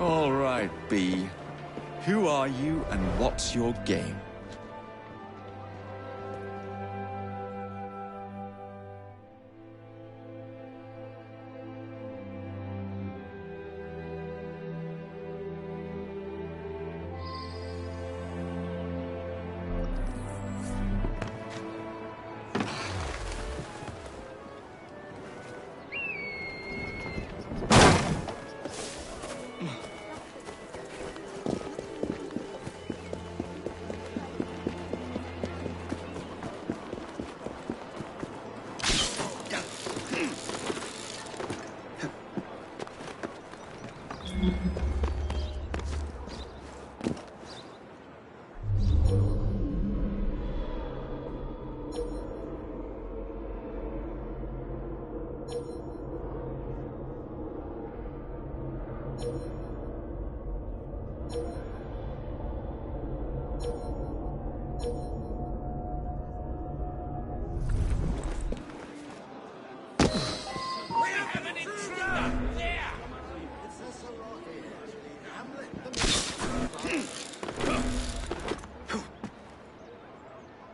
All right, B. Who are you and what's your game?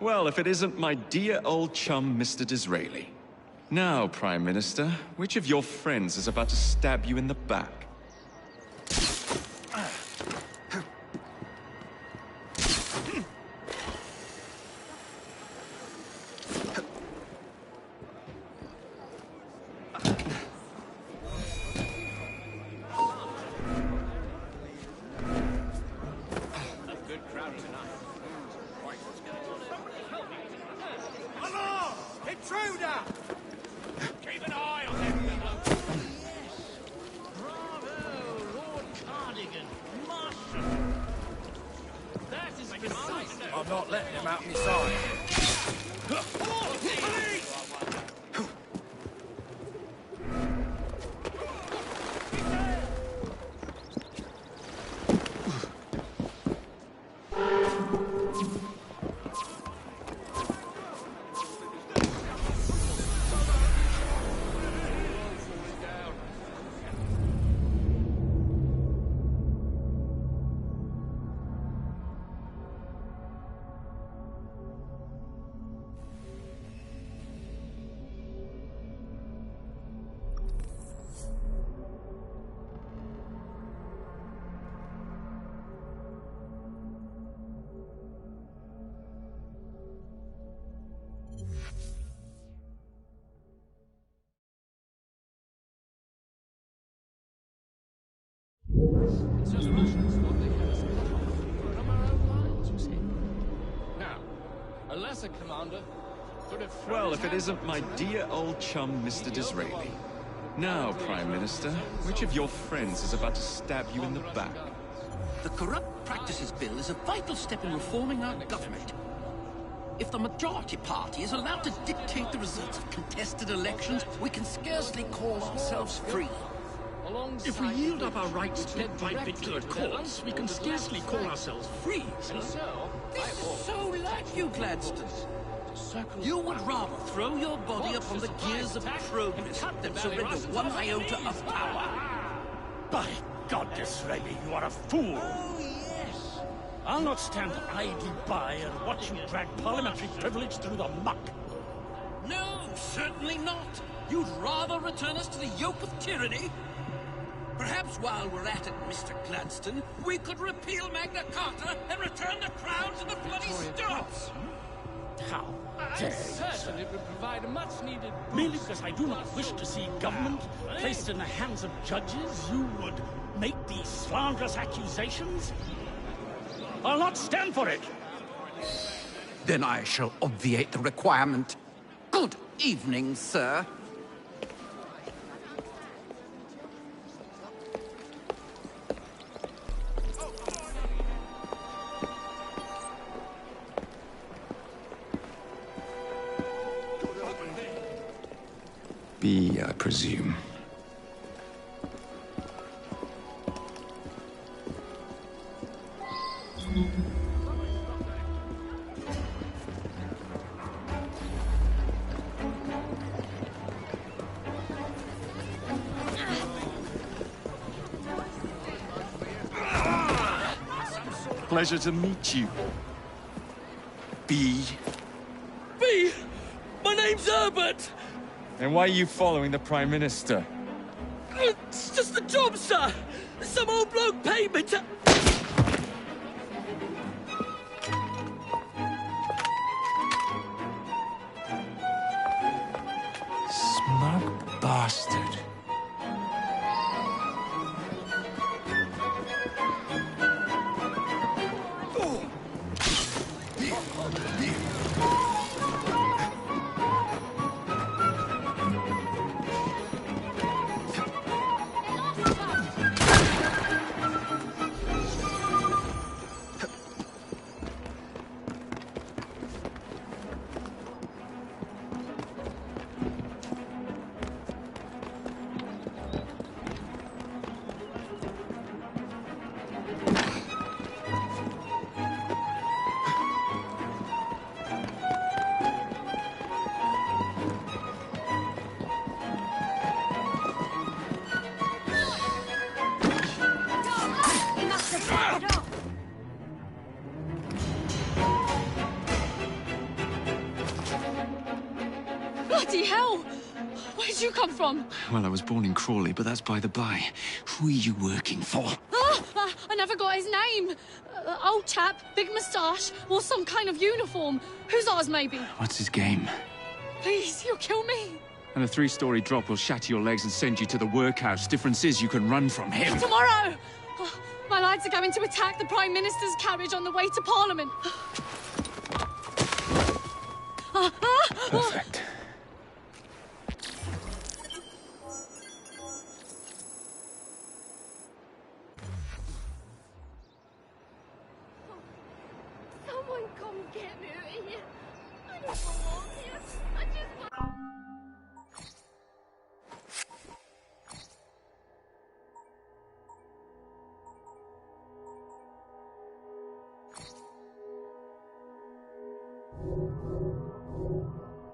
Well, if it isn't my dear old chum, Mr. Disraeli. Now, Prime Minister, which of your friends is about to stab you in the back? I'm not letting him out my side. It's just Russians, what they have from our own lines, you see. Now, a lesser commander could have thrown Well, his if it hands isn't up my and dear old chum, Mr. Disraeli. Now, Prime Minister, which of your friends is about to stab you in the back? The Corrupt Practices Bill is a vital step in reforming our government. If the majority party is allowed to dictate the results of contested elections, we can scarcely call ourselves free. If we yield up our rights bit by bit to the courts, we can scarcely call ourselves free, sir. This is so like you, Gladstone. You would rather throw your body upon the gears of progress than surrender one iota of power. By God, Disraeli, you are a fool! Oh, yes! I'll not stand idly by and watch you drag parliamentary privilege through the muck. No, certainly not. You'd rather return us to the yoke of tyranny? Perhaps while we're at it, Mr. Gladstone, we could repeal Magna Carta and return the crown to the bloody Stuarts! How I'm dare you, certain sir? it would provide a much-needed boost. Merely because I do not wish to see government placed in the hands of judges, you would make these slanderous accusations? I'll not stand for it! Then I shall obviate the requirement. Good evening, sir. B, I presume. pleasure to meet you. B. B! My name's Herbert! And why are you following the Prime Minister? It's just a job, sir! Some old bloke paid me to... Smug bastard. Bloody hell! Where'd you come from? Well, I was born in Crawley, but that's by the by. Who are you working for? I never got his name. Old chap, big moustache, wore some kind of uniform. Who's ours, maybe? What's his game? Please, you'll kill me. And a 3-story drop will shatter your legs and send you to the workhouse. Difference is you can run from him. Tomorrow! My lads are going to attack the Prime Minister's carriage on the way to Parliament. Perfect. Someone come get me out of here. I don't belong here. I just want...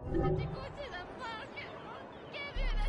I have to go to the market. Give me the...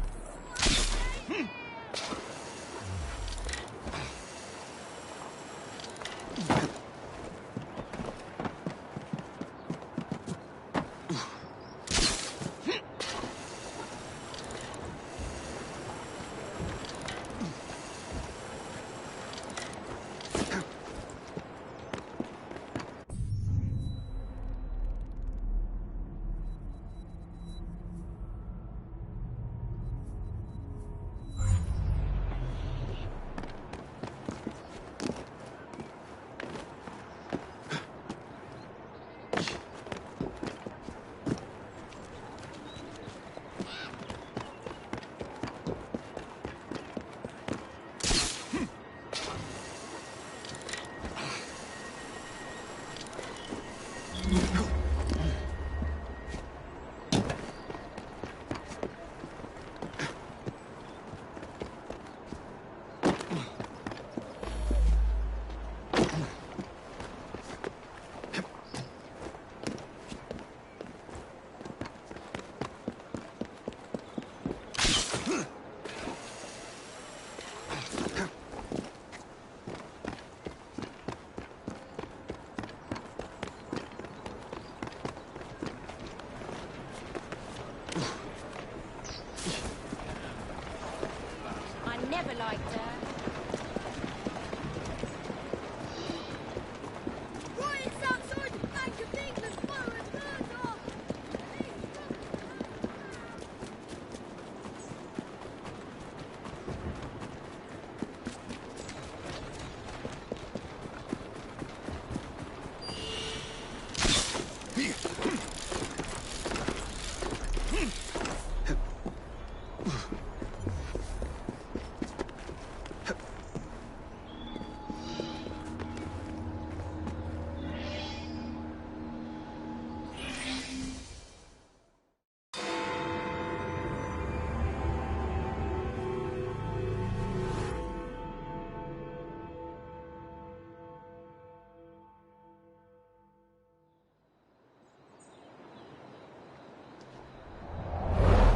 I never liked her. Riots outside the Bank of England, fire and murder!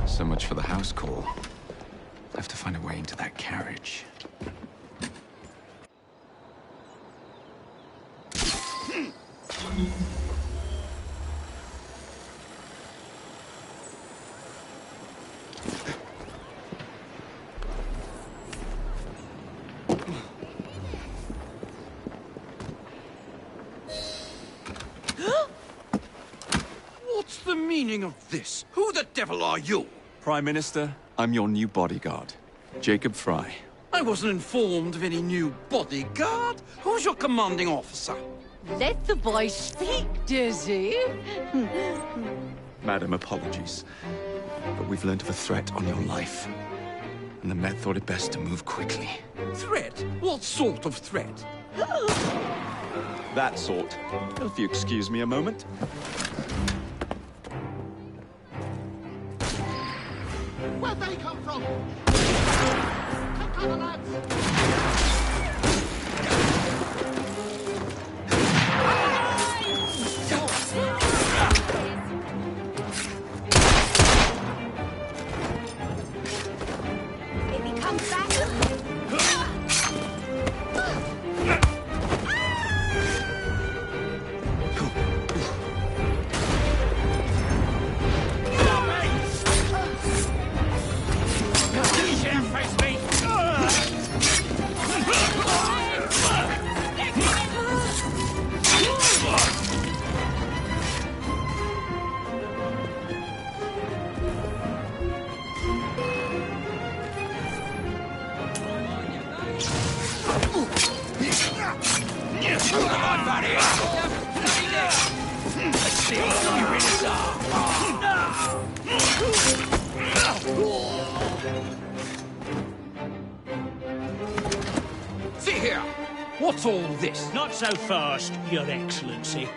So much for the house call. I have to find a way into that carriage. meaning of this? Who the devil are you? Prime Minister, I'm your new bodyguard, Jacob Fry. I wasn't informed of any new bodyguard. Who's your commanding officer? Let the boy speak, Dizzy. Madam, apologies. But we've learned of a threat on your life. And the Met thought it best to move quickly. Threat? What sort of threat? That sort. If you excuse me a moment. Where'd they come from? Take cover, lads! If he comes back... See here! What's all this? Not so fast, Your Excellency.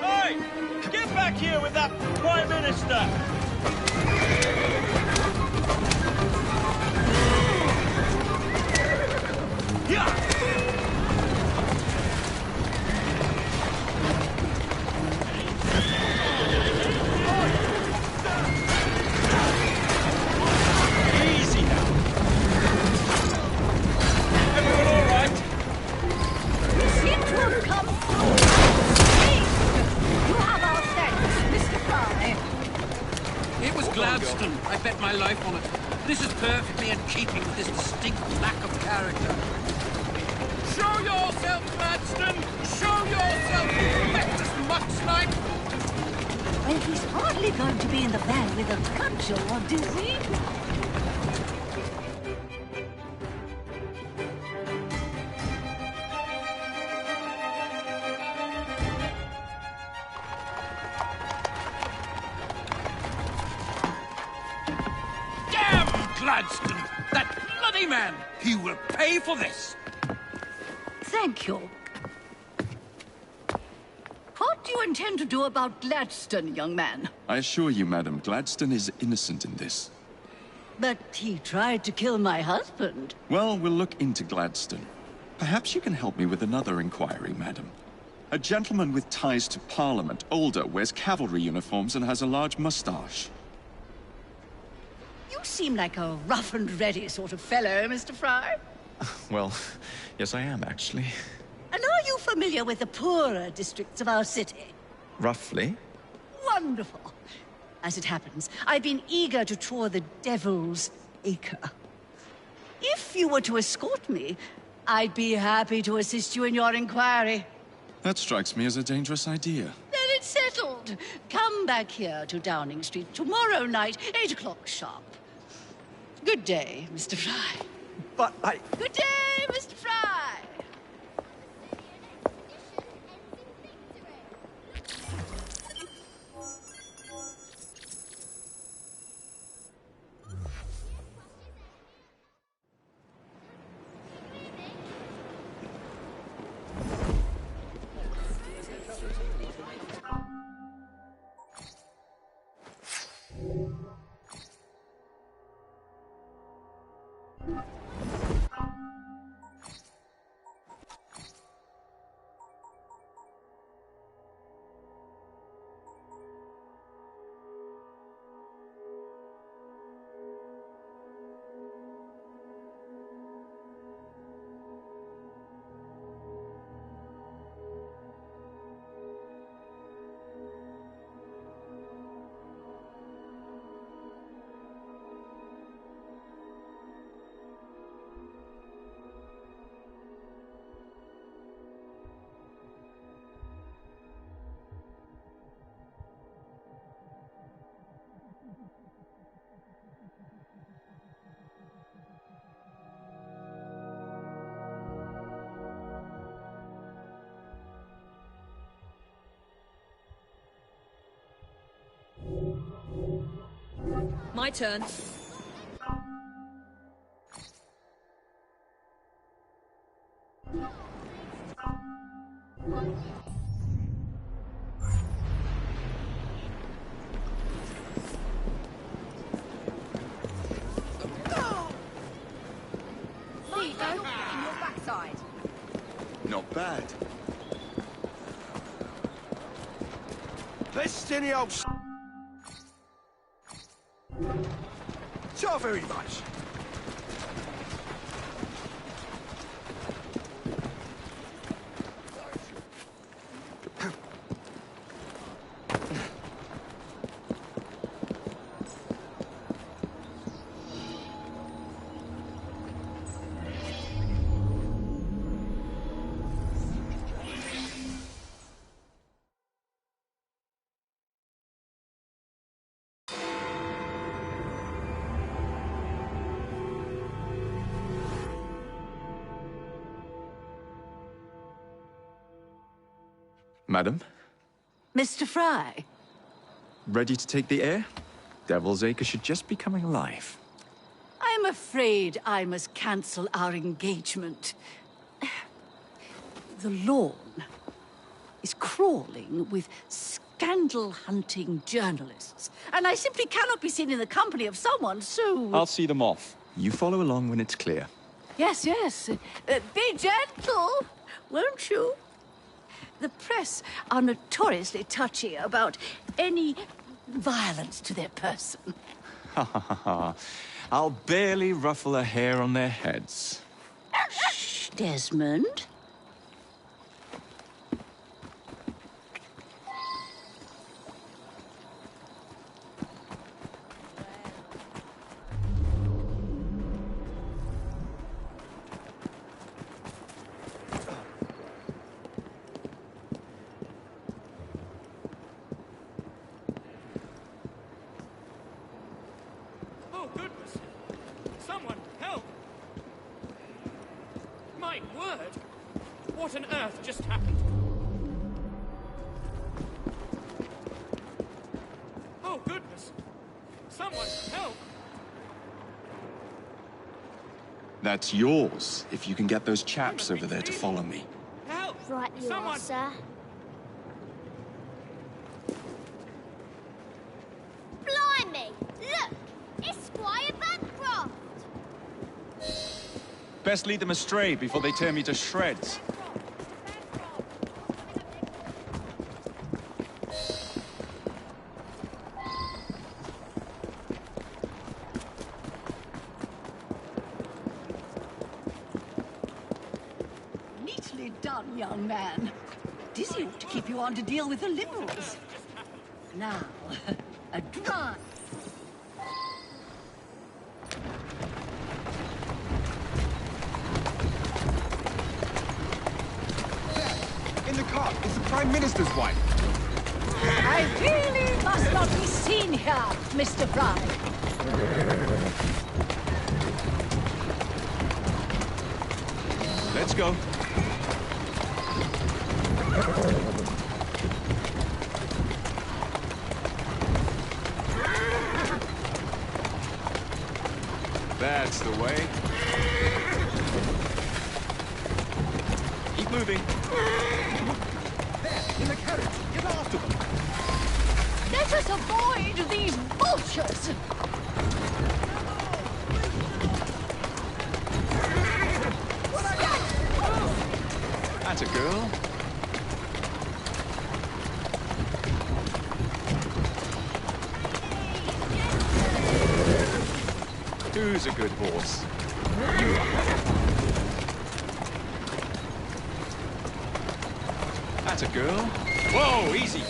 Hey! Get back here with that Prime Minister! Easy now. Everyone all right? You seem to have come through. Please, you have our thanks, Mr. Fry. It was Gladstone. I bet my life on it. This is perfectly in keeping with this distinct lack of character. Show yourself, Gladstone! Show yourself, you reckless mucksnipe! Well, he's hardly going to be in the van with a cudgel, Dizzy. Damn Gladstone! That bloody man! He will pay for this! Thank you. What do you intend to do about Gladstone, young man? I assure you, Madam, Gladstone is innocent in this. But he tried to kill my husband. Well, we'll look into Gladstone. Perhaps you can help me with another inquiry, Madam. A gentleman with ties to Parliament, older, wears cavalry uniforms and has a large moustache. You seem like a rough and ready sort of fellow, Mr. Fry. Well, yes I am, actually. And are you familiar with the poorer districts of our city? Roughly. Wonderful. As it happens, I've been eager to tour the Devil's Acre. If you were to escort me, I'd be happy to assist you in your inquiry. That strikes me as a dangerous idea. Then it's settled. Come back here to Downing Street tomorrow night, 8 o'clock sharp. Good day, Mr. Fry. But I... Good day, Mr. Fry. My turn. There you go. In your backside. Not bad. Best in the old... So very much. Madam, Mr. Fry, ready to take the air? Devil's Acre should just be coming alive. I'm afraid I must cancel our engagement. The lawn is crawling with scandal-hunting journalists, and I simply cannot be seen in the company of someone so... I'll see them off. You follow along when it's clear. Yes, yes. Be gentle, won't you? The press are notoriously touchy about any violence to their person. Ha ha ha ha. I'll barely ruffle a hair on their heads. Shh, Desmond. Oh, goodness! Someone help! My word! What on earth just happened? Oh, goodness! Someone help! That's yours, if you can get those chaps over there to follow me. Help! Right you Someone... are, sir. Blimey! Look! It's Squire Bancroft! Best lead them astray before they tear me to shreds. Neatly done, young man. Dizzy ought to keep you on to deal with the Liberals. Now, a drive. In the car, it's the Prime Minister's wife. I really must not be seen here, Mr. Fry. Let's go. That's the way. Keep moving. There, in the carriage. Get after them. Let us avoid these vultures. That's a girl. Who's a good horse? You are. That's a girl. Whoa, easy.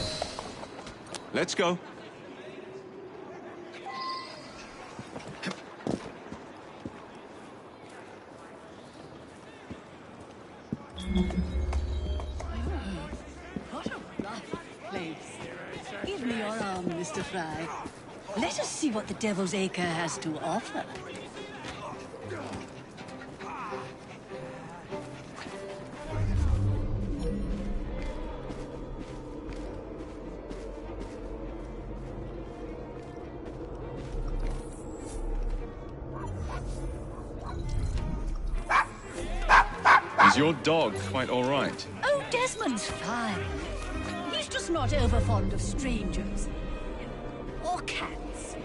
Let's go. What a lovely place. Give me your arm, Mr. Fry. Let us see what the Devil's Acre has to offer. Is your dog quite all right? Oh, Desmond's fine. He's just not over fond of strangers. Or cats.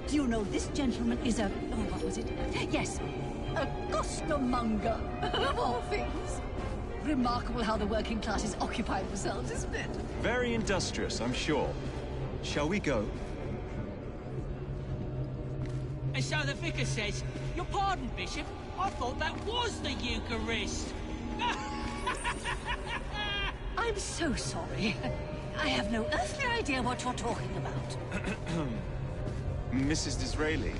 Do you know this gentleman is a... Oh, what was it? Yes, a costermonger, of all things. Remarkable how the working classes occupy themselves, isn't it? Very industrious, I'm sure. Shall we go? And so the vicar says, "Your pardon, Bishop, I thought that was the Eucharist." I'm so sorry. I have no earthly idea what you're talking about. Mrs. Disraeli.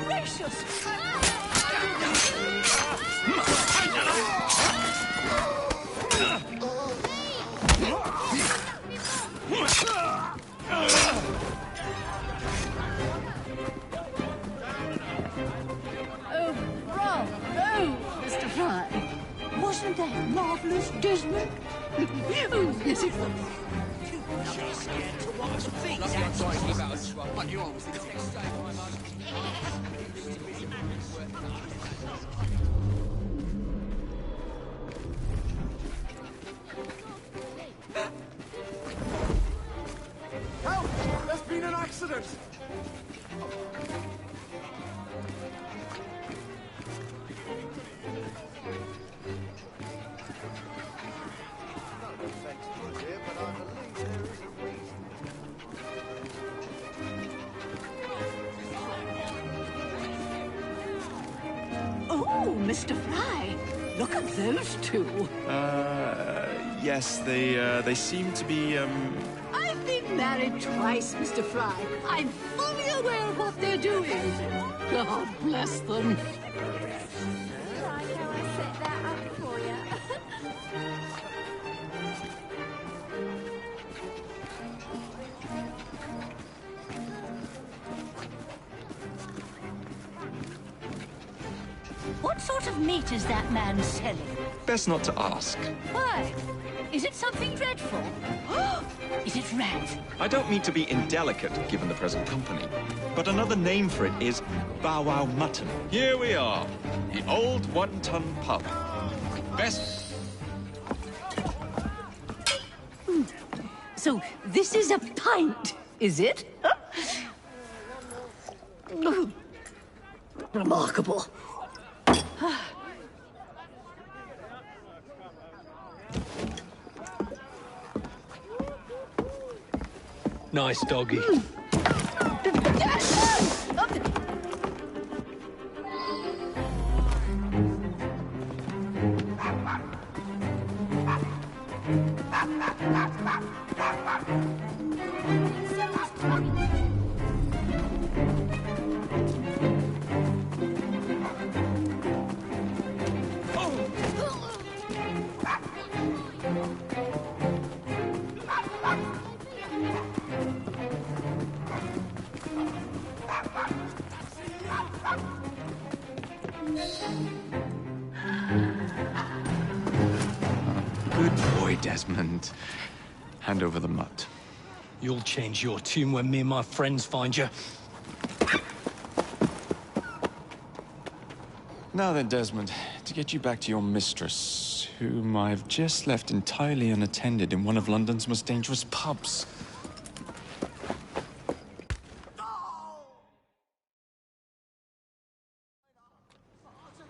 Gracious! Oh, bravo, Mr. Fry. Wasn't that marvelous, Desmond? Oh, yes, it was. Help! There's been an accident! No offense, my dear, but I believe there is a reason. Oh, Mr. Fry, look at those two. Yes, they seem to be, I've been married twice, Mr. Fry. I'm fully aware of what they're doing. God bless them. Right, now I set that up for you. What sort of meat is that man selling? best not to ask. Why? Is it something dreadful? Is it rat? I don't mean to be indelicate, given the present company, but another name for it is Bow Wow Mutton. Here we are, the old one-ton pub. Best... So this is a pint, is it? Remarkable. Nice doggy. Good boy, Desmond. Hand over the mutt. You'll change your tune when me and my friends find you. Now then, Desmond, to get you back to your mistress, whom I've just left entirely unattended in one of London's most dangerous pubs.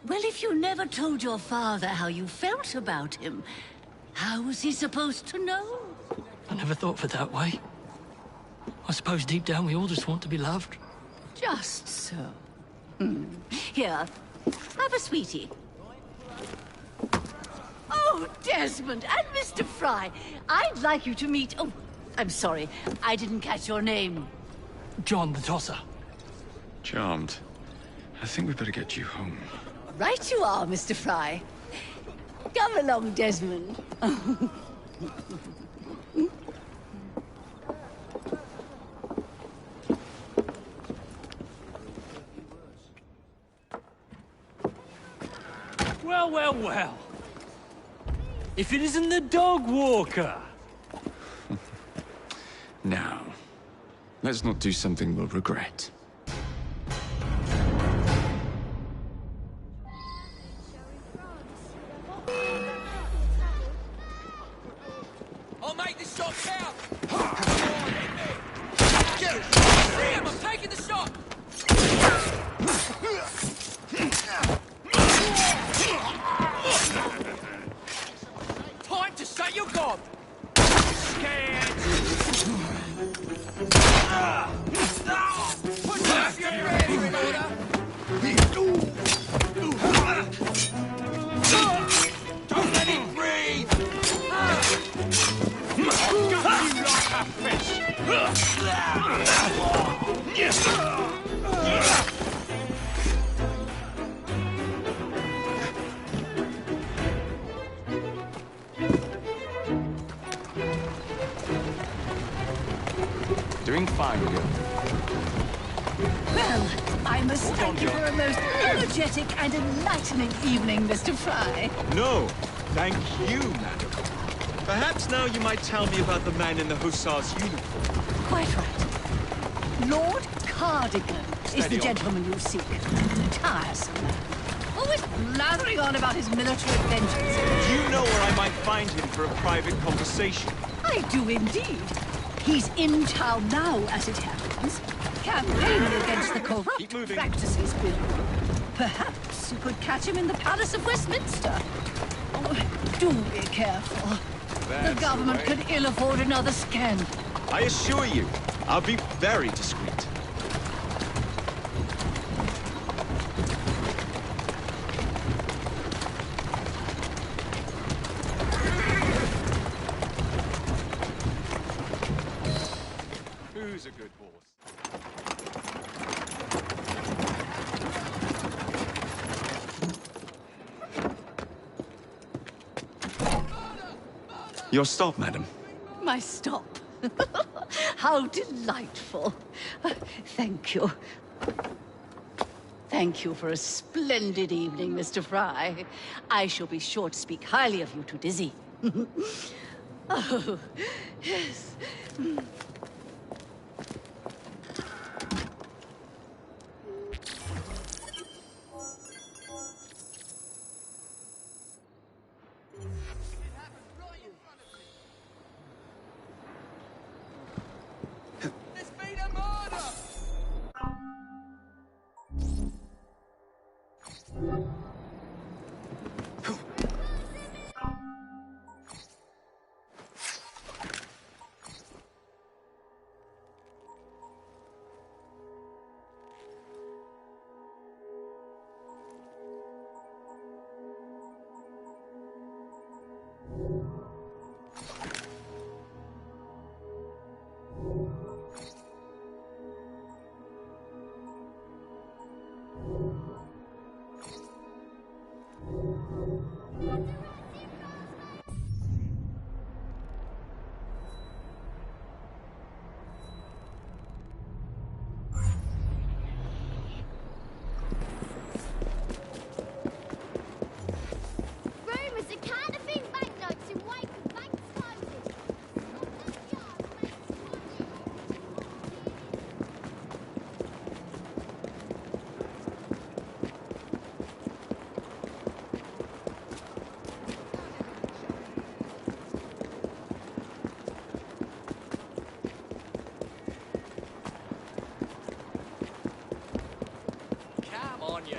Well, if you never told your father how you felt about him, how was he supposed to know? I never thought of it that way. I suppose deep down we all just want to be loved. Just so. Here, have a sweetie. Oh, Desmond and Mr. Fry, I'd like you to meet... Oh, I'm sorry, I didn't catch your name. John the Tosser. Charmed. I think we better get you home. Right you are, Mr. Fry. Come along, Desmond. Well, well, well. If it isn't the dog walker. Now, let's not do something we'll regret. I'll make this shot count! Get it! See him! I'm taking the shot! Time to shut your gob! Scared! Put up your hands in order! Don't let him breathe! Got you like a fish! Doing fine, girl. Well, I must thank you for a most energetic and enlightening evening, Mr. Fry. No, thank you, madam. Perhaps now you might tell me about the man in the hussar's uniform. Quite right. Lord Cardigan is the gentleman you seek. Tiresome man. Always blathering on about his military adventures. Do you know where I might find him for a private conversation? I do indeed. He's in town now, as it happens, campaigning against the corrupt practices bill. Perhaps you could catch him in the Palace of Westminster. Oh, do be careful. The government could ill afford another scandal. I assure you, I'll be very discreet. Who's a good horse? Your stop, madam. My stop. How delightful. Thank you. Thank you for a splendid evening, Mr. Fry. I shall be sure to speak highly of you to Dizzy. Oh, yes.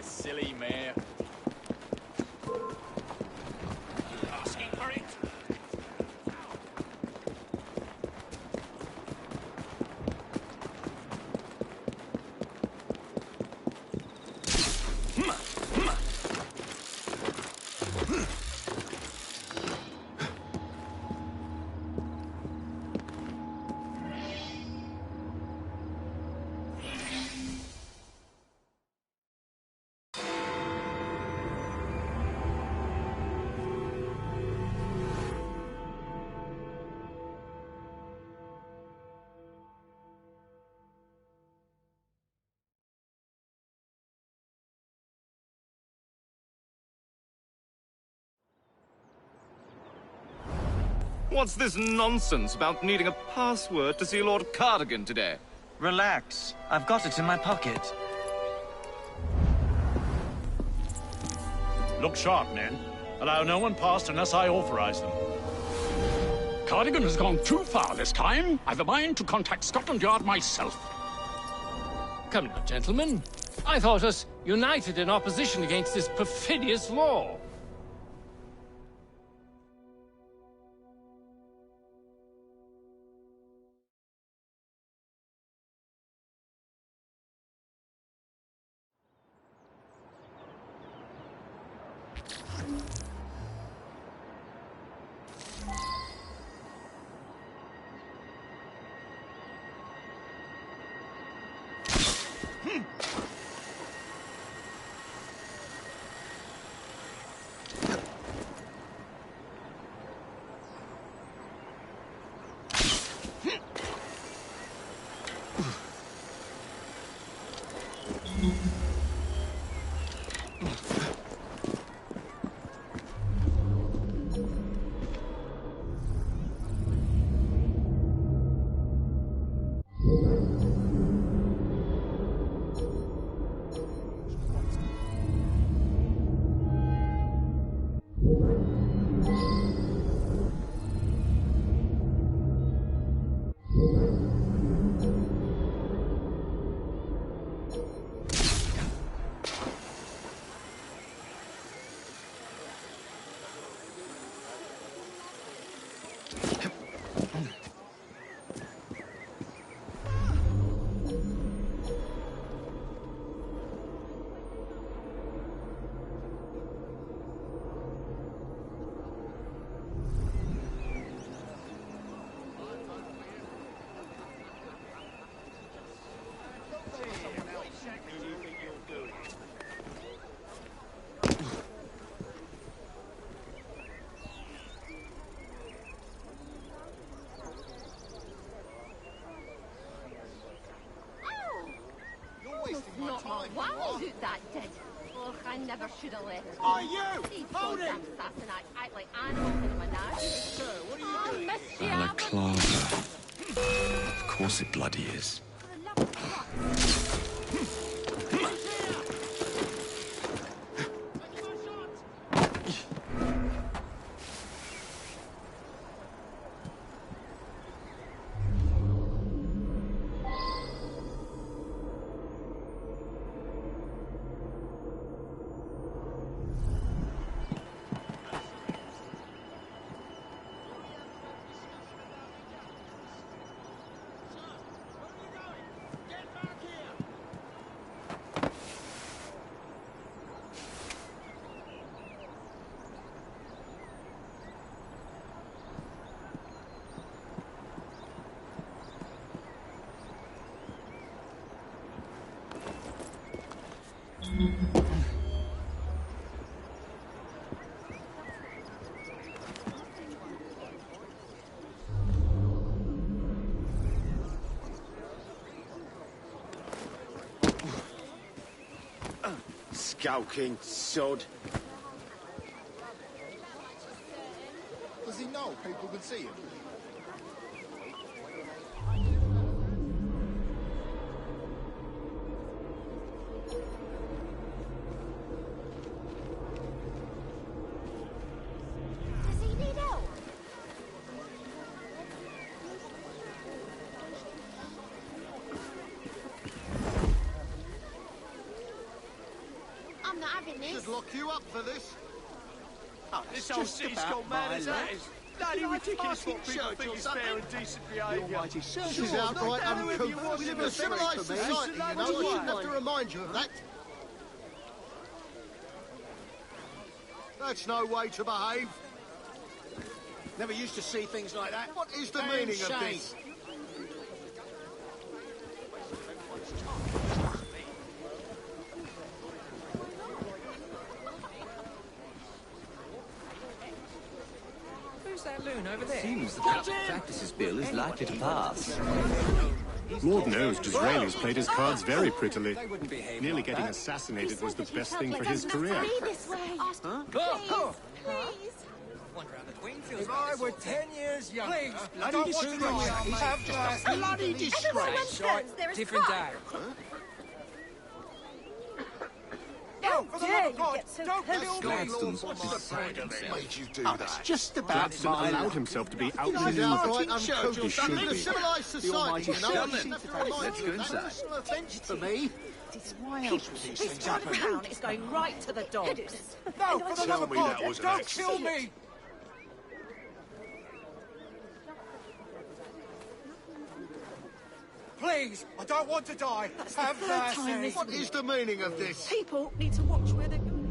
Silly mare. What's this nonsense about needing a password to see Lord Cardigan today? Relax. I've got it in my pocket. Look sharp, men. Allow no one past unless I authorize them. Cardigan has gone too far this time. I've a mind to contact Scotland Yard myself. Come now, gentlemen. I thought us united in opposition against this perfidious law. Why is it that did? Oh, I never should have let it. Are you? These Hold it! assassinate act like animals in a menage. Sir, what are you doing? Balaclava. Of course it bloody is. Skulking sod. Does he know people can see him? Does he need help? I'm not having this. Should lock you up for this. Oh, this whole city's gone mad as that is. Bloody ridiculous what people think is fair and decent behaviour. This is outright uncouth. We live in a civilised society, you know. I shouldn't have to remind you of that. That's no way to behave. Never used to see things like that. What is the meaning of this? Who's that loon over there? Seems the practices bill is likely to pass. Lord knows Disraeli's played his cards very prettily. Nearly getting assassinated was the best thing for his career. This way. Huh? Please. Wander around the Queen's If I were 10 years younger, please, bloody disgrace. Have just bloody disgrace. Different day. How For the dare love of you God, get so don't close kill to me! Gladstone's What made you do It's just about allowed himself to be It's outlawed. outright He uncouth. should In a be. civilised society, you know, I shouldn't have to remind Let's you go of that. inside. Personal offence for me. Why else would these things happen? This town is going right to the dogs. No, for the love of God, don't kill me! Please, I don't want to die. Have mercy. What is the meaning of this? People need to watch where they're going.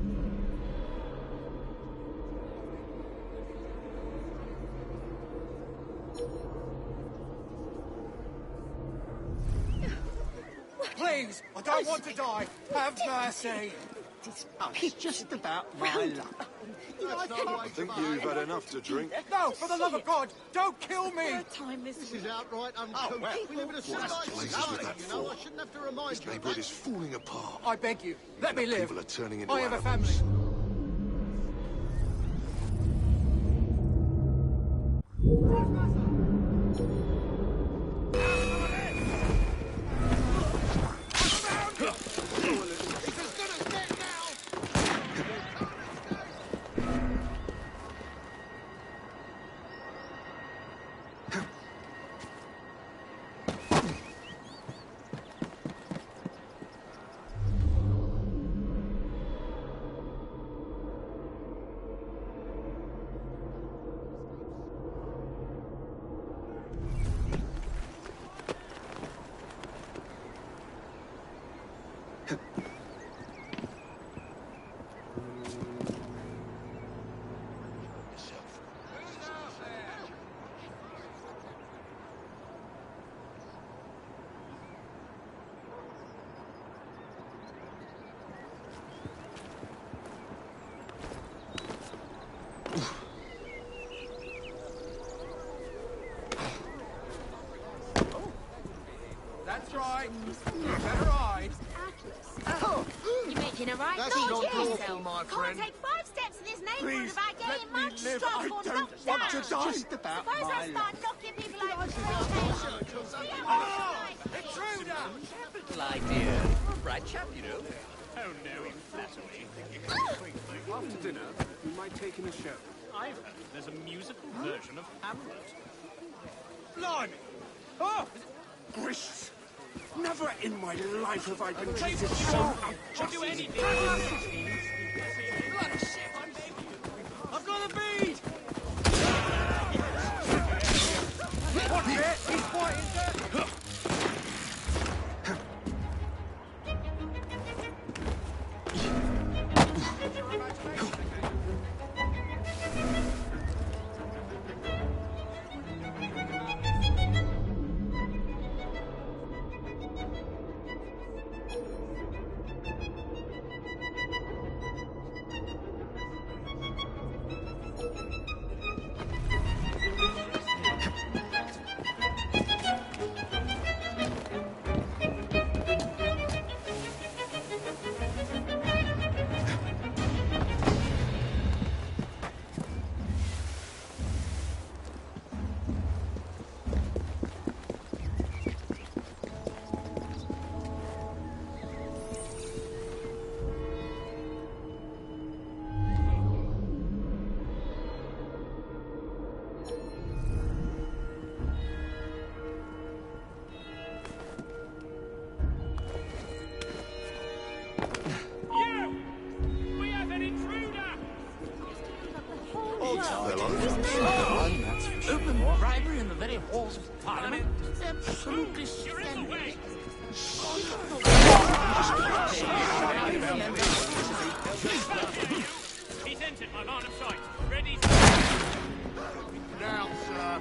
Please, I don't want to die. Have mercy. It's just about my luck. I think you've had enough to drink. No, for the love of God, don't kill me! This is outright uncouth. We live in a civilised society, you know, I shouldn't have to remind you of Neighbourhood that. is falling apart. I beg you, let me live. People are turning into I have a animals. family. That's right. Better ride. You're making a right That's noise not of lawful, yourself. my friend. Can't take 5 steps in this neighbourhood Please, without getting let me much live. struck I or don't knocked want down. to die. Just about Suppose my I luck. start knocking people over the Oh, intruder! Capital idea. For a bright chap, you know. Oh, no, in flattery. After dinner, we might take in a show. I've heard there's a musical version of Hamlet. Blimey! Oh! Gracious! Never in my life have I been treated so unjustly. Do anything. Bloody shit, I beg you. I've got a bead! What's it? He's fighting dead! Open bribery in the very halls of Parliament? Absolutely splendid. He's entered my line of sight. Ready? Now, sir.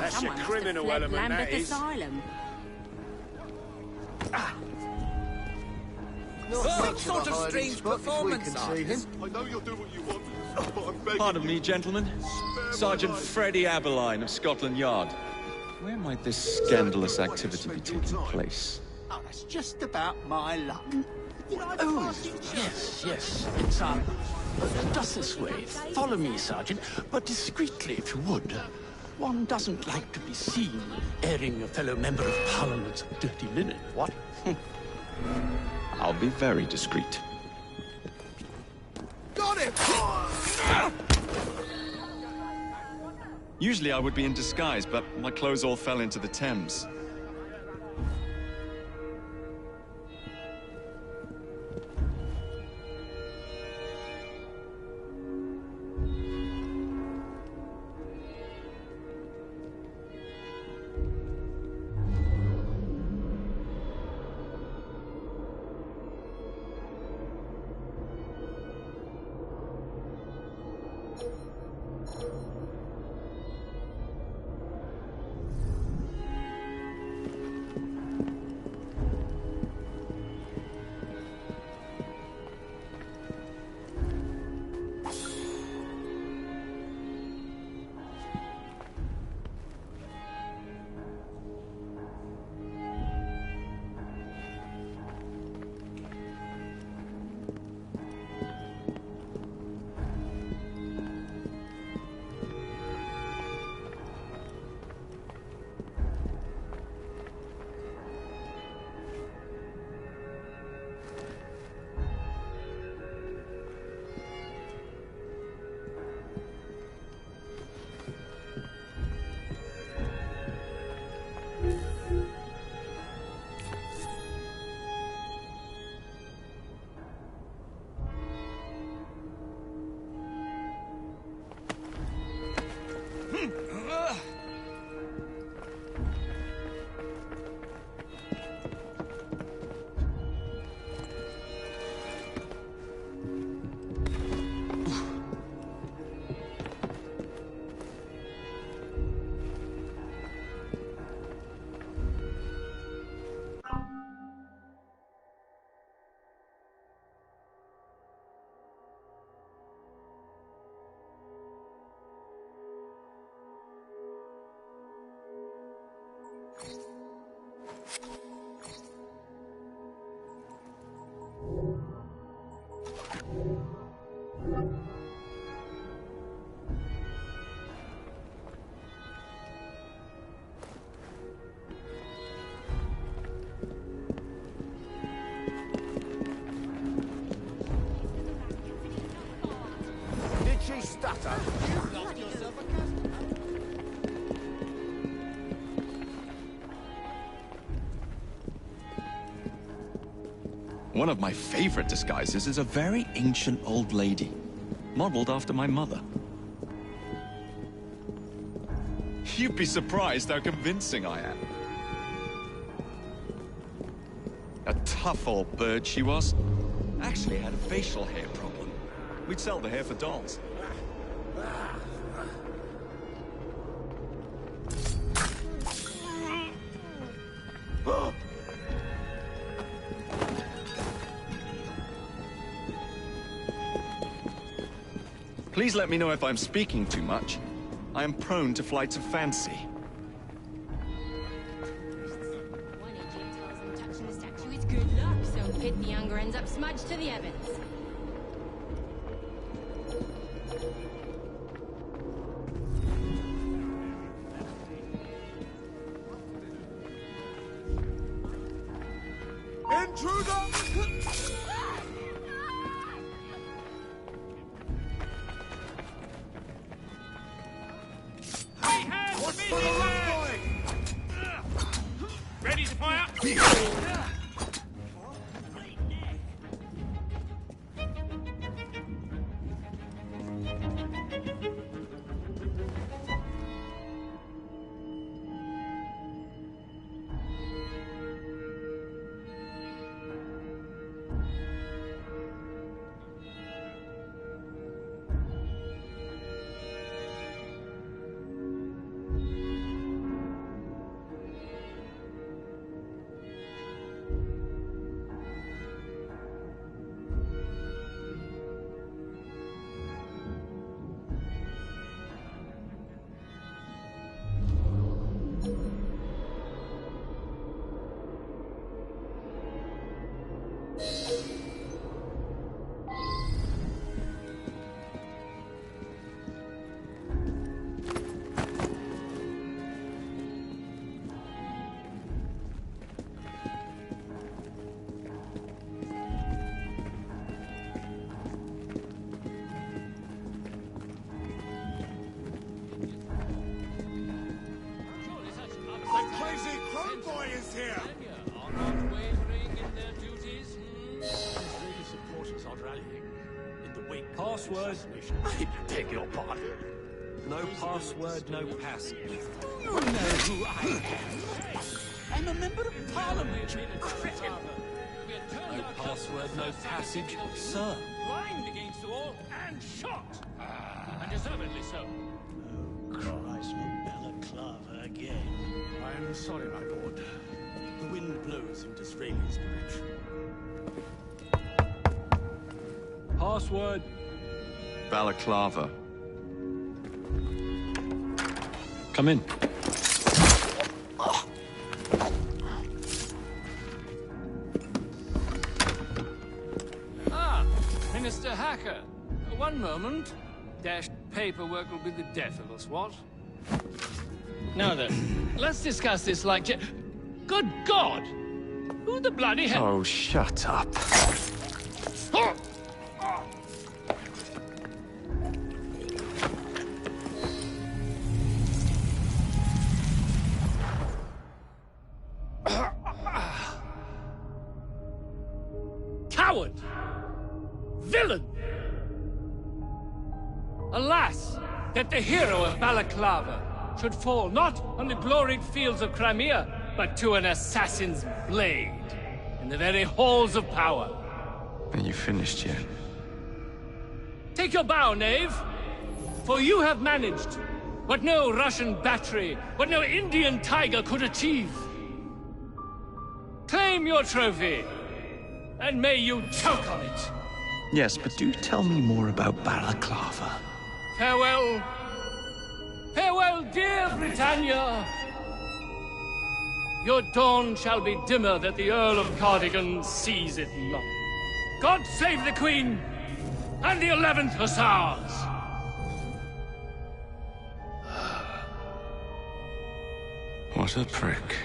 That's your Someone must have criminal fled element, that Lambeth is. Asylum. Not What much sort a of hiding strange spot if we performance can art see is- him. I know you'll do what you want, but I'm begging Pardon me, you. gentlemen. Sergeant life. Freddie Aberline of Scotland Yard. Where might this scandalous activity be taking place? Oh, that's just about my luck. Oh, yes, yes. It's, just this way. Follow me, Sergeant, but discreetly, if you would. One doesn't like to be seen airing a fellow member of Parliament's dirty linen, what? I'll be very discreet. Got him! Usually I would be in disguise, but my clothes all fell into the Thames. Did she stutter? You've lost yourself a customer. One of my favorite disguises is a very ancient old lady, modeled after my mother. You'd be surprised how convincing I am. A tough old bird she was. Actually had a facial hair problem. We'd sell the hair for dolls. Please let me know if I'm speaking too much. I am prone to flights of fancy. One Egypt tells them touching the statue is good luck, so Pit the Younger ends up smudged to the heavens. Ready to fire? Password. I beg your pardon. No password, no passage. You know who I am. I'm a member of Parliament, you cretin. No password, no passage, sir. Lined against the wall and shot. And deservedly so. Christ, Balaclava again. I'm sorry, my lord. The wind blows in Disraeli's direction. Password. Balaclava. Come in. Ah, Minister Hacker. One moment. Dashed paperwork will be the death of us, what? Now then, let's discuss this like... Good God! Who the bloody hell... Oh, shut up. Coward! Villain! Alas, that the hero of Balaclava should fall not on the gloried fields of Crimea, but to an assassin's blade in the very halls of power. Are you finished yet? Take your bow, knave, for you have managed what no Russian battery, what no Indian tiger could achieve. Claim your trophy, and may you choke on it. Yes, but do tell me more about Balaclava. Farewell. Farewell, dear Britannia. Your dawn shall be dimmer that the Earl of Cardigan sees it not. God save the Queen and the 11th Hussars! What a prick.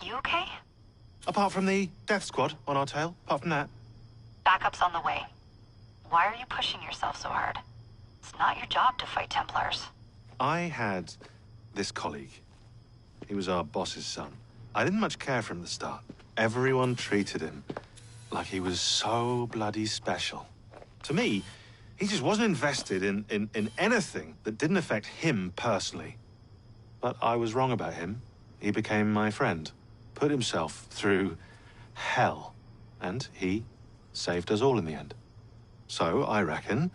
You okay? Apart from the death squad on our tail, apart from that. Backup's on the way. Why are you pushing yourself so hard? It's not your job to fight Templars. I had this colleague. He was our boss's son. I didn't much care for him at the start. Everyone treated him like he was so bloody special. To me, he just wasn't invested in anything that didn't affect him personally. But I was wrong about him. He became my friend, put himself through hell, and he saved us all in the end. So I reckon,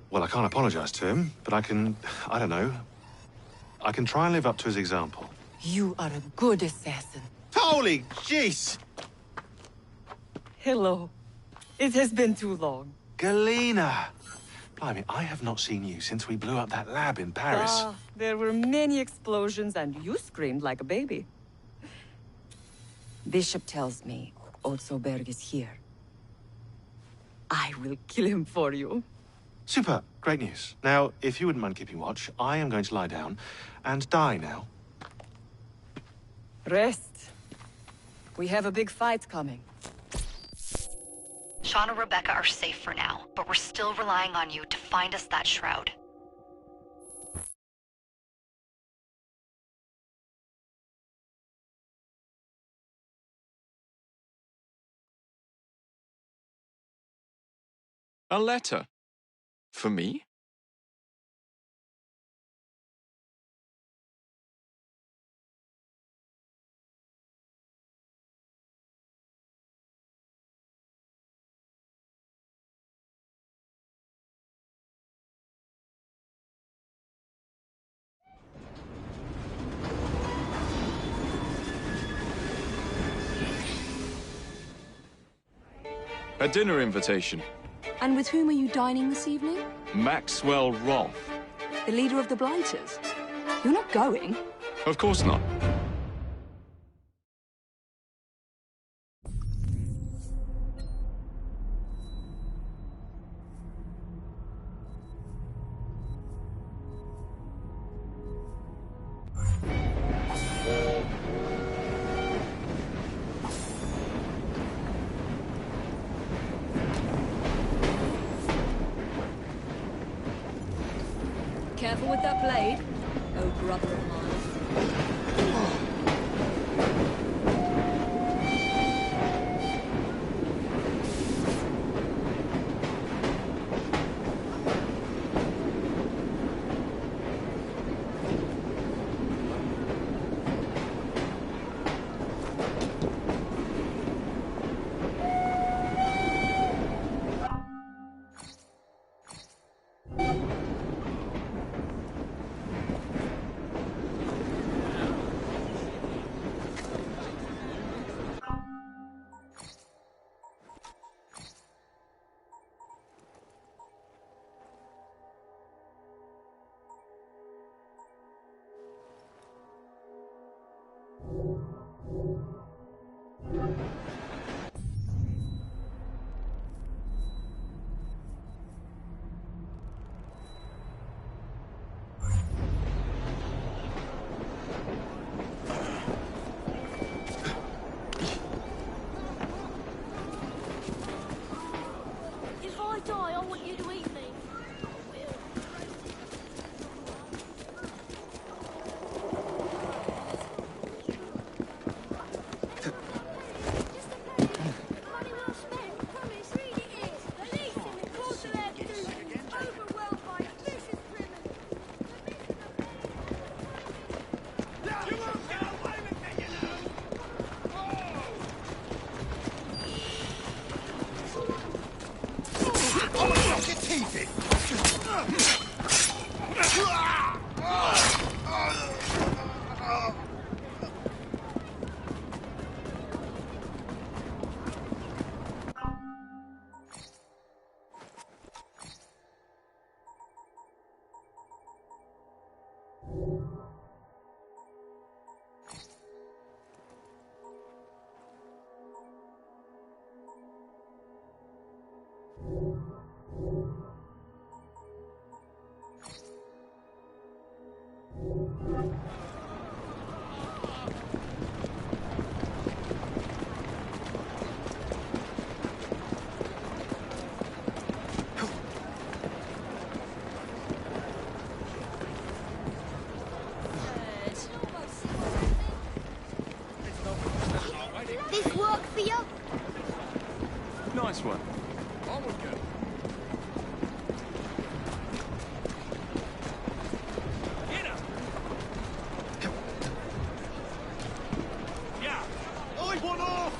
well, I can't apologize to him, but I can try and live up to his example. You are a good assassin. Holy jeez! Hello. It has been too long. Galena! Blimey, I have not seen you since we blew up that lab in Paris. There were many explosions and you screamed like a baby. Bishop tells me Otsoberg is here. I will kill him for you. Super. Great news. Now, if you wouldn't mind keeping watch, I am going to lie down and die now. Rest. We have a big fight coming. Sean and Rebecca are safe for now, but we're still relying on you to find us that shroud. A letter? For me? A dinner invitation. And with whom are you dining this evening? Maxwell Roth. The leader of the Blighters. You're not going? Of course not. Careful with that blade, oh brother of mine. If I die, I want you to eat me. This work for you? Nice one. Onward, girl. Get up! Yeah! I want off!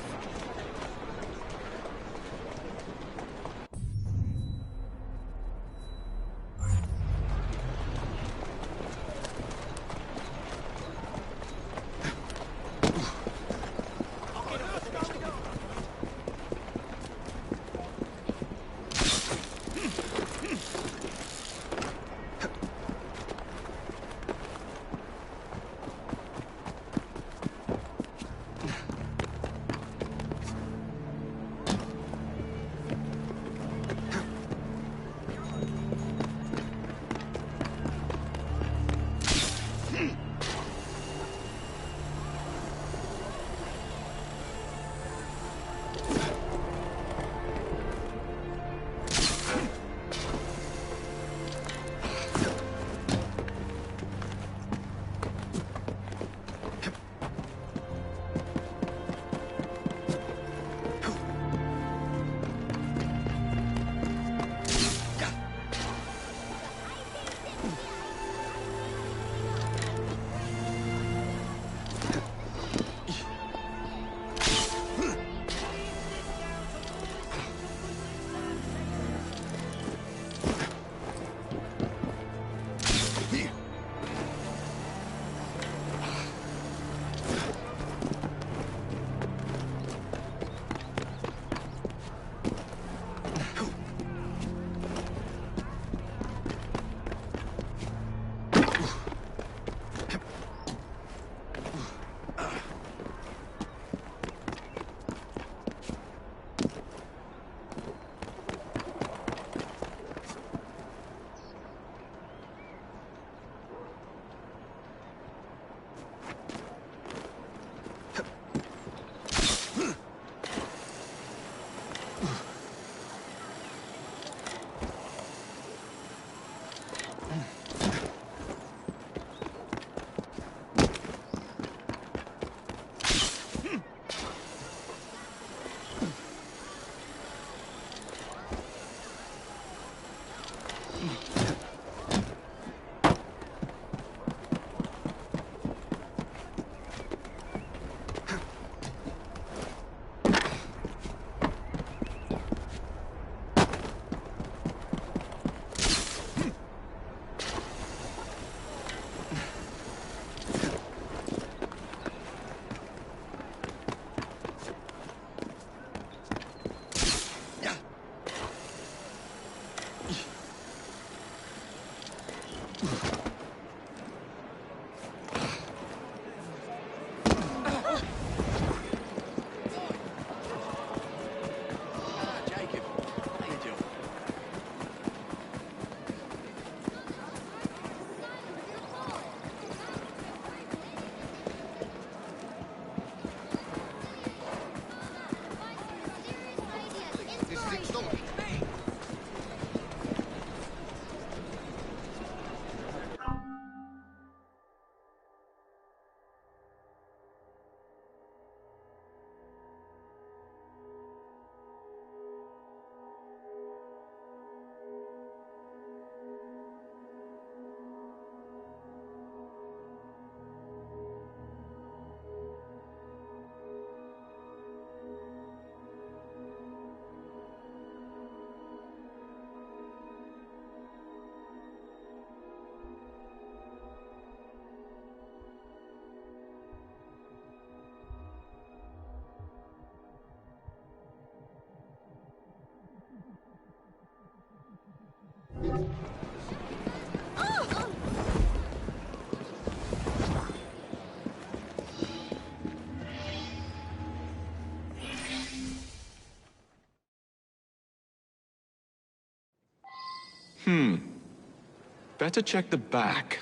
Better check the back.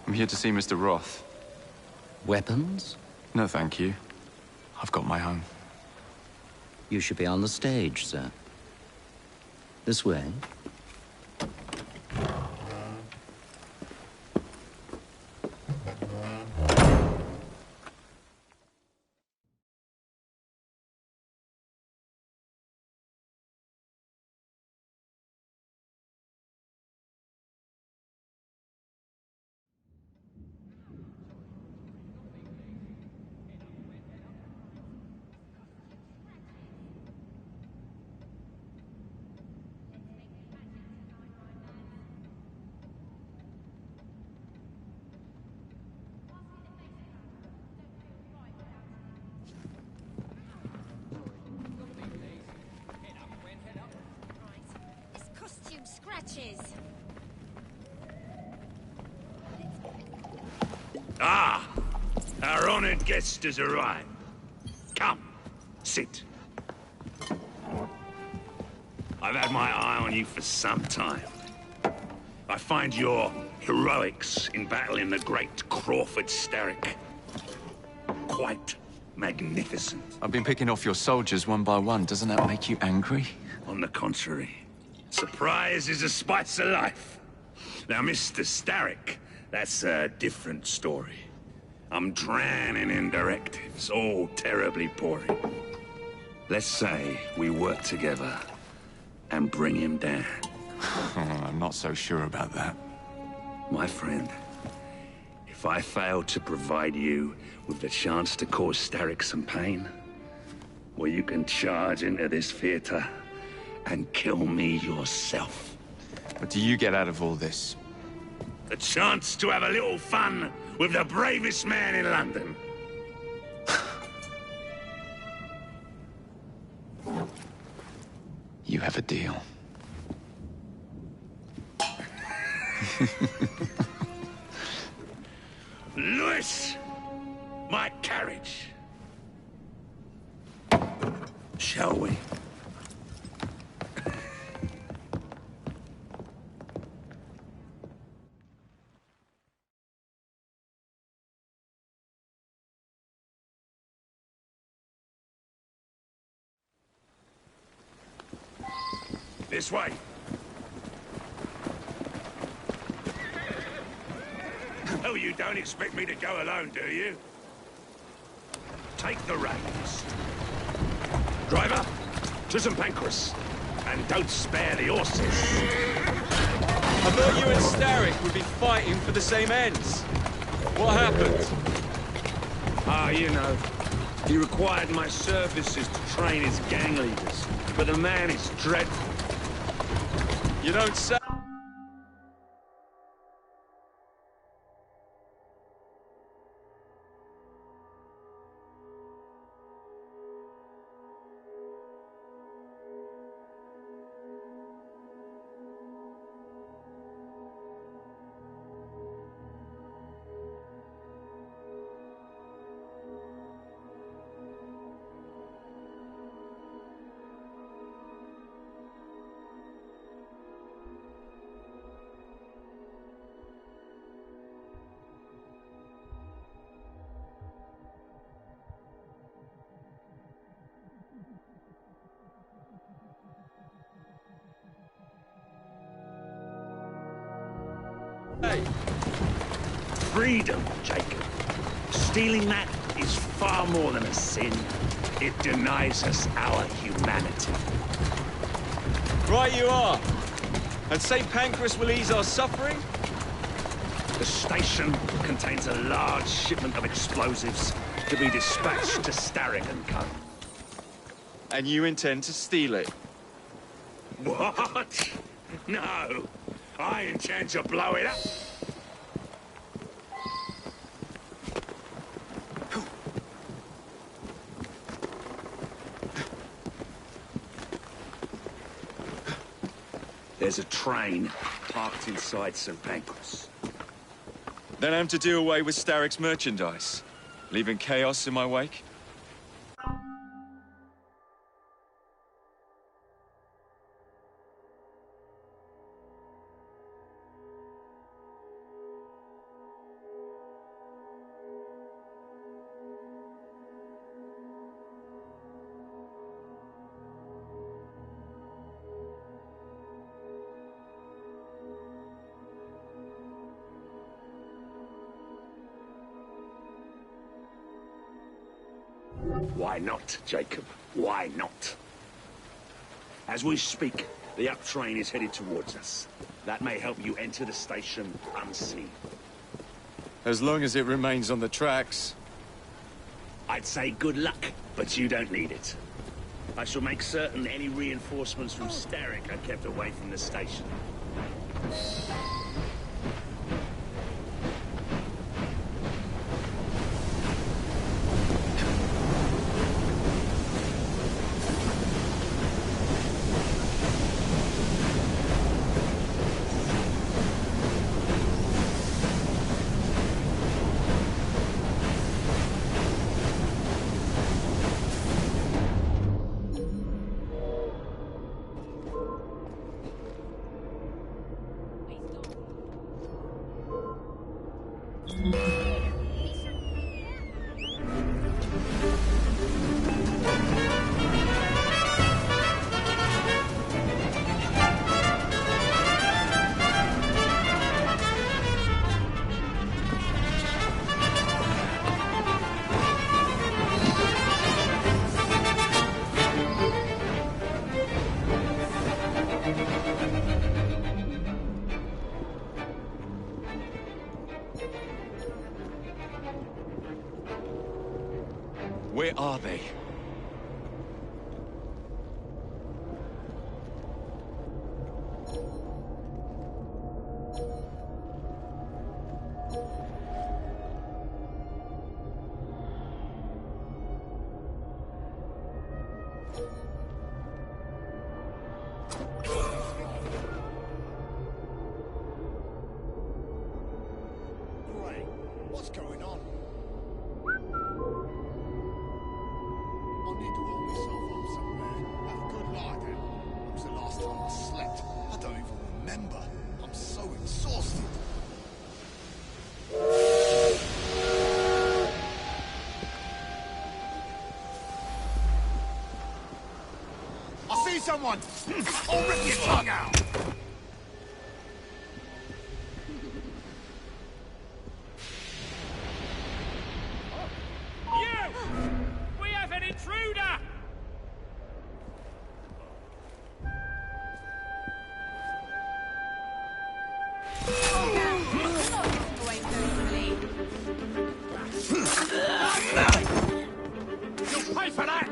I'm here to see Mr. Roth. Weapons? No, thank you. I've got my own. You should be on the stage, sir. This way. Scratches. Ah! Our honored guest has arrived. Come, sit. I've had my eye on you for some time. I find your heroics in battling the great Crawford Starrick quite magnificent. I've been picking off your soldiers one by one. Doesn't that make you angry? On the contrary, surprise is a spice of life. Now, Mr. Starrick, that's a different story. I'm drowning in directives, all terribly boring. Let's say we work together and bring him down. I'm not so sure about that. My friend, if I fail to provide you with the chance to cause Starrick some pain, well, you can charge into this theater and kill me yourself. What do you get out of all this? The chance to have a little fun with the bravest man in London. You have a deal. Lewis! My carriage. Shall we? This way. Oh, you don't expect me to go alone, do you? Take the reins. Driver, to St. Pancras. And don't spare the horses. I thought you and Starrick would be fighting for the same ends. What happened? Ah, you know. He required my services to train his gang leaders. But the man is dreadful. You don't say. Hey. Freedom, Jacob. Stealing that is far more than a sin. It denies us our humanity. Right you are. And St. Pancras will ease our suffering? The station contains a large shipment of explosives to be dispatched to Starrick and Co. And you intend to steal it? What? No. I intend to blow it up. There's a train parked inside St. Pancras. Then I'm to do away with Starrick's merchandise, leaving chaos in my wake? Why not, Jacob? Why not? As we speak, the up train is headed towards us. That may help you enter the station unseen. As long as it remains on the tracks. I'd say good luck, but you don't need it. I shall make certain any reinforcements from Starrick are kept away from the station. Where are they? Great. What's going on? I need to hold myself up somewhere. Have a good lie down. It was the last time I slept. I don't even remember. I'm so exhausted. I see someone! I'll rip your tongue out! We have an intruder! You'll pay for that!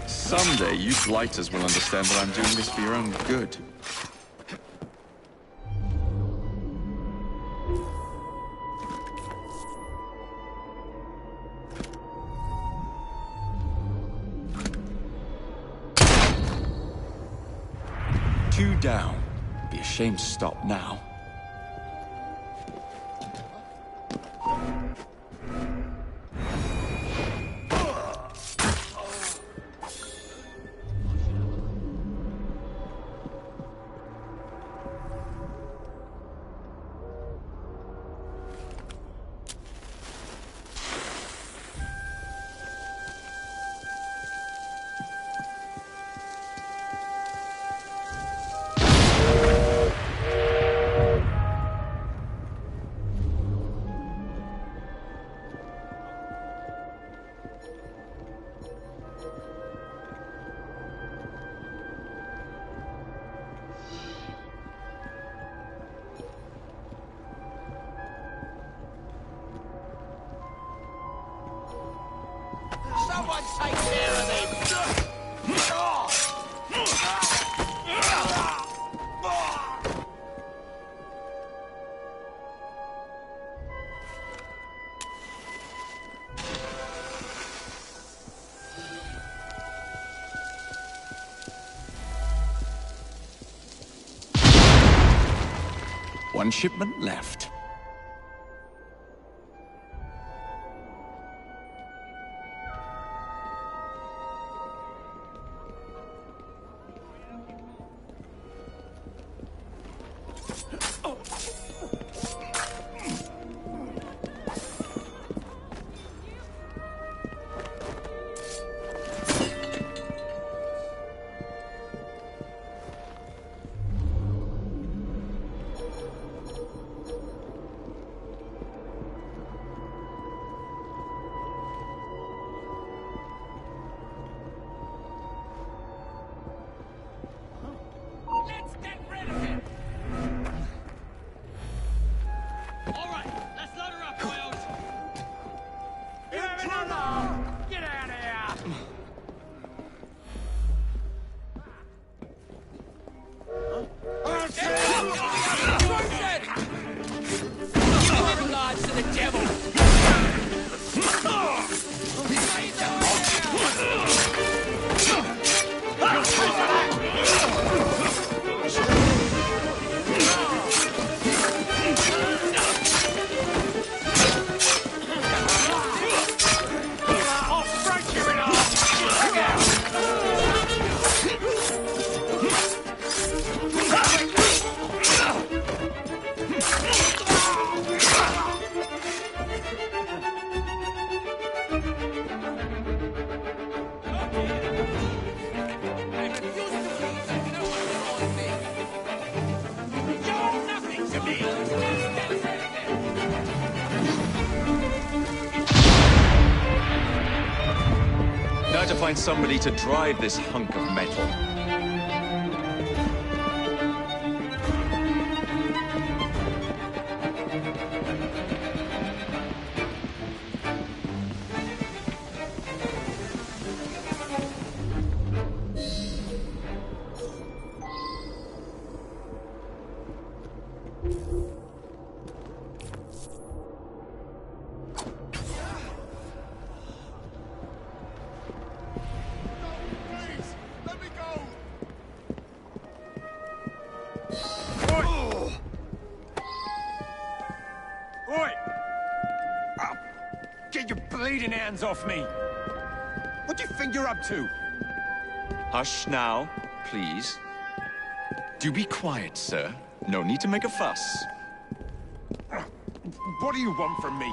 Someday, you blighters will understand that I'm doing this for your own good. Two down. Be ashamed to stop now. take care of them. One shipment left. Now to find somebody to drive this hunk of metal. Hands off me! What do you think you're up to? Hush now, please. Do be quiet, sir. No need to make a fuss. What do you want from me?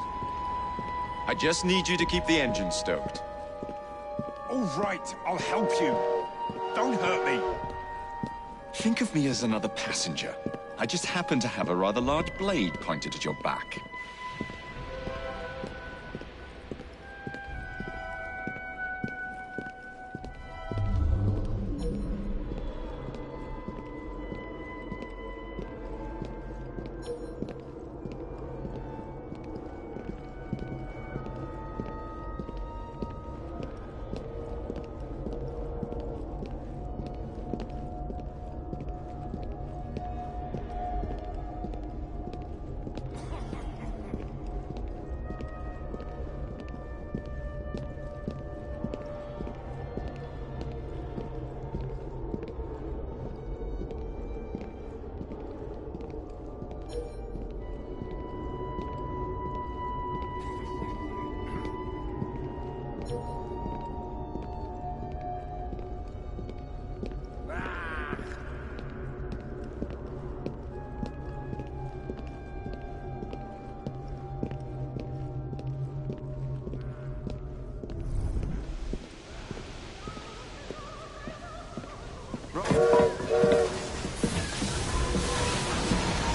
I just need you to keep the engine stoked. All right, I'll help you. Don't hurt me. Think of me as another passenger. I just happen to have a rather large blade pointed at your back.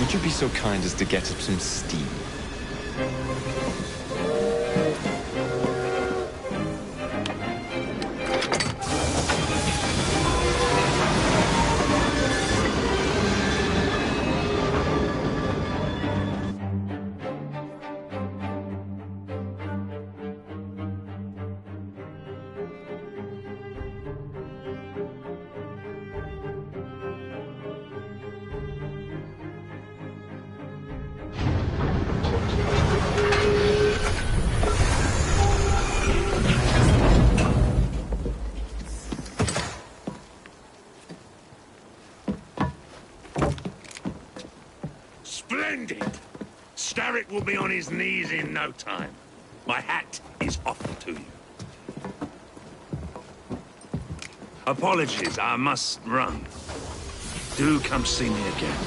Would you be so kind as to get up some steam? Splendid! Starrick will be on his knees in no time. My hat is offered to you. Apologies, I must run. Do come see me again.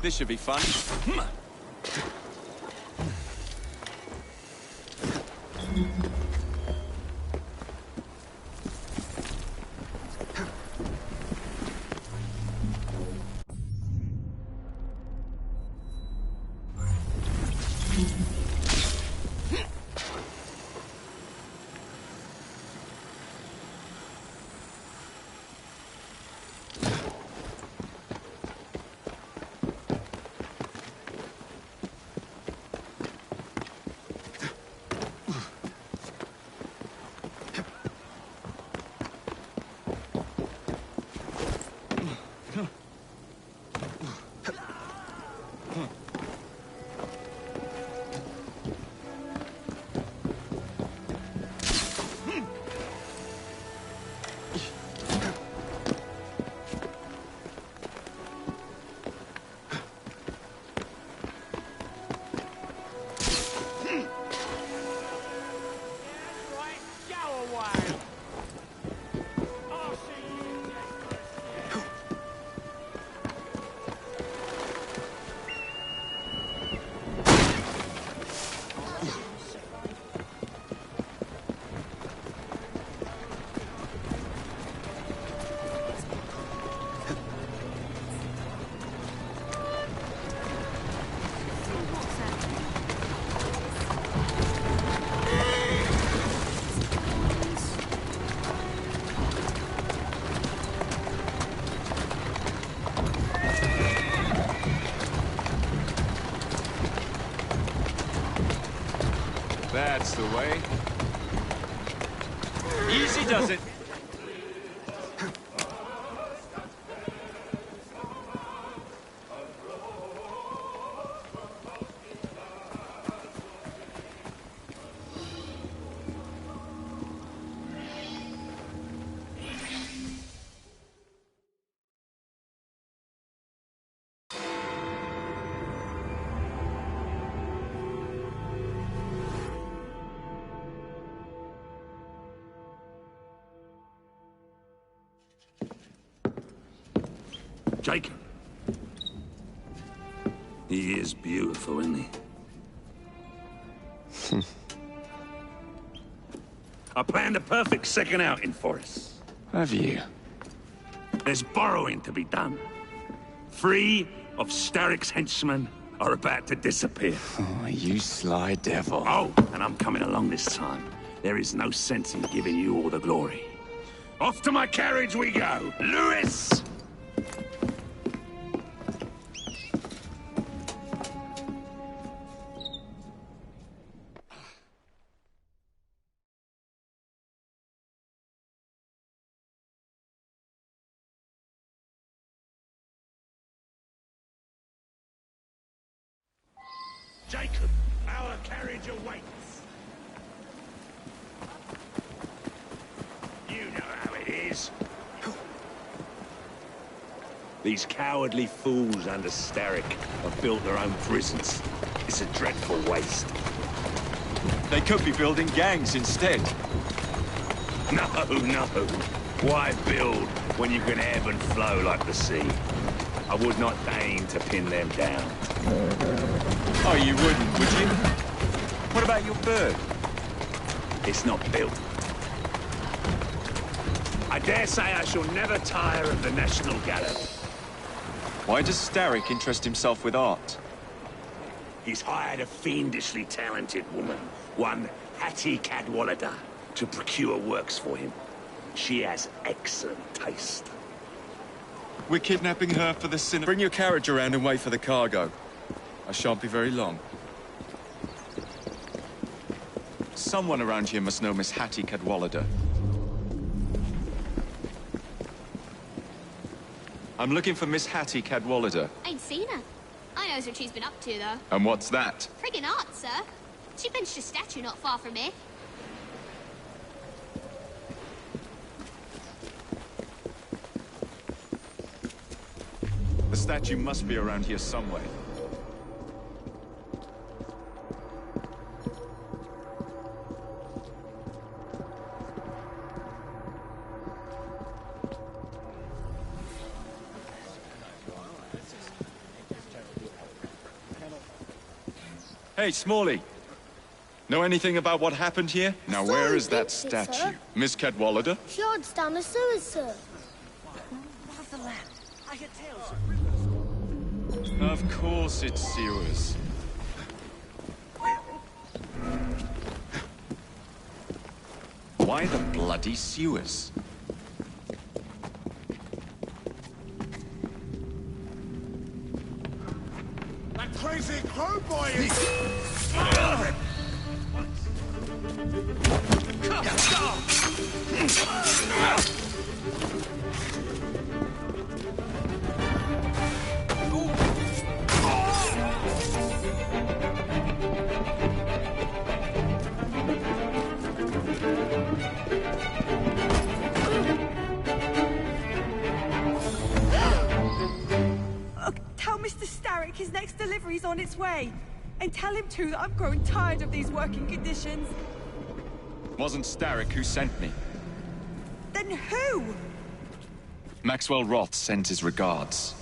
This should be fun. That's the way. Easy does it. Jacob. He is beautiful, isn't he? I planned a perfect second outing for us. Have you? There's borrowing to be done. 3 of Starrick's henchmen are about to disappear. Oh, you sly devil. Oh, and I'm coming along this time. There is no sense in giving you all the glory. Off to my carriage we go. Lewis! Jacob, our carriage awaits. is. These cowardly fools under Starrick have built their own prisons. It's a dreadful waste. They could be building gangs instead. No, no. Why build when you can ebb and flow like the sea? I would not deign to pin them down. Oh, you wouldn't, would you? What about your bird? It's not built. I dare say I shall never tire of the National Gallery. Why does Starrick interest himself with art? He's hired a fiendishly talented woman, one Hattie Cadwallader, to procure works for him. She has excellent taste. We're kidnapping her for the sin. Bring your carriage around and wait for the cargo. I shan't be very long. Someone around here must know Miss Hattie Cadwallader. I'm looking for Miss Hattie Cadwallader. Ain't seen her. I knows what she's been up to, though. And what's that? Friggin' art, sir. She benched a statue not far from here. The statue must be around here somewhere. Hey, Smalley. Know anything about what happened here? Now, where is that statue? Miss Cadwallader? She hides down the sewers, sir. Of course it's sewers. Why the bloody sewers? That crazy crow boy is... Tell Mr. Starrick his next delivery's on its way. And tell him, too, that I'm growing tired of these working conditions. Wasn't Starrick who sent me. Then who? Maxwell Roth sends his regards.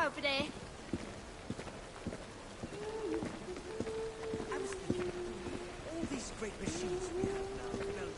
Over there. I was thinking, all these great machines we have now, Belgium.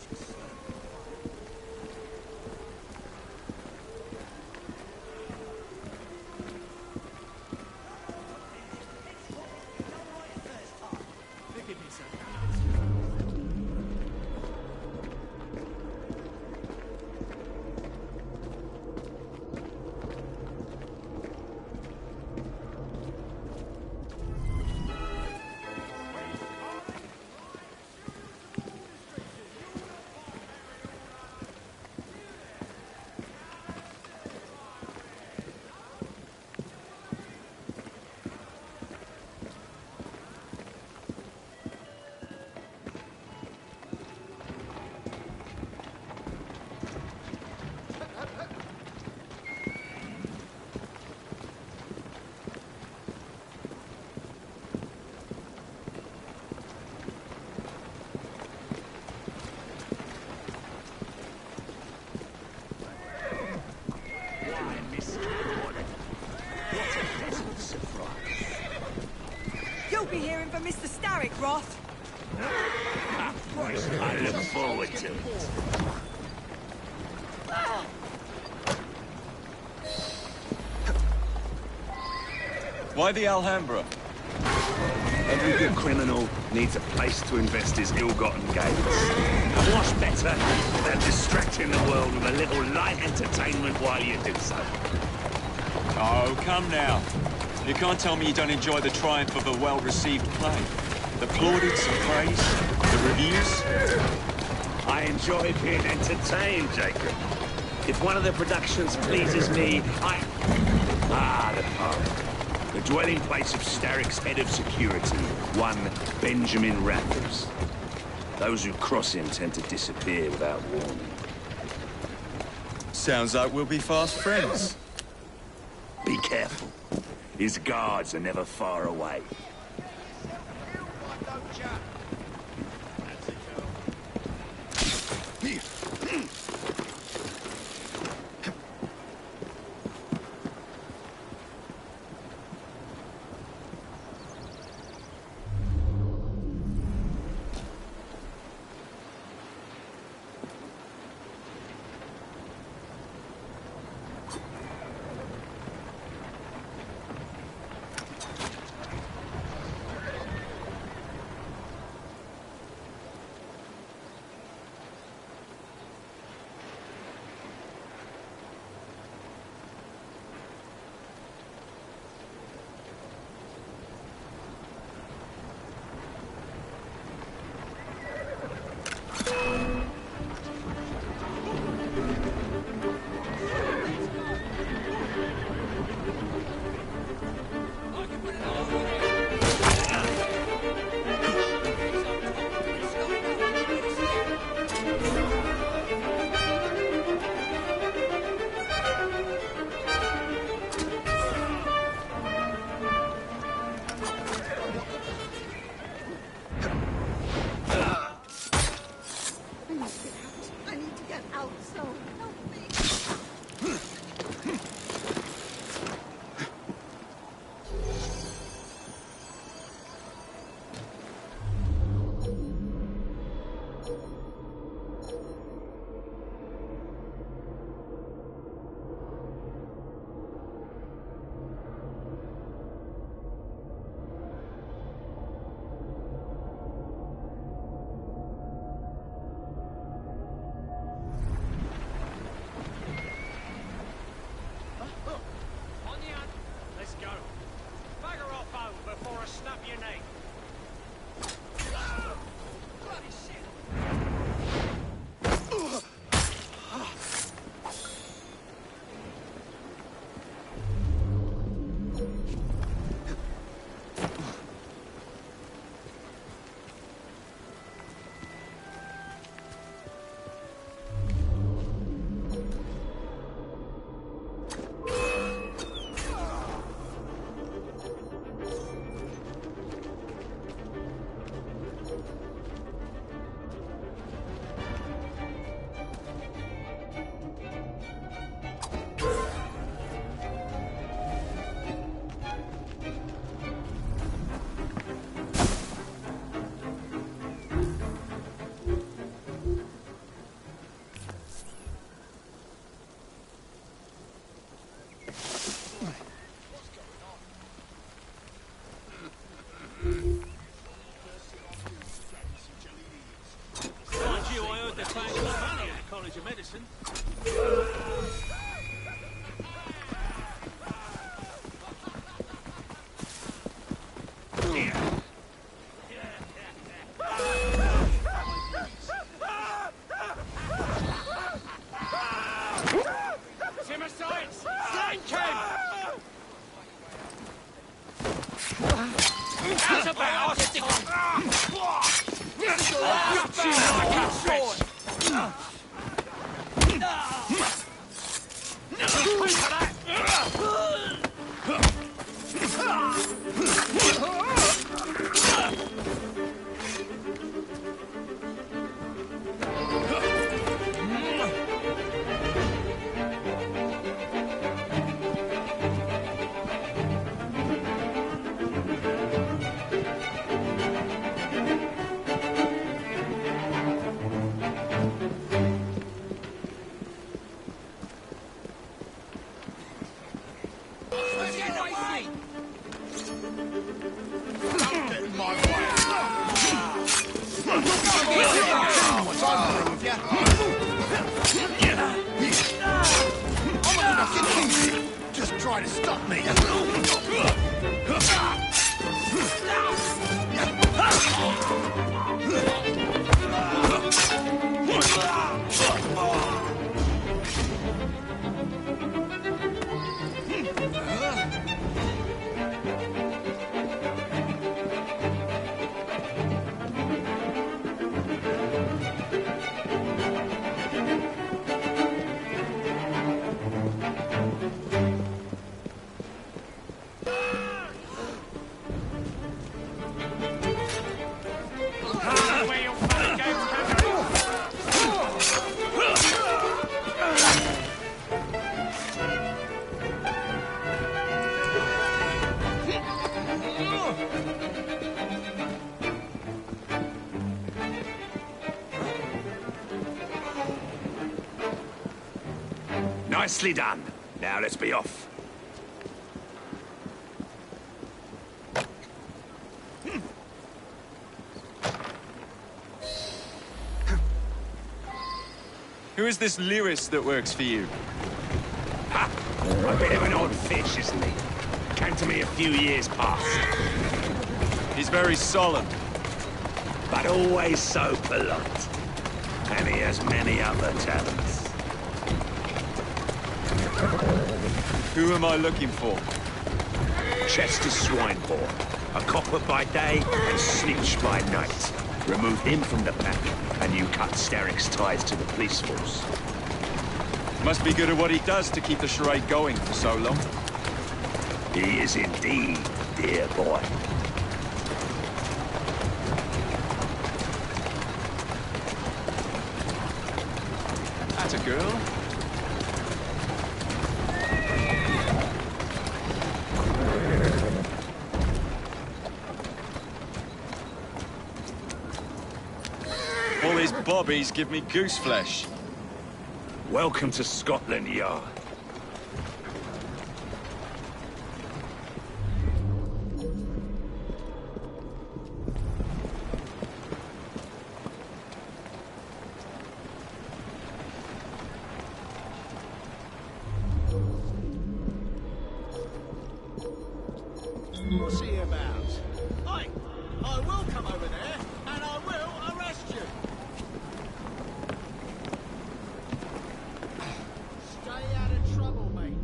Why, Miss Wood? What a pleasant surprise. You'll be hearing from Mr. Starrick, Roth. I look forward to it. Why the Alhambra? Every good criminal needs a place to invest his ill-gotten gains. And what's better than distracting the world with a little light entertainment while you do so? Oh, come now. You can't tell me you don't enjoy the triumph of a well-received play. The plaudits and praise, the reviews. I enjoy being entertained, Jacob. If one of the productions pleases me, the pub. The dwelling place of Starrick's head of security, one Benjamin Raffles. Those who cross him tend to disappear without warning. Sounds like we'll be fast friends. Be careful. His guards are never far away. Medicine. way! Don't get in my way! What's over with ya? I'm a fucking idiot! Just try to stop me! Nicely done. Now let's be off. Who is this Lewis that works for you? Ha! A bit of an odd fish, isn't he? Came to me a few years past. He's very solemn. But always so polite. And he has many other talents. Who am I looking for? Chester Swineboard. A copper by day and snitch by night. Remove him from the pack, and you cut Starrick's ties to the police force. Must be good at what he does to keep the charade going for so long. He is indeed, dear boy. That's a girl. All these bobbies give me goose flesh. Welcome to Scotland Yard. What's he about? I will come over there, and I will arrest you. Stay out of trouble, mate.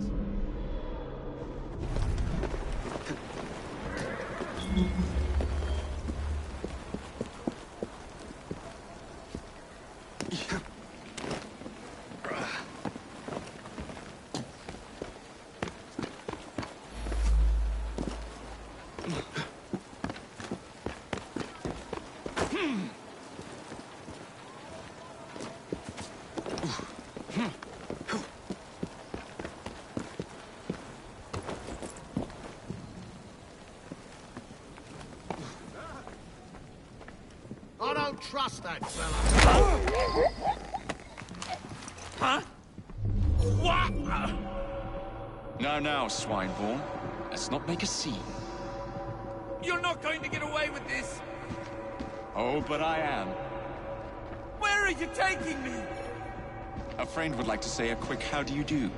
I don't trust that fella. Huh? What? Now, Swinebourne. Let's not make a scene. You're not going to get away with this. Oh, but I am. Where are you taking me? A friend would like to say a quick how do you do.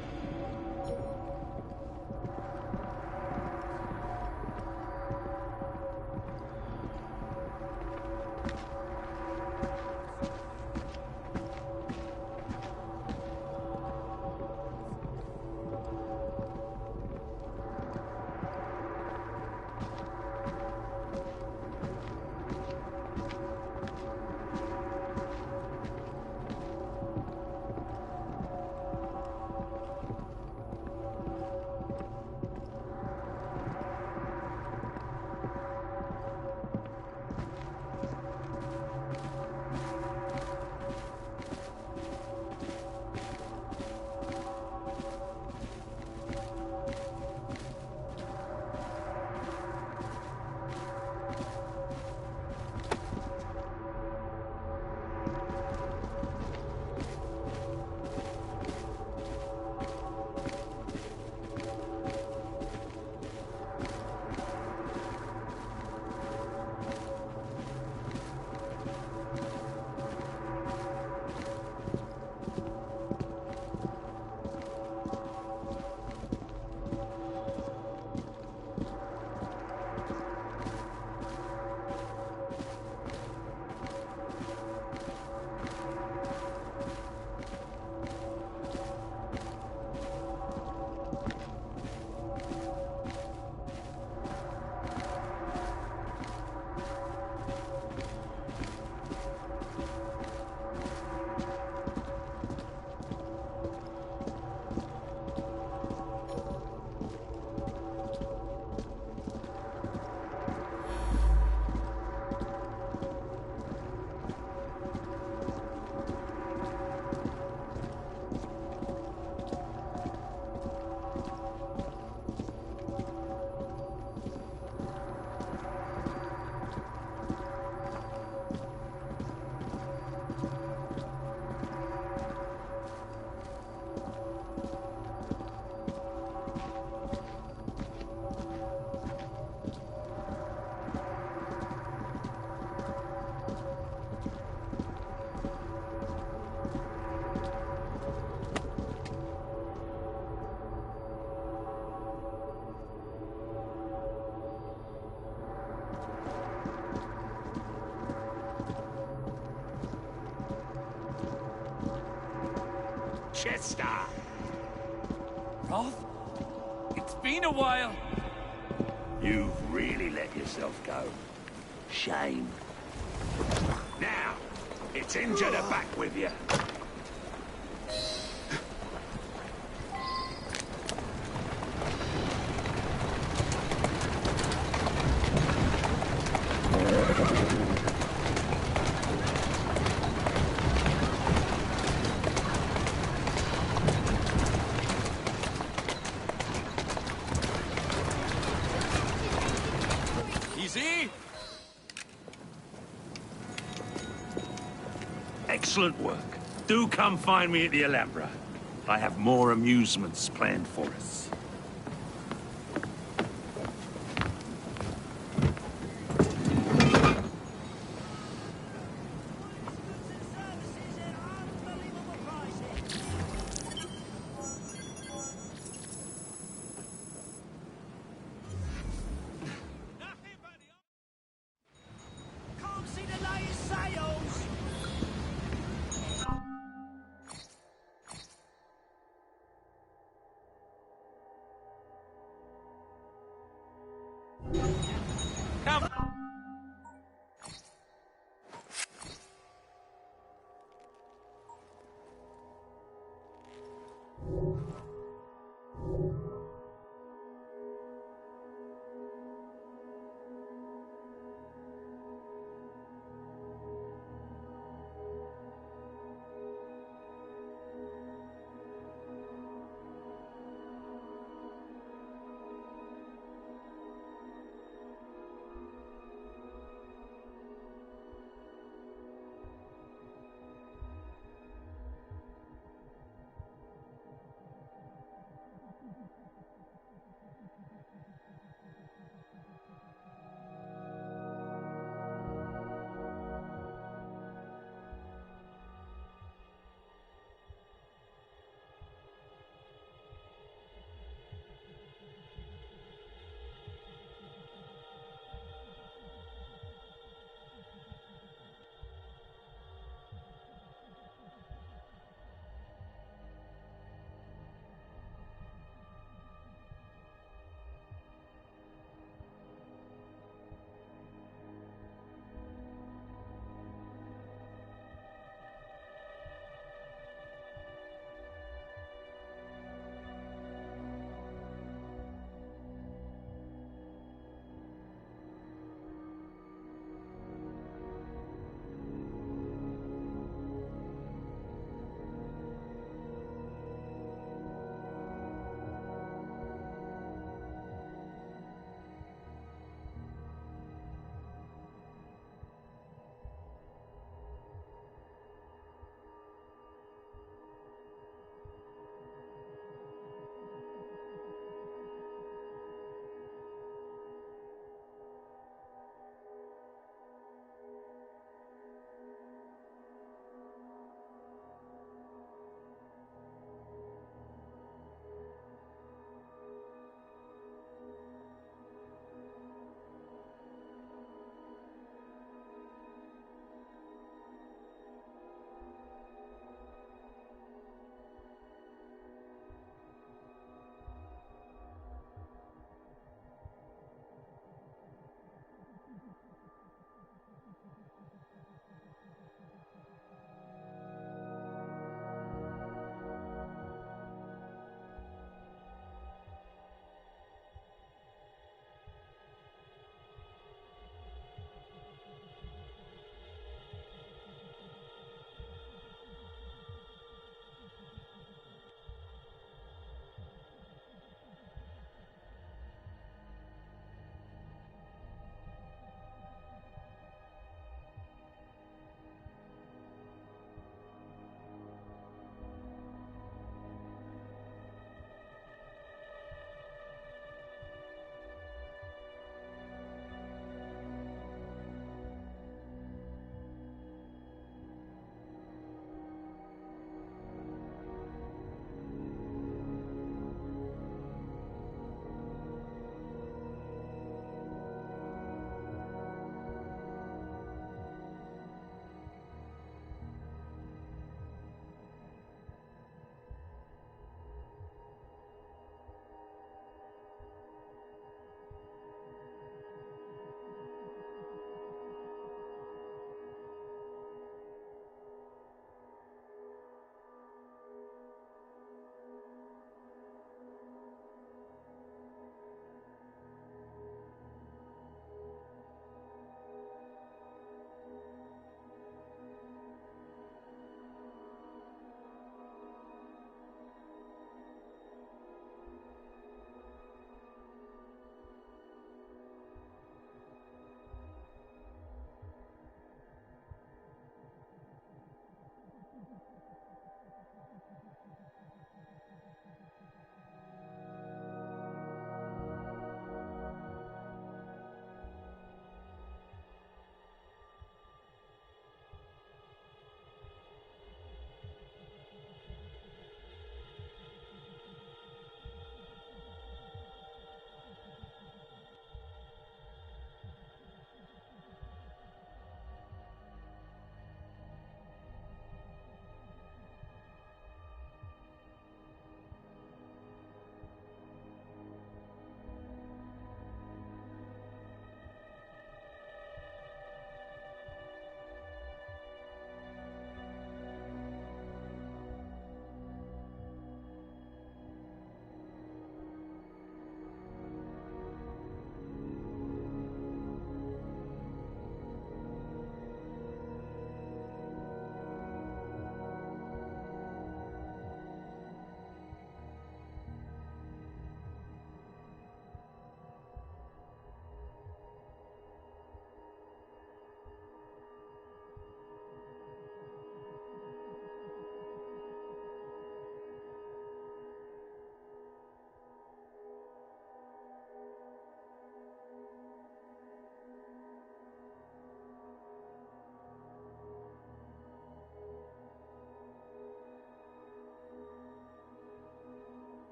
Chester! Roth? It's been a while. You've really let yourself go. Shame. Now, it's into the back with you. Easy. Excellent work. Do come find me at the Alhambra. I have more amusements planned for us.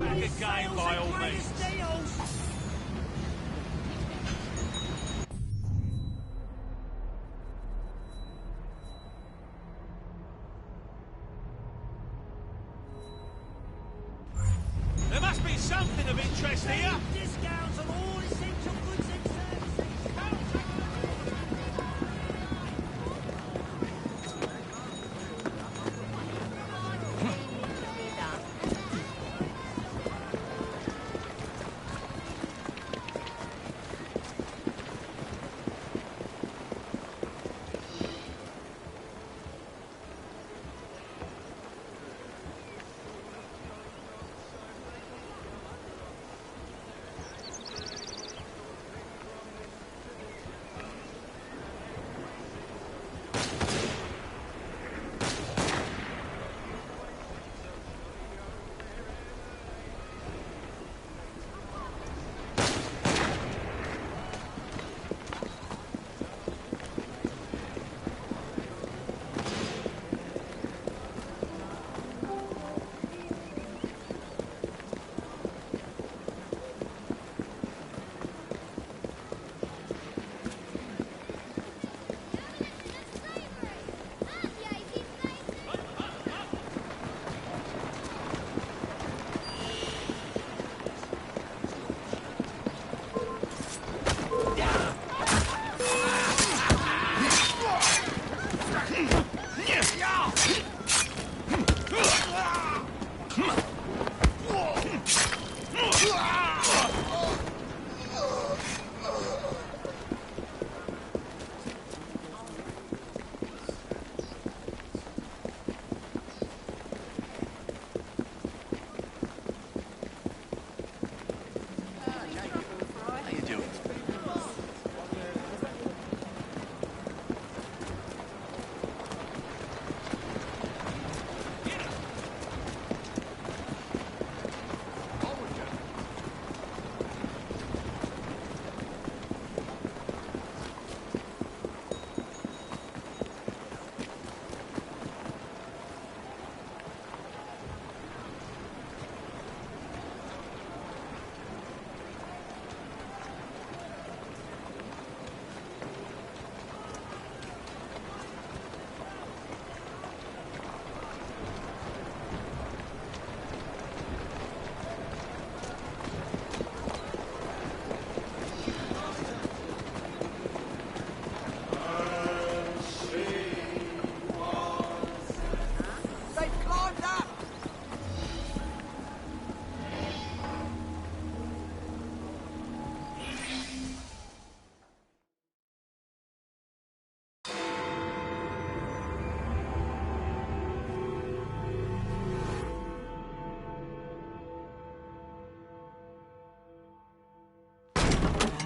Back again, by all means. There must be something of interest here. Discounts on all essential goods and services.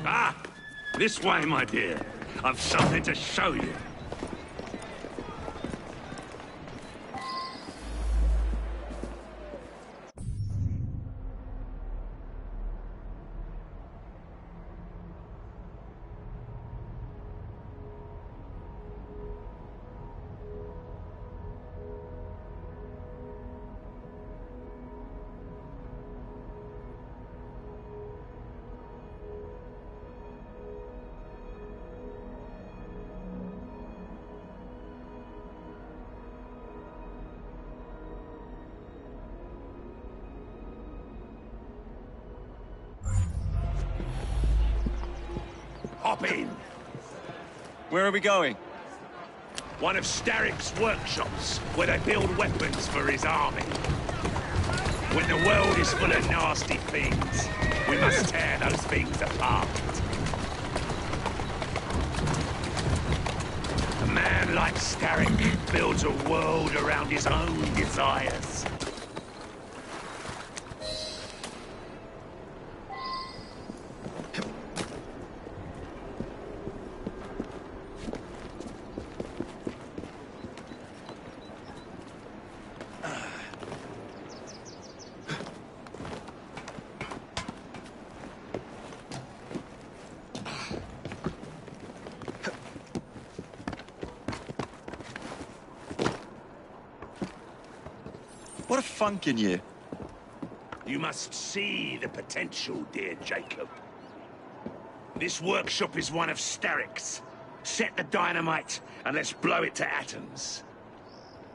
Ah! This way, my dear. I've something to show you. Hop in. Where are we going? One of Starrick's workshops, where they build weapons for his army. When the world is full of nasty things, we must tear those things apart. A man like Starrick builds a world around his own desires. What a funk in you. You must see the potential, dear Jacob. This workshop is one of Starrick's. Set the dynamite and let's blow it to atoms.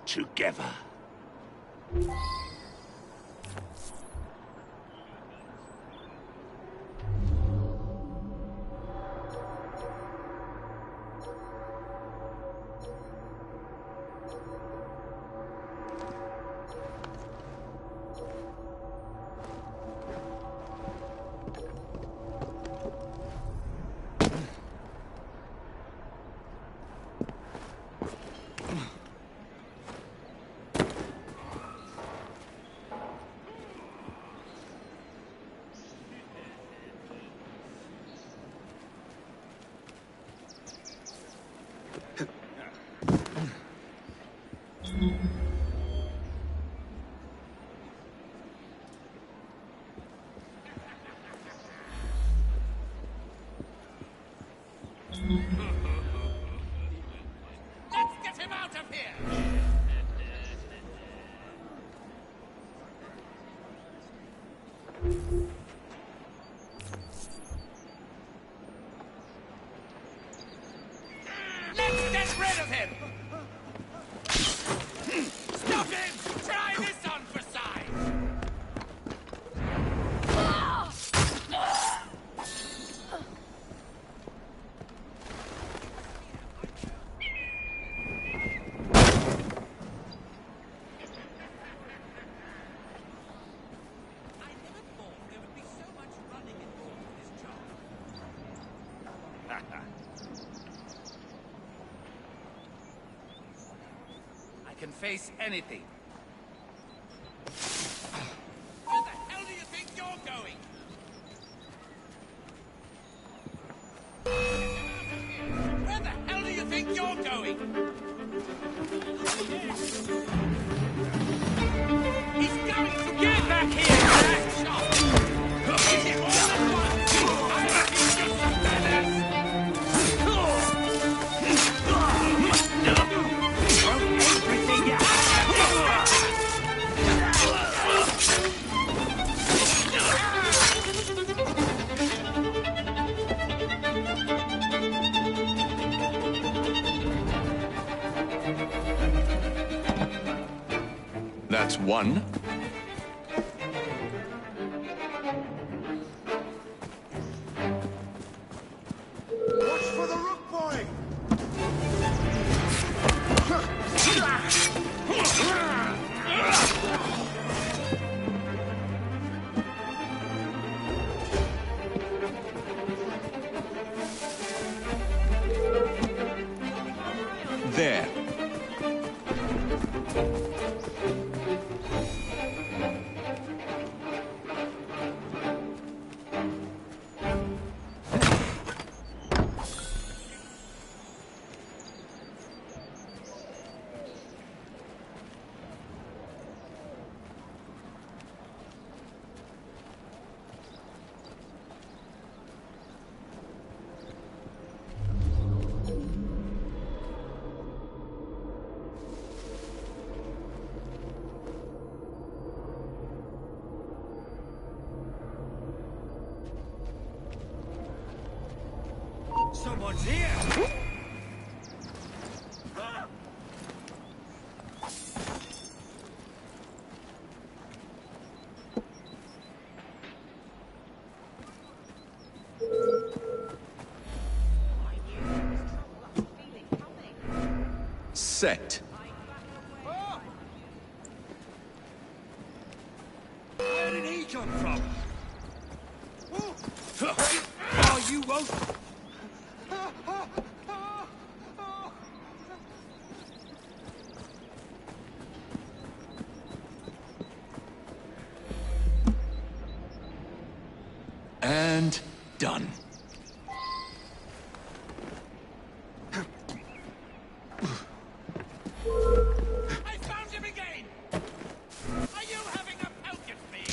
Together. Let's get him out of here! Let's get rid of him! Stop him! Try this on for size! I can face anything. Where the hell do you think you're going? Where the hell do you think you're going? He's going to get back here! Last shot! Is it all at once? I think you're some manners! Everything you That's one. Watch for the rook boy! There. Someone's here! Set. Where did he come from? Oh, you won't! And done. I found him again! Are you having a poke at me?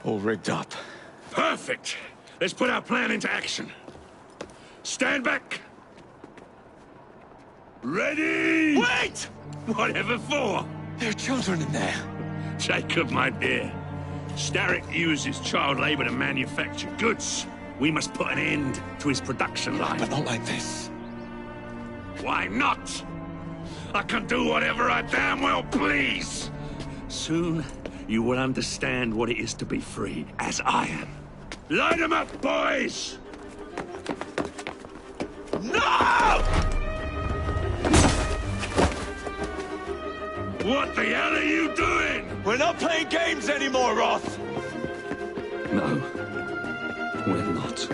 All rigged up. Perfect! Let's put our plan into action. Stand back! Ready? Wait! Whatever for? There are children in there. Jacob, my dear. Starrick uses child labor to manufacture goods. We must put an end to his production line. But not like this. Why not? I can do whatever I damn well please. Soon, you will understand what it is to be free, as I am. Light 'em up, boys! No! What the hell are you doing? We're not playing games anymore, Roth! No, we're not.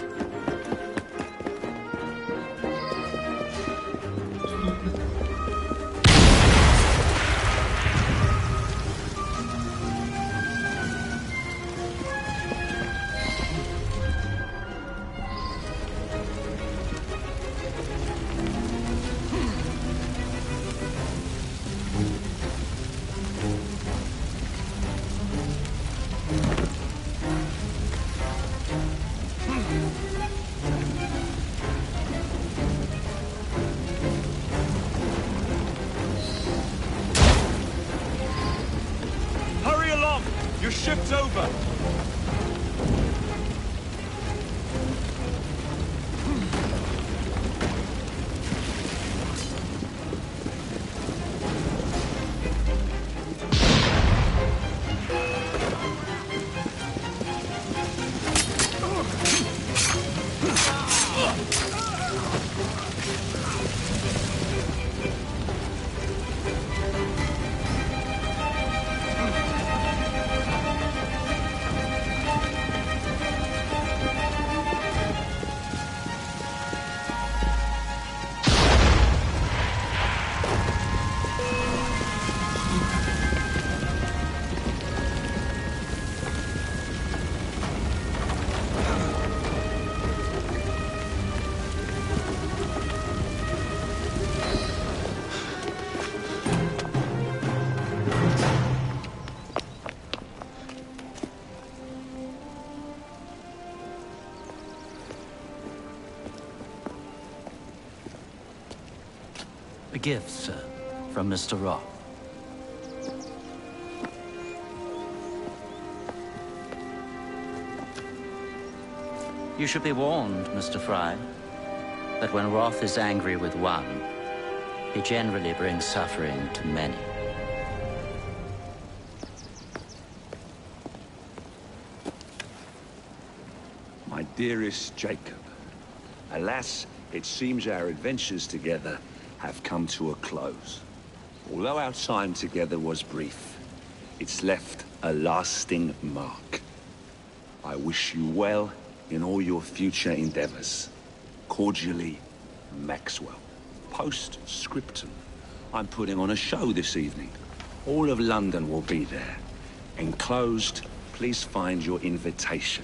Hurry along! Your ship's over! A gift, sir, from Mr. Roth. You should be warned, Mr. Fry, that when Roth is angry with one, he generally brings suffering to many. My dearest Jacob, alas, it seems our adventures together have come to a close. Although our time together was brief, it's left a lasting mark. I wish you well in all your future endeavors. Cordially, Maxwell. Post-scriptum. I'm putting on a show this evening. All of London will be there. Enclosed, please find your invitation.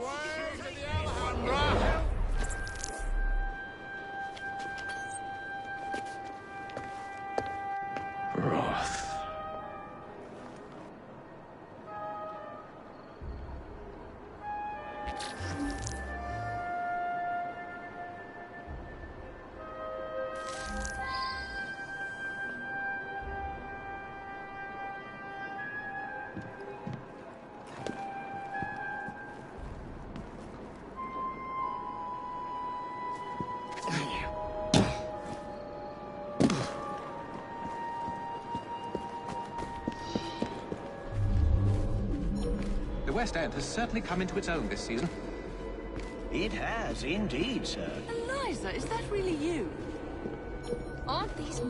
Wrath. The West End has certainly come into its own this season. It has, indeed, sir. Eliza, is that really you? Aren't these...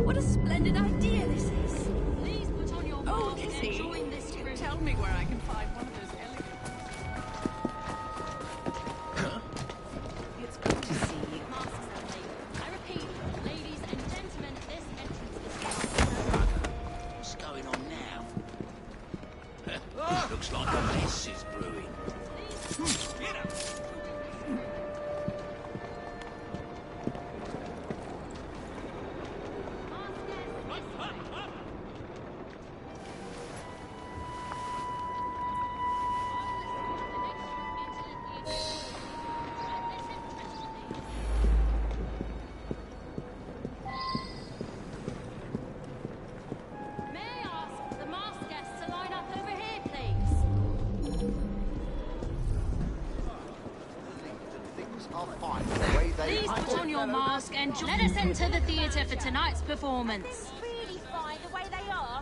What a splendid idea this is. Please put on your Oh, mask Lizzie, and join this group. tell me where I can find one of those elegant... It's good to see you. Masks only. I repeat, ladies and gentlemen, this entrance is What's going on now? Looks like a mess is brewing. Get up! May I ask the masked guests to line up over here, please? Please put on your mask and let us enter the theatre for tonight's performance. Really fine the way they are.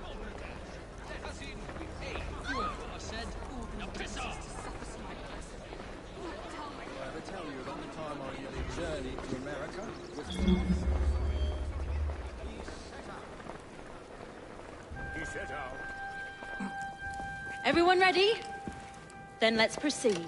I said, now piss off! I ever tell you about the time I did a journey to America? He set out. Everyone ready? Then let's proceed.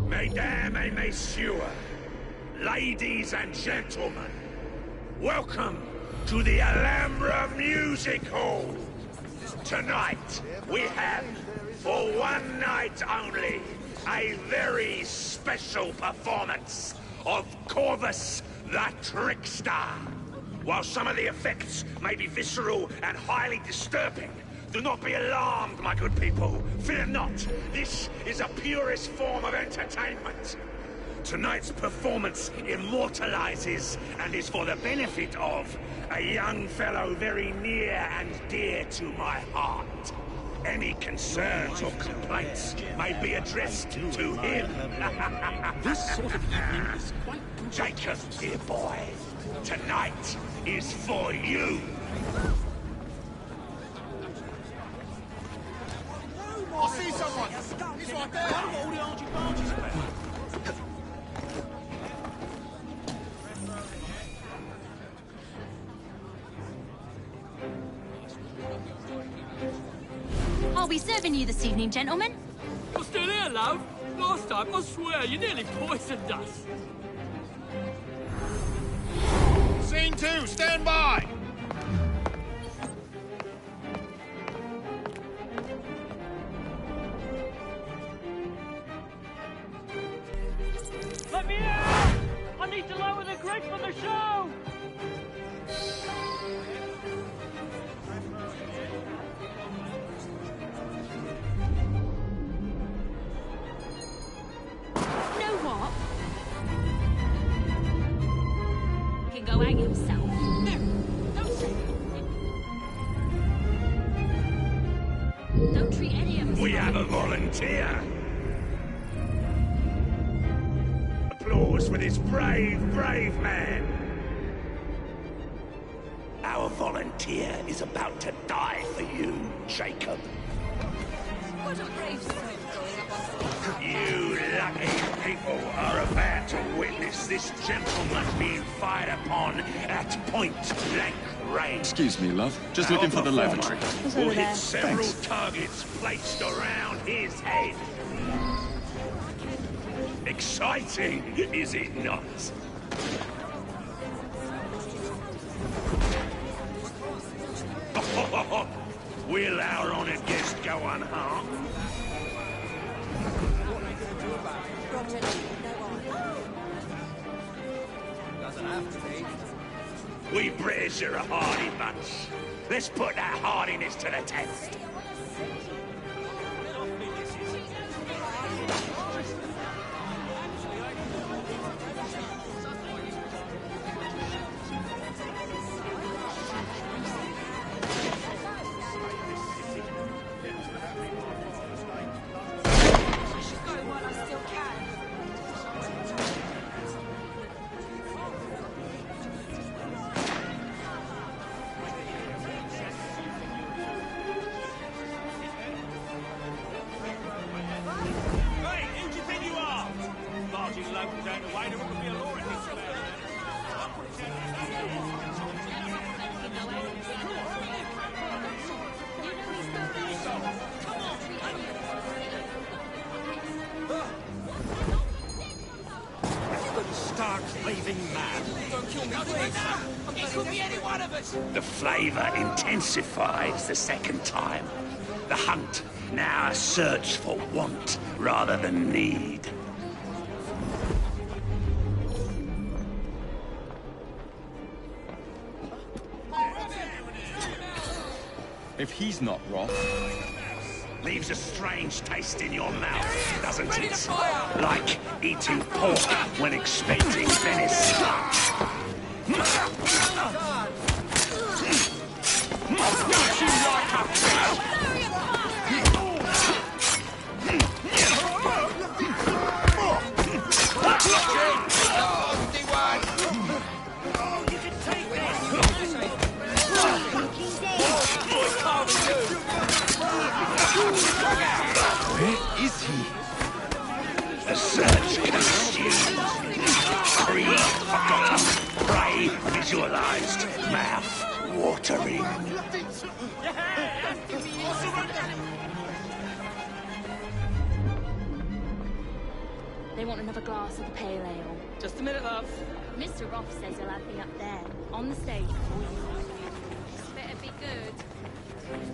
Mesdames et messieurs, ladies and gentlemen, welcome to the Alhambra Music Hall. Tonight, we have, for one night only, a very special performance of Corvus the Trickster. While some of the effects may be visceral and highly disturbing, do not be alarmed, my good people. Fear not. This is a purest form of entertainment. Tonight's performance immortalizes and is for the benefit of a young fellow very near and dear to my heart. Any concerns or complaints may be addressed to him. This sort of evening is quite... Jacob, dear boy, tonight is for you. I see someone! He's right there! What all the argy-bargies about? I'll be serving you this evening, gentlemen. You're still here, love? Last time, I swear, you nearly poisoned us. Scene 2, stand by! Let me out! I need to lower the grid for the show! You know what? He can go hang himself. Don't treat any of us. We have a volunteer. Applause for this brave, brave man. Our volunteer is about to die for you, Jacob. What a brave soul going up You lucky people are about to witness this gentleman being fired upon at point-blank range. Excuse me, love. Just looking for the lavatory. Will hit several targets placed around his head. Exciting, is it not? Will our honored guest go unharmed? Doesn't have to be. We British are a hardy bunch. Let's put that hardiness to the test. The flavor intensifies the second time. The hunt, now a search for want rather than need. If he's not Roth... Leaves a strange taste in your mouth, doesn't it? Like eating pork when expecting venison. Where is he? The search consumed. Pre-forgotten, prey visualized, mouth watering. They want another glass of the pale ale. Just a minute, love. Mr. Roth says he'll have me up there, on the stage before you. Better be good.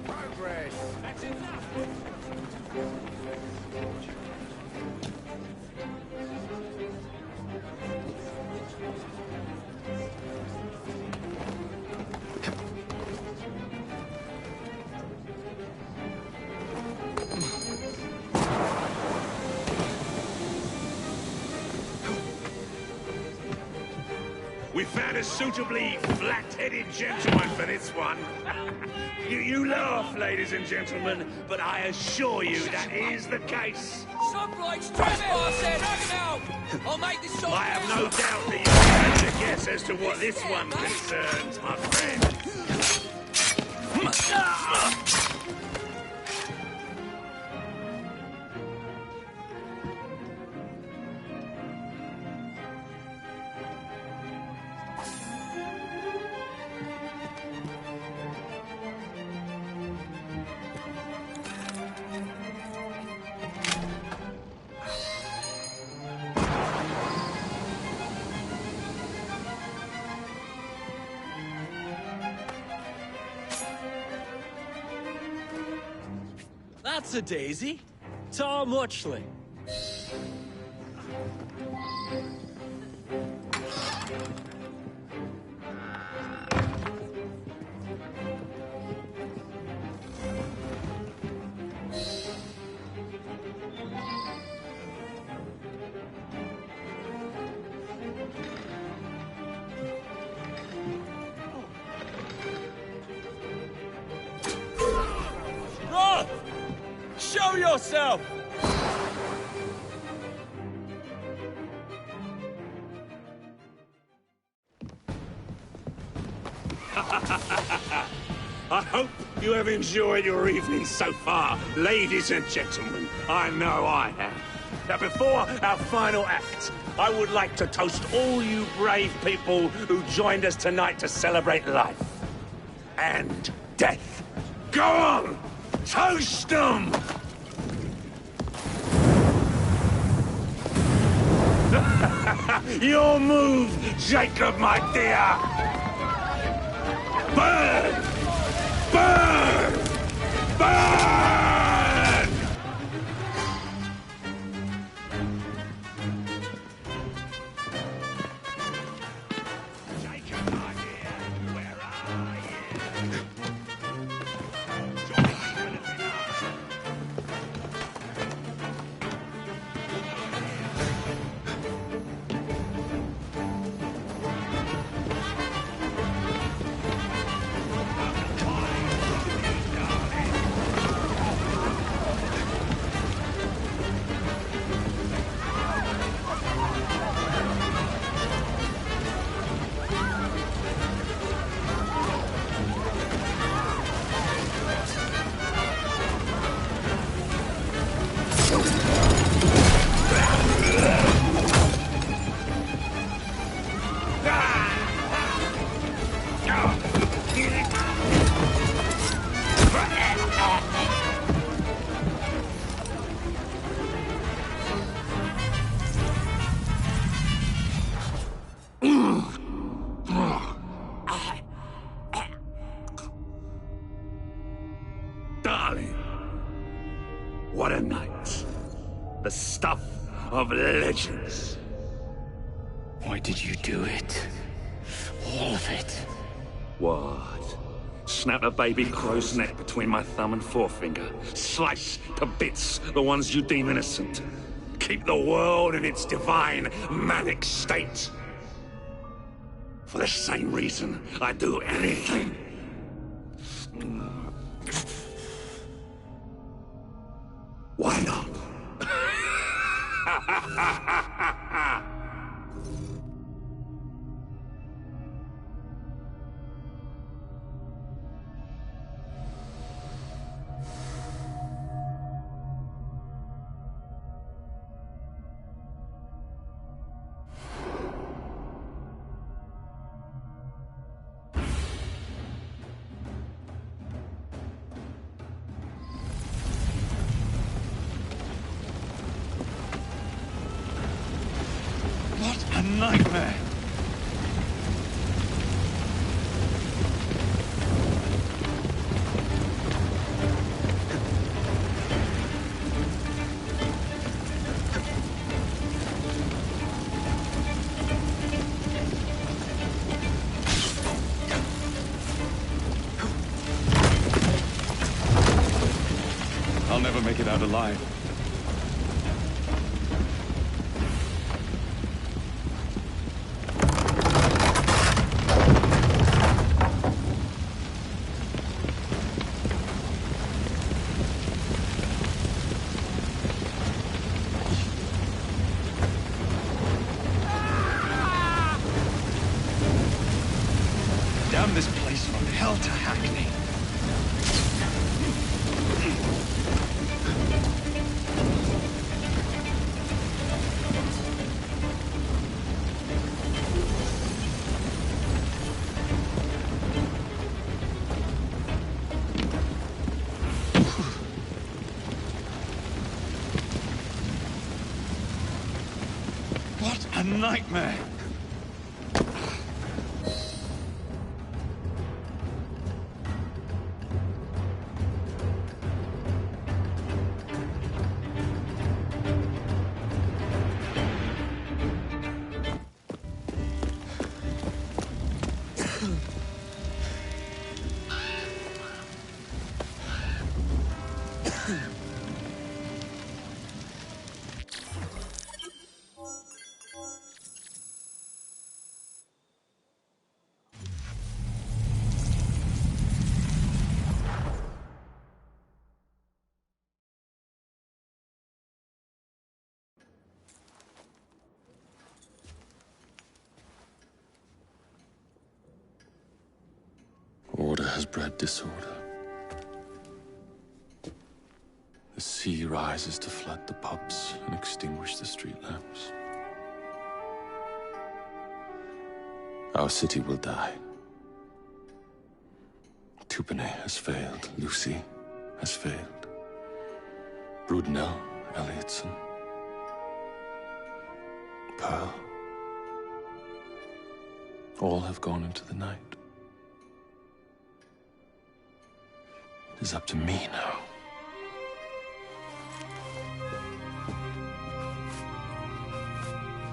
Progress. That's enough. We found a suitably flat-headed gentleman for this one. You laugh, ladies and gentlemen, but I assure you that is the case. Some blokes trespassing! Drag him out! I'll make this short. I have no doubt that you have a guess as to what this one concerns, my friend. That's a daisy. Tom Watchley. Roth! Show yourself! I hope you have enjoyed your evening so far, ladies and gentlemen. I know I have. Now, before our final act, I would like to toast all you brave people who joined us tonight to celebrate life and death. Go on! Toast them! Your move, Jacob, my dear! Burn! Burn! Burn! Jacob, my dear, where are you? Join me for a little Darling, what a night. The stuff of legends. Why did you do it? All of it. What? Snap a baby crow's neck between my thumb and forefinger. Slice to bits the ones you deem innocent. Keep the world in its divine, manic state. For the same reason, I'd do anything. Why not? What a nightmare! I'll never make it out alive. Damn this place from hell to Hackney. What a nightmare! Order has bred disorder. The sea rises to flood the pubs and extinguish the street lamps. Our city will die. Tupene has failed. Lucy has failed. Brudnell, Elliotson, Pearl. All have gone into the night. It is up to me now.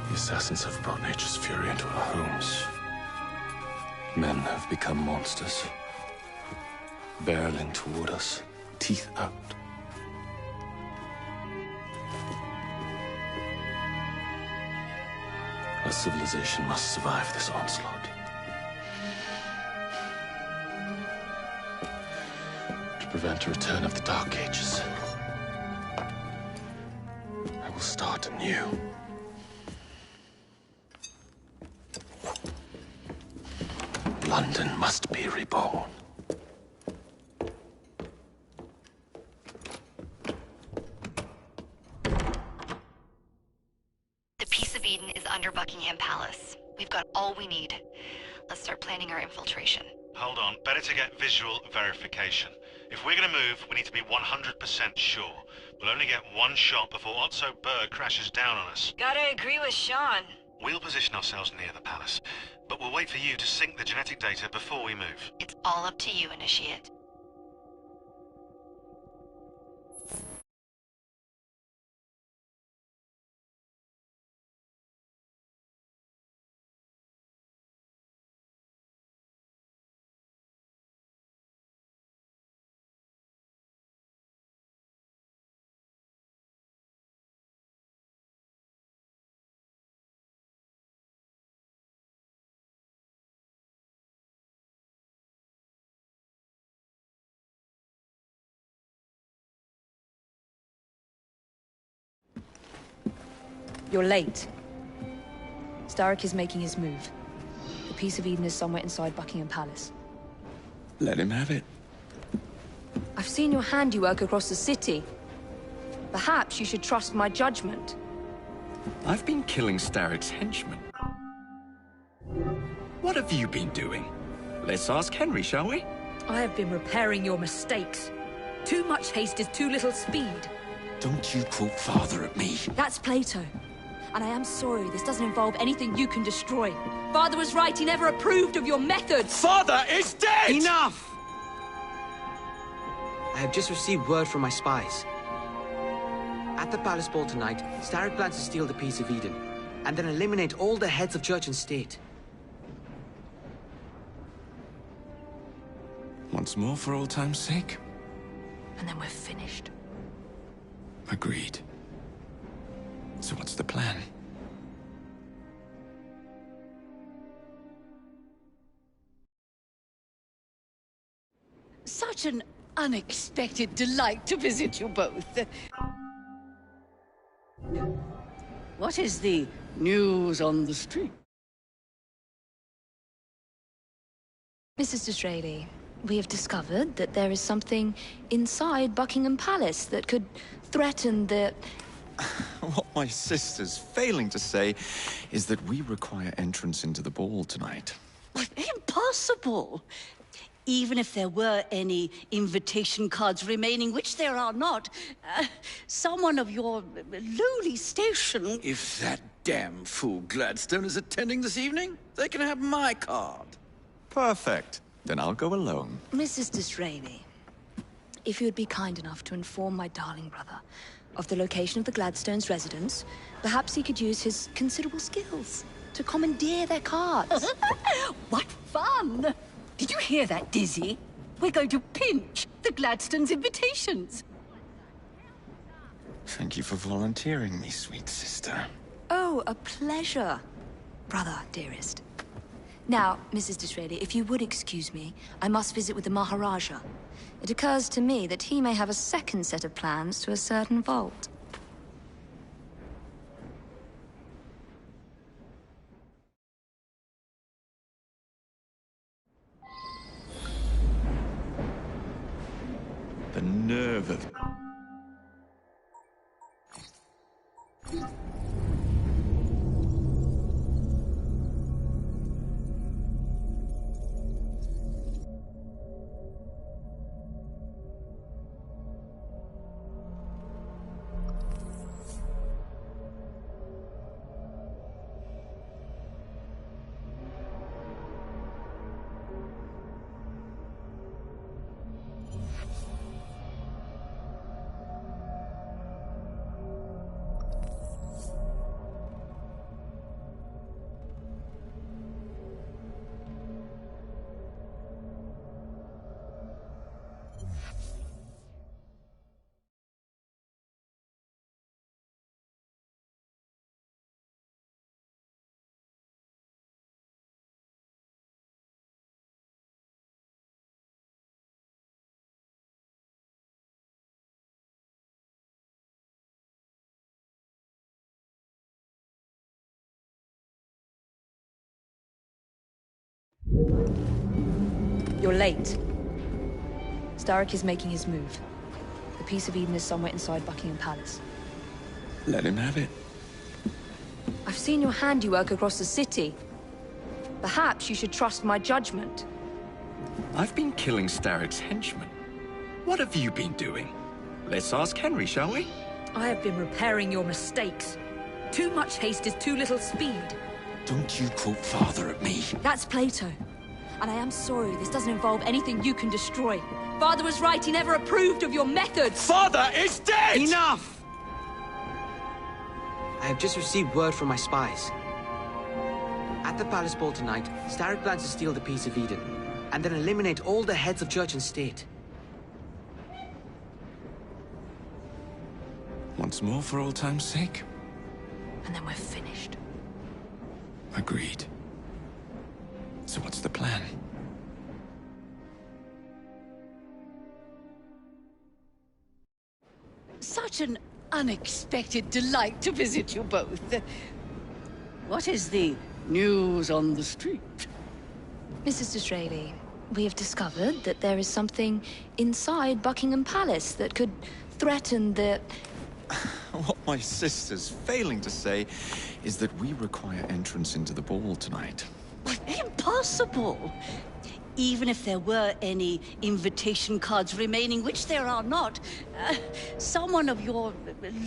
The assassins have brought nature's fury into our homes. Men have become monsters, barreling toward us, teeth out. Our civilization must survive this onslaught. To prevent a return of the Dark Ages, I will start anew. London must be reborn. The Peace of Eden is under Buckingham Palace. We've got all we need. Let's start planning our infiltration. Hold on, better to get visual verification. If we're gonna move, we need to be 100% sure. We'll only get one shot before Otso Berg crashes down on us. Gotta agree with Sean. We'll position ourselves near the palace, but we'll wait for you to sync the genetic data before we move. It's all up to you, Initiate. You're late. Starrick is making his move. The Peace of Eden is somewhere inside Buckingham Palace. Let him have it. I've seen your handiwork across the city. Perhaps you should trust my judgment. I've been killing Starrick's henchmen. What have you been doing? Let's ask Henry, shall we? I have been repairing your mistakes. Too much haste is too little speed. Don't you quote Father at me. That's Plato. And I am sorry this doesn't involve anything you can destroy. Father was right, he never approved of your methods. Father is dead! Enough! I have just received word from my spies. At the palace ball tonight, Starrick plans to steal the Peace of Eden, and then eliminate all the heads of church and state. Once more for old time's sake. And then we're finished. Agreed. So what's the plan? Such an unexpected delight to visit you both. What is the news on the street? Mrs. Disraeli, we have discovered that there is something inside Buckingham Palace that could threaten the... What my sister's failing to say is that we require entrance into the ball tonight. Impossible! Even if there were any invitation cards remaining, which there are not, someone of your lowly station... If that damn fool Gladstone is attending this evening, they can have my card. Perfect. Then I'll go alone. Mrs. Disraeli, if you would be kind enough to inform my darling brother of the location of the Gladstones' residence, perhaps he could use his considerable skills to commandeer their cards. What fun! Did you hear that, Dizzy? We're going to pinch the Gladstones' invitations. Thank you for volunteering me, sweet sister. Oh, a pleasure, brother, dearest. Now, Mrs. Disraeli, if you would excuse me, I must visit with the Maharaja. It occurs to me that he may have a second set of plans to a certain vault. The nerve of... You're late. Starrick is making his move. The Piece of Eden is somewhere inside Buckingham Palace. Let him have it. I've seen your handiwork across the city. Perhaps you should trust my judgment. I've been killing Starrick's henchmen. What have you been doing? Let's ask Henry, shall we? I have been repairing your mistakes. Too much haste is too little speed. Don't you quote Father at me. That's Plato. And I am sorry this doesn't involve anything you can destroy. Father was right, he never approved of your methods! Father is dead! Enough! I have just received word from my spies. At the palace ball tonight, Starrick plans to steal the Piece of Eden, and then eliminate all the heads of church and state. Once more for old time's sake? And then we're finished. Agreed. So what's the plan? Such an unexpected delight to visit you both. What is the news on the street? Mrs. Disraeli, we have discovered that there is something inside Buckingham Palace that could threaten the... What my sister's failing to say is that we require entrance into the ball tonight. Impossible! Even if there were any invitation cards remaining, which there are not, someone of your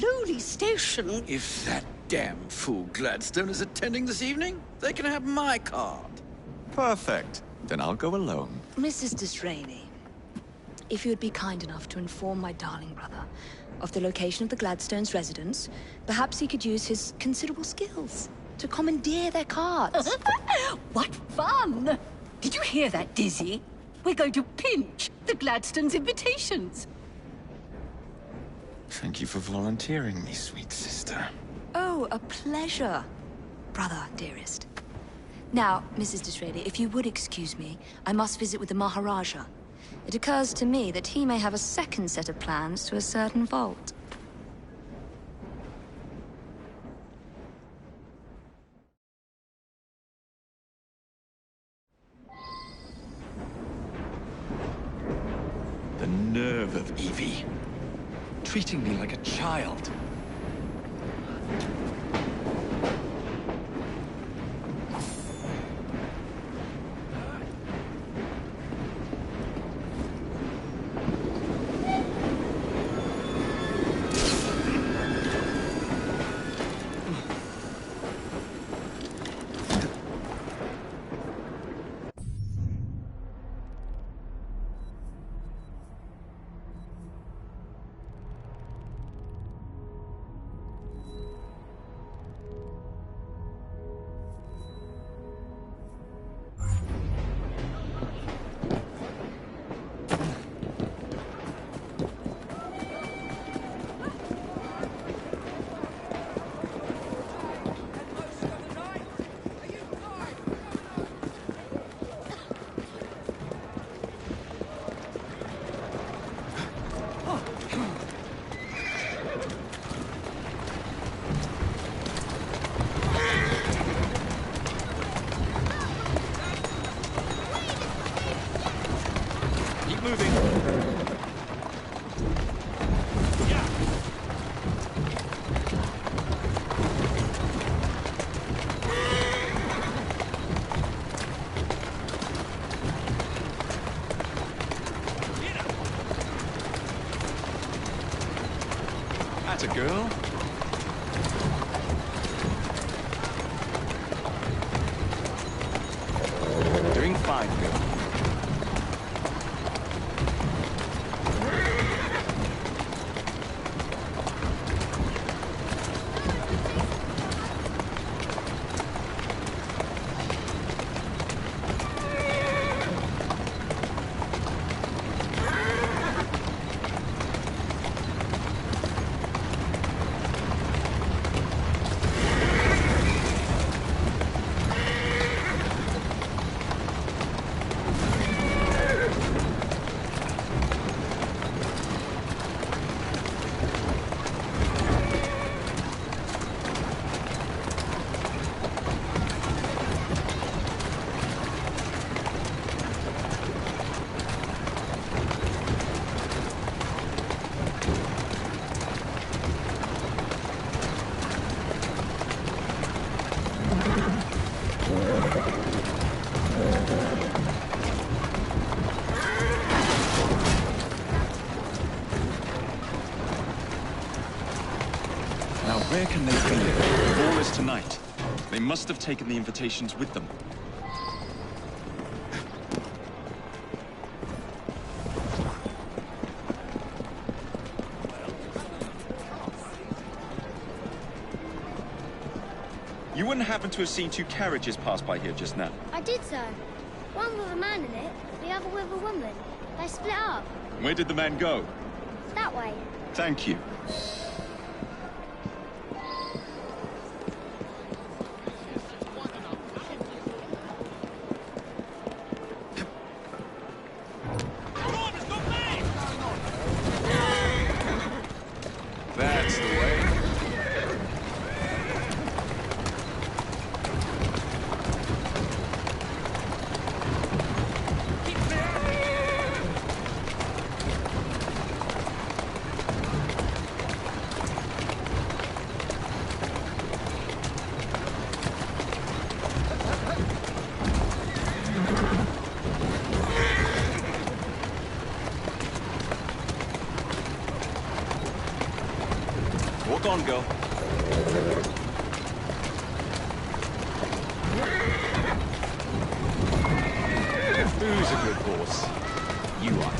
lowly station... If that damn fool Gladstone is attending this evening, they can have my card. Perfect. Then I'll go alone. Mrs. Disraeli, if you would be kind enough to inform my darling brother of the location of the Gladstones' residence, perhaps he could use his considerable skills to commandeer their cards. What fun! Did you hear that, Dizzy? We're going to pinch the Gladstones' invitations. Thank you for volunteering me, sweet sister. Oh, a pleasure, brother, dearest. Now, Mrs. Disraeli, if you would excuse me, I must visit with the Maharaja. It occurs to me that he may have a second set of plans to a certain vault. The nerve of Evie. Treating me like a child. That's a girl. Doing fine, girl. Where can they be? The ball is tonight. They must have taken the invitations with them. You wouldn't happen to have seen two carriages pass by here just now? I did, sir. One with a man in it, the other with a woman. They split up. Where did the man go? That way. Thank you. That's the way. Walk on, girl. Who's a good horse? You are.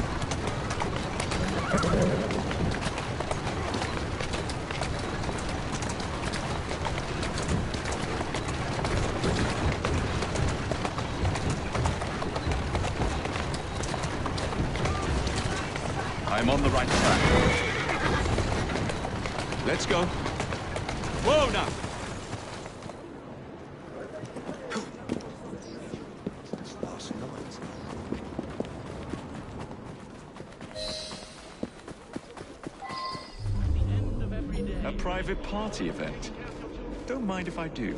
I'm on the right track. Let's go. Whoa, now! A private party event. Don't mind if I do.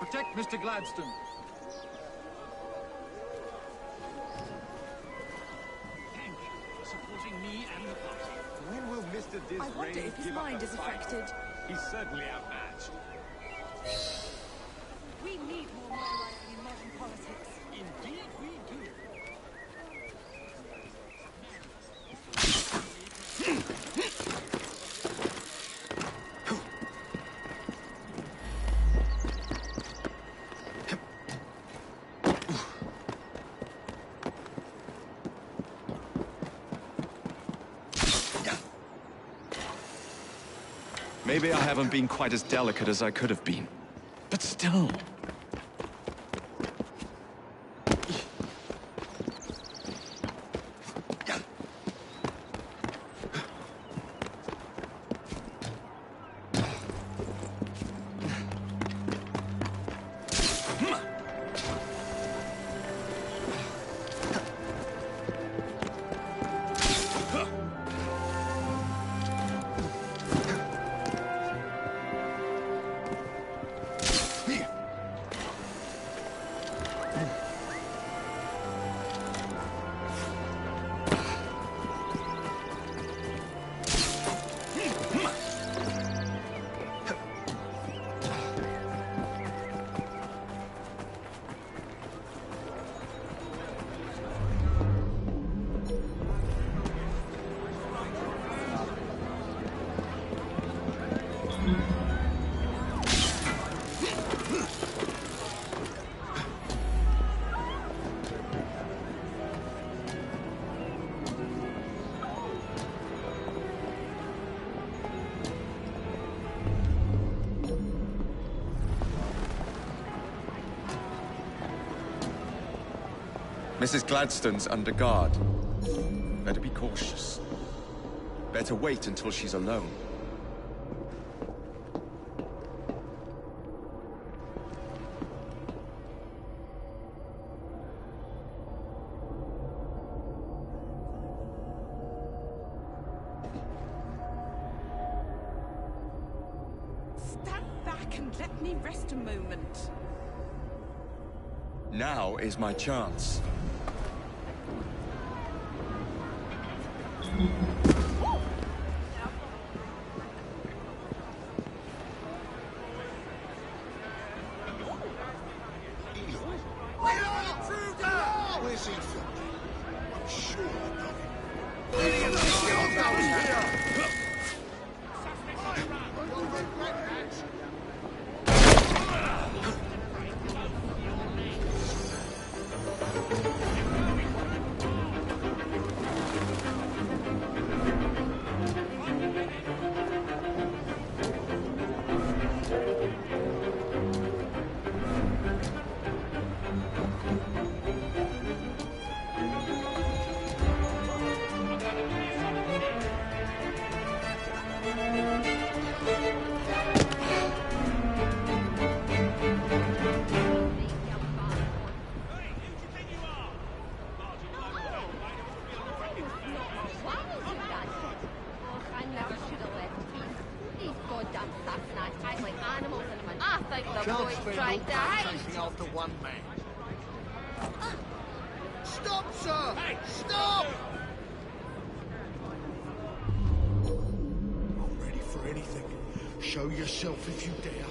Protect Mr. Gladstone. Thank you for supporting me and the party. When will Mr. Disraeli I wonder if his mind is affected. He's certainly outmatched. We need more moralizing in modern politics. Indeed we do. Maybe I haven't been quite as delicate as I could have been. But still... Mrs. Gladstone's under guard. Better be cautious. Better wait until she's alone. Stand back and let me rest a moment. Now is my chance. Where's he from? I'm sure I know him. Can't spend all day chasing after one man. Stop, sir! Hey, stop! I'm ready for anything. Show yourself if you dare.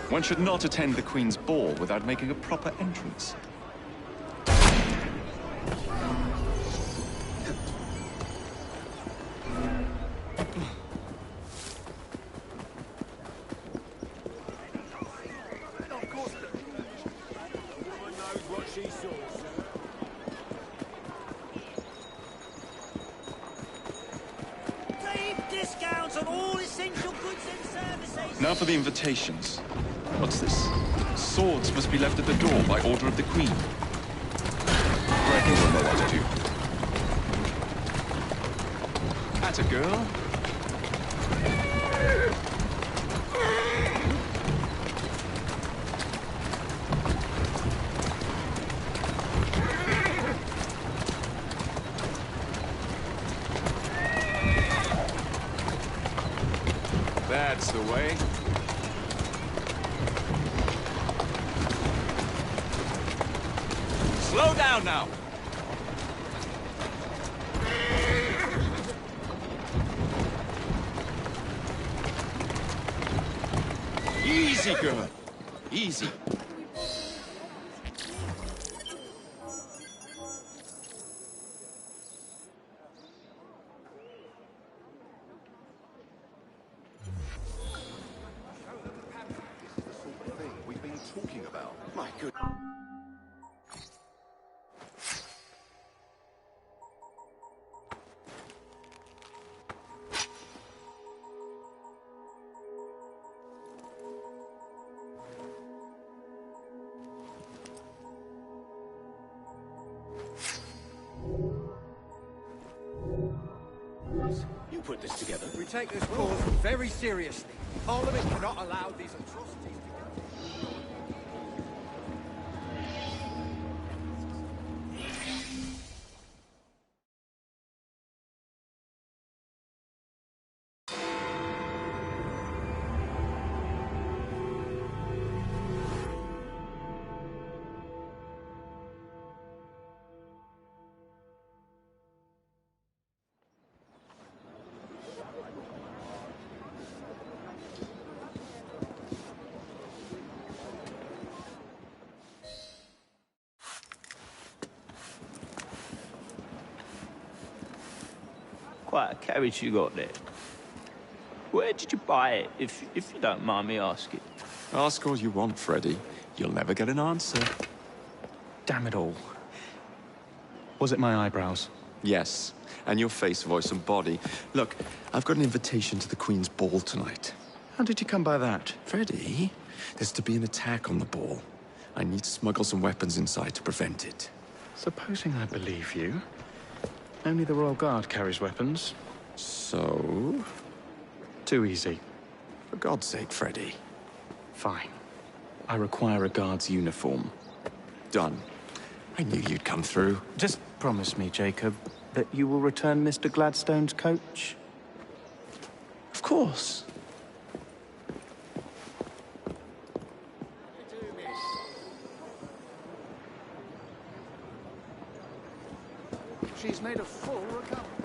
One should not attend the Queen's ball without making a proper entrance. Discounts on all essential goods and services. Now for the invitations. What's this? Swords must be left at the door by order of the Queen. Greggy will know what to do. Atta girl. That's the way. Slow down now. Easy, girl. Easy. We've been talking about. My good. You put this together. We take this cause very seriously. Parliament cannot allow these atrocities. quite a carriage you got there. Where did you buy it, if you don't mind me asking? Ask all you want, Freddy. You'll never get an answer. Damn it all. Was it my eyebrows? Yes, and your face, voice, and body. Look, I've got an invitation to the Queen's ball tonight. How did you come by that? Freddy, there's to be an attack on the ball. I need to smuggle some weapons inside to prevent it. Supposing I believe you. Only the Royal Guard carries weapons. So? Too easy. For God's sake, Freddy. Fine. I require a guard's uniform. Done. I knew you'd come through. Just promise me, Jacob, that you will return Mr. Gladstone's coach? Of course. She's made a full recovery.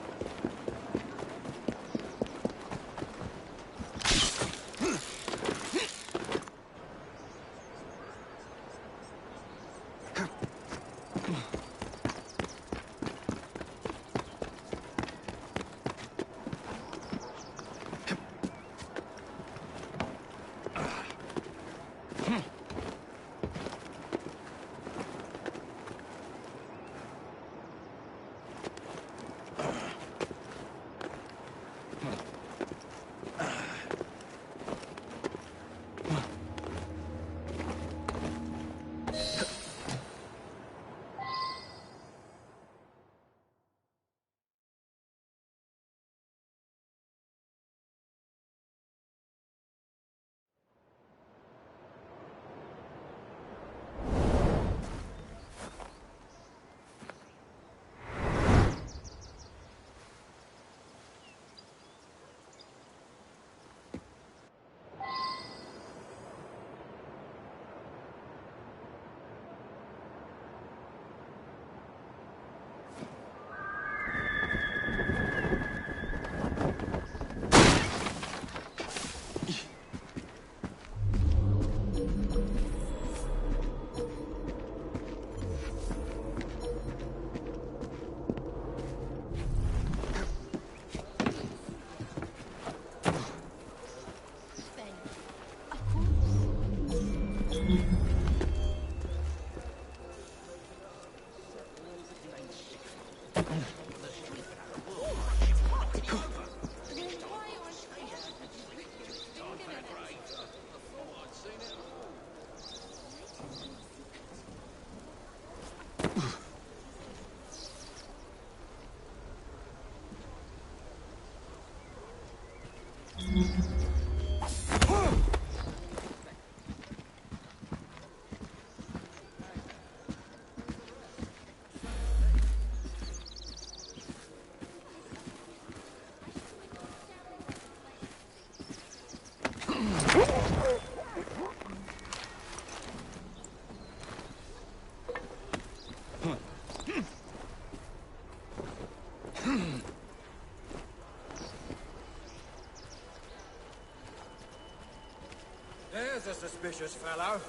There's a suspicious fellow.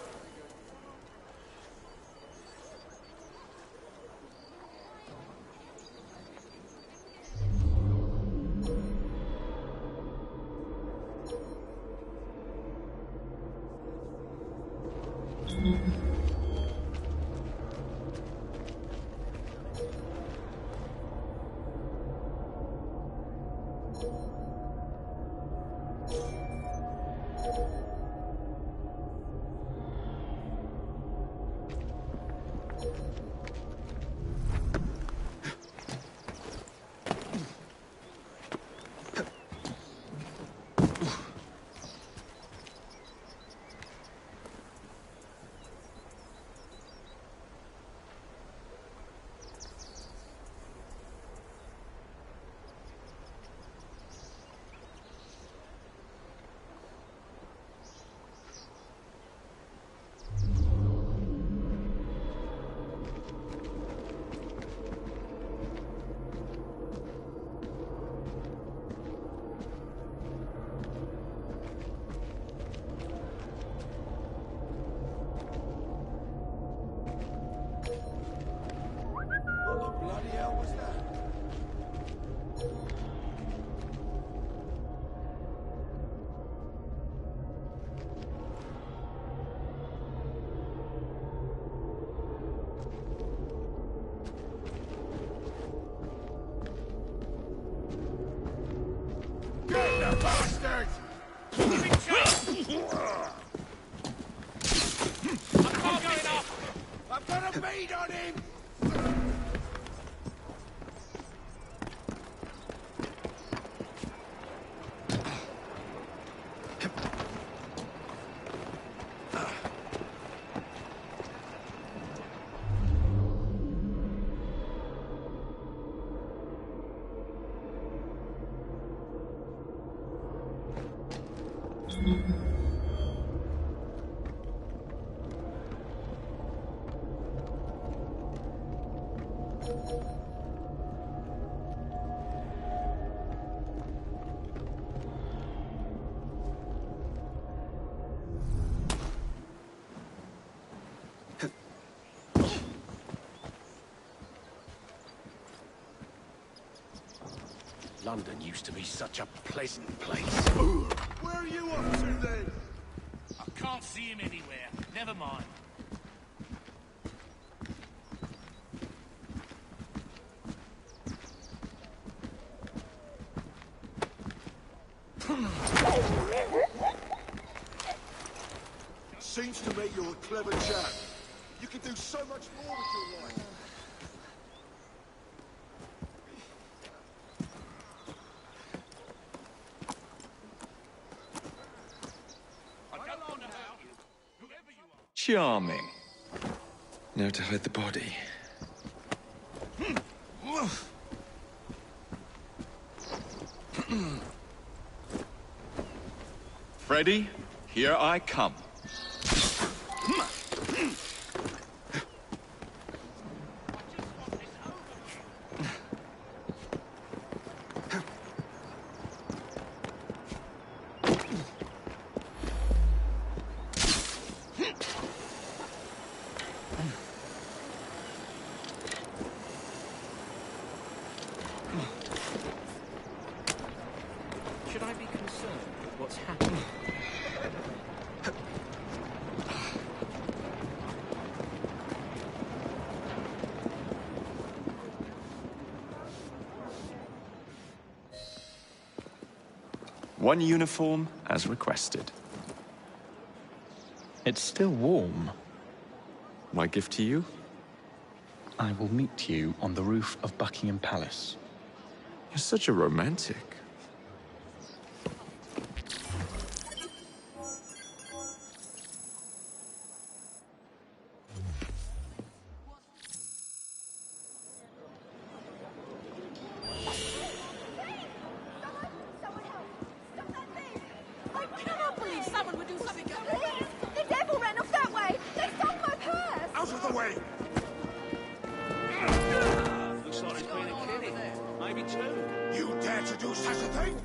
Get the bastard! Give him chase! I'm going off! I've got a bead on him! London used to be such a pleasant place. Where are you up to then? I can't see him anywhere. Never mind. Seems to me you're a clever chap. You can do so much more with your life. Charming. Now to hide the body. Freddy, here I come. Should I be concerned with what's happening? One uniform as requested. It's still warm. My gift to you? I will meet you on the roof of Buckingham Palace. You're such a romantic. I cannot believe someone would do something like this! The devil ran off that way! They stole my purse! Out of the way! Looks like there's been a killing. Maybe two. You dare to do such a thing?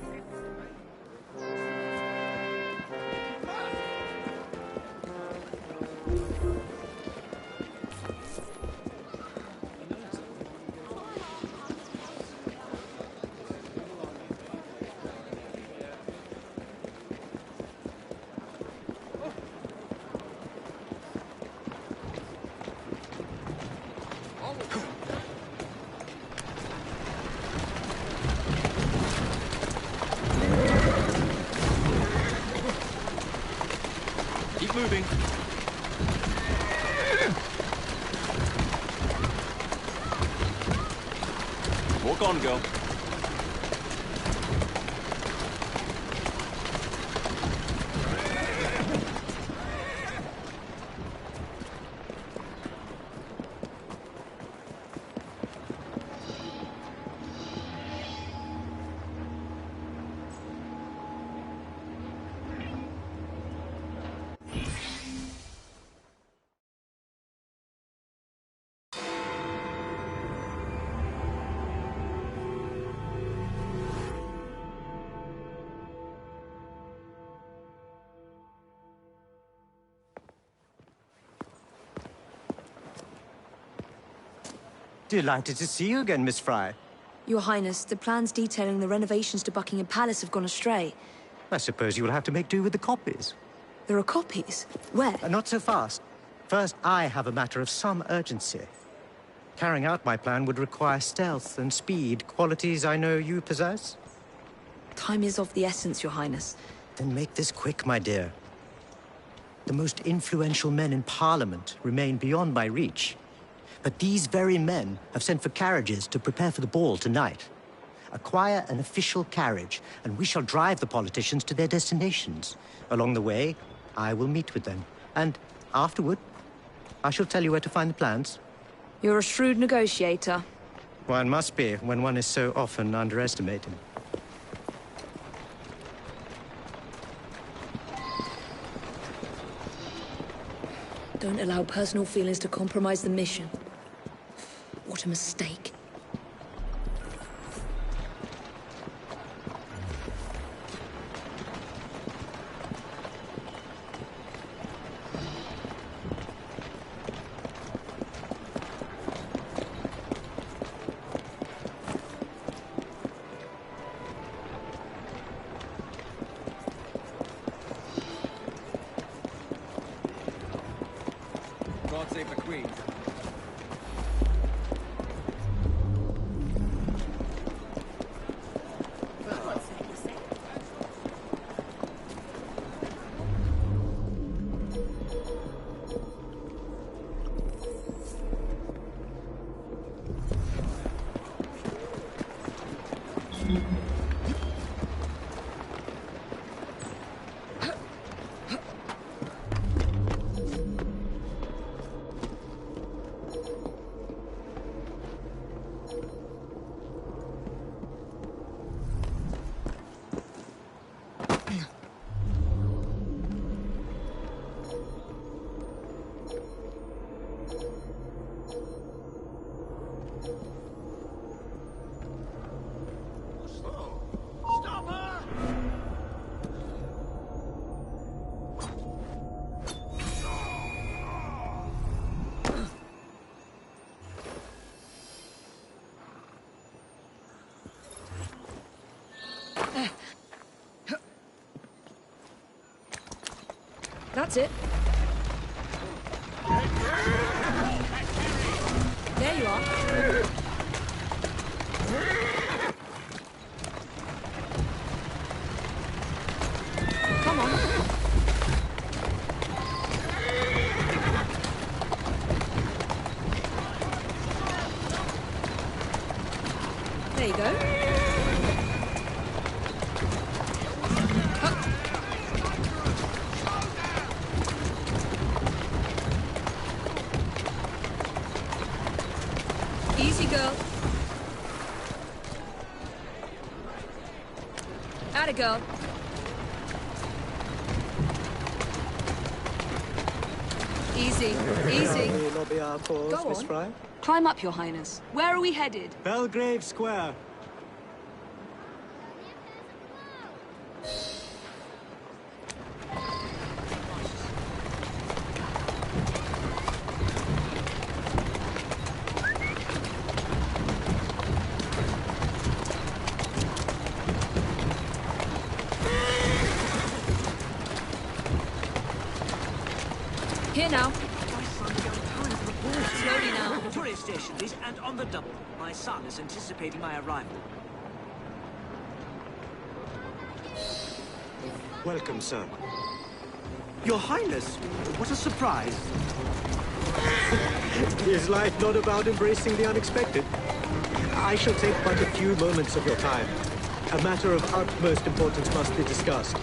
Keep moving. Walk on, girl. Delighted to see you again, Miss Fry. Your Highness, the plans detailing the renovations to Buckingham Palace have gone astray. I suppose you will have to make do with the copies. There are copies? Where? Not so fast. First, I have a matter of some urgency. Carrying out my plan would require stealth and speed, qualities I know you possess. Time is of the essence, Your Highness. Then make this quick, my dear. The most influential men in Parliament remain beyond my reach. But these very men have sent for carriages to prepare for the ball tonight. Acquire an official carriage, and we shall drive the politicians to their destinations. Along the way, I will meet with them. And afterward, I shall tell you where to find the plans. You're a shrewd negotiator. One must be when one is so often underestimated. Don't allow personal feelings to compromise the mission. What a mistake. God save the Queen. That's it. There you are. Come on. There you go. Easy, girl. Atta girl. Easy, easy. Lobby our cause, Go Miss on. Fry? Climb up, Your Highness. Where are we headed? Belgrave Square. Here now. Slowly now. Victoria Station, please, and on the double. My son is anticipating my arrival. Welcome, sir. Your Highness, what a surprise. Is life not about embracing the unexpected? I shall take but a few moments of your time. A matter of utmost importance must be discussed.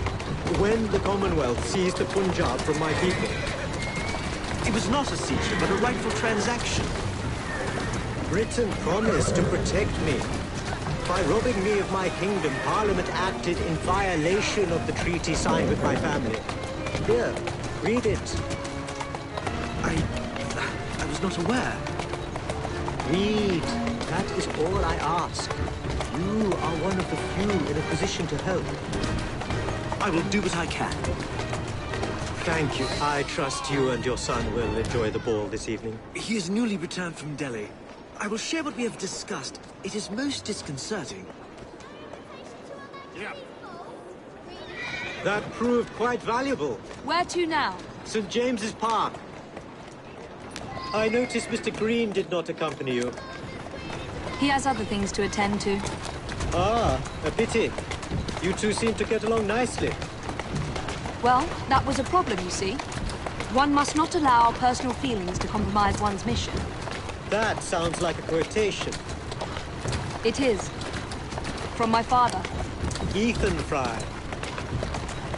When the Commonwealth seized the Punjab from my people... It was not a seizure, but a rightful transaction. Britain promised to protect me. By robbing me of my kingdom, Parliament acted in violation of the treaty signed with my family. Here, read it. I was not aware. Read. That is all I ask. You are one of the few in a position to help. I will do what I can. Thank you. I trust you and your son will enjoy the ball this evening. He is newly returned from Delhi. I will share what we have discussed. It is most disconcerting. Yeah. That proved quite valuable. Where to now? St. James's Park. I noticed Mr. Green did not accompany you. He has other things to attend to. Ah, a pity. You two seem to get along nicely. Well, that was a problem, you see. One must not allow personal feelings to compromise one's mission. That sounds like a quotation. It is. From my father. Ethan Fry.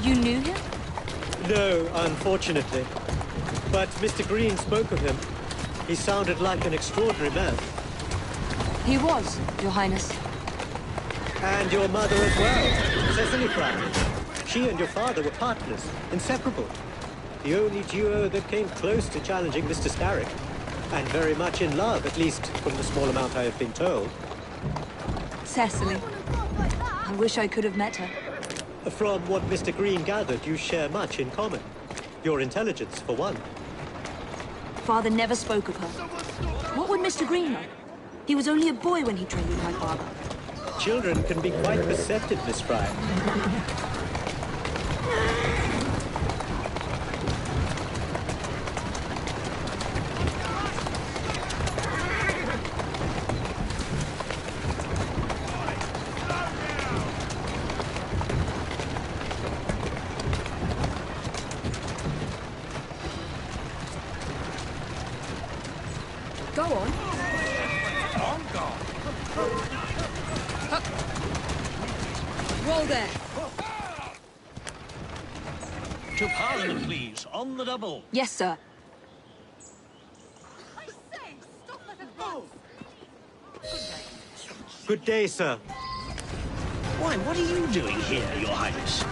You knew him? No, unfortunately. But Mr. Green spoke of him. He sounded like an extraordinary man. He was, Your Highness. And your mother as well, Cecily Fry. She and your father were partners, inseparable. The only duo that came close to challenging Mr. Starrick. And very much in love, at least from the small amount I have been told. Cecily. I wish I could have met her. From what Mr. Green gathered, you share much in common. Your intelligence, for one. Father never spoke of her. What would Mr. Green know? He was only a boy when he trained with my father. Children can be quite perceptive, Miss Fry. Go on. Roll there. To Parliament, please, on the double. Yes, sir. Good day, sir. Why, what are you doing here, Your Highness?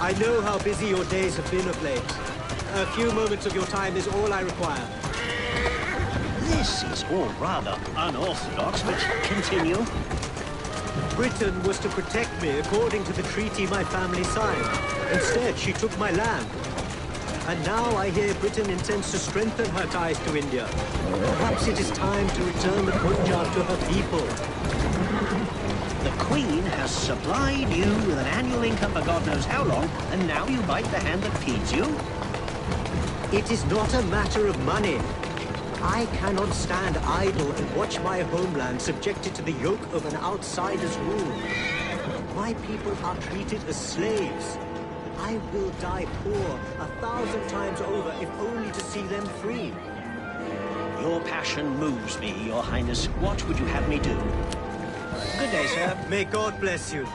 I know how busy your days have been of late. A few moments of your time is all I require. This is all rather unorthodox, but continue. Britain was to protect me according to the treaty my family signed. Instead, she took my land. And now I hear Britain intends to strengthen her ties to India. Perhaps it is time to return the Punjab to her people. The Queen has supplied you with an annual income for God knows how long, and now you bite the hand that feeds you? It is not a matter of money. I cannot stand idle and watch my homeland subjected to the yoke of an outsider's rule. My people are treated as slaves. I will die poor 1,000 times over if only to see them free. Your passion moves me, Your Highness. What would you have me do? Good day, sir. May God bless you.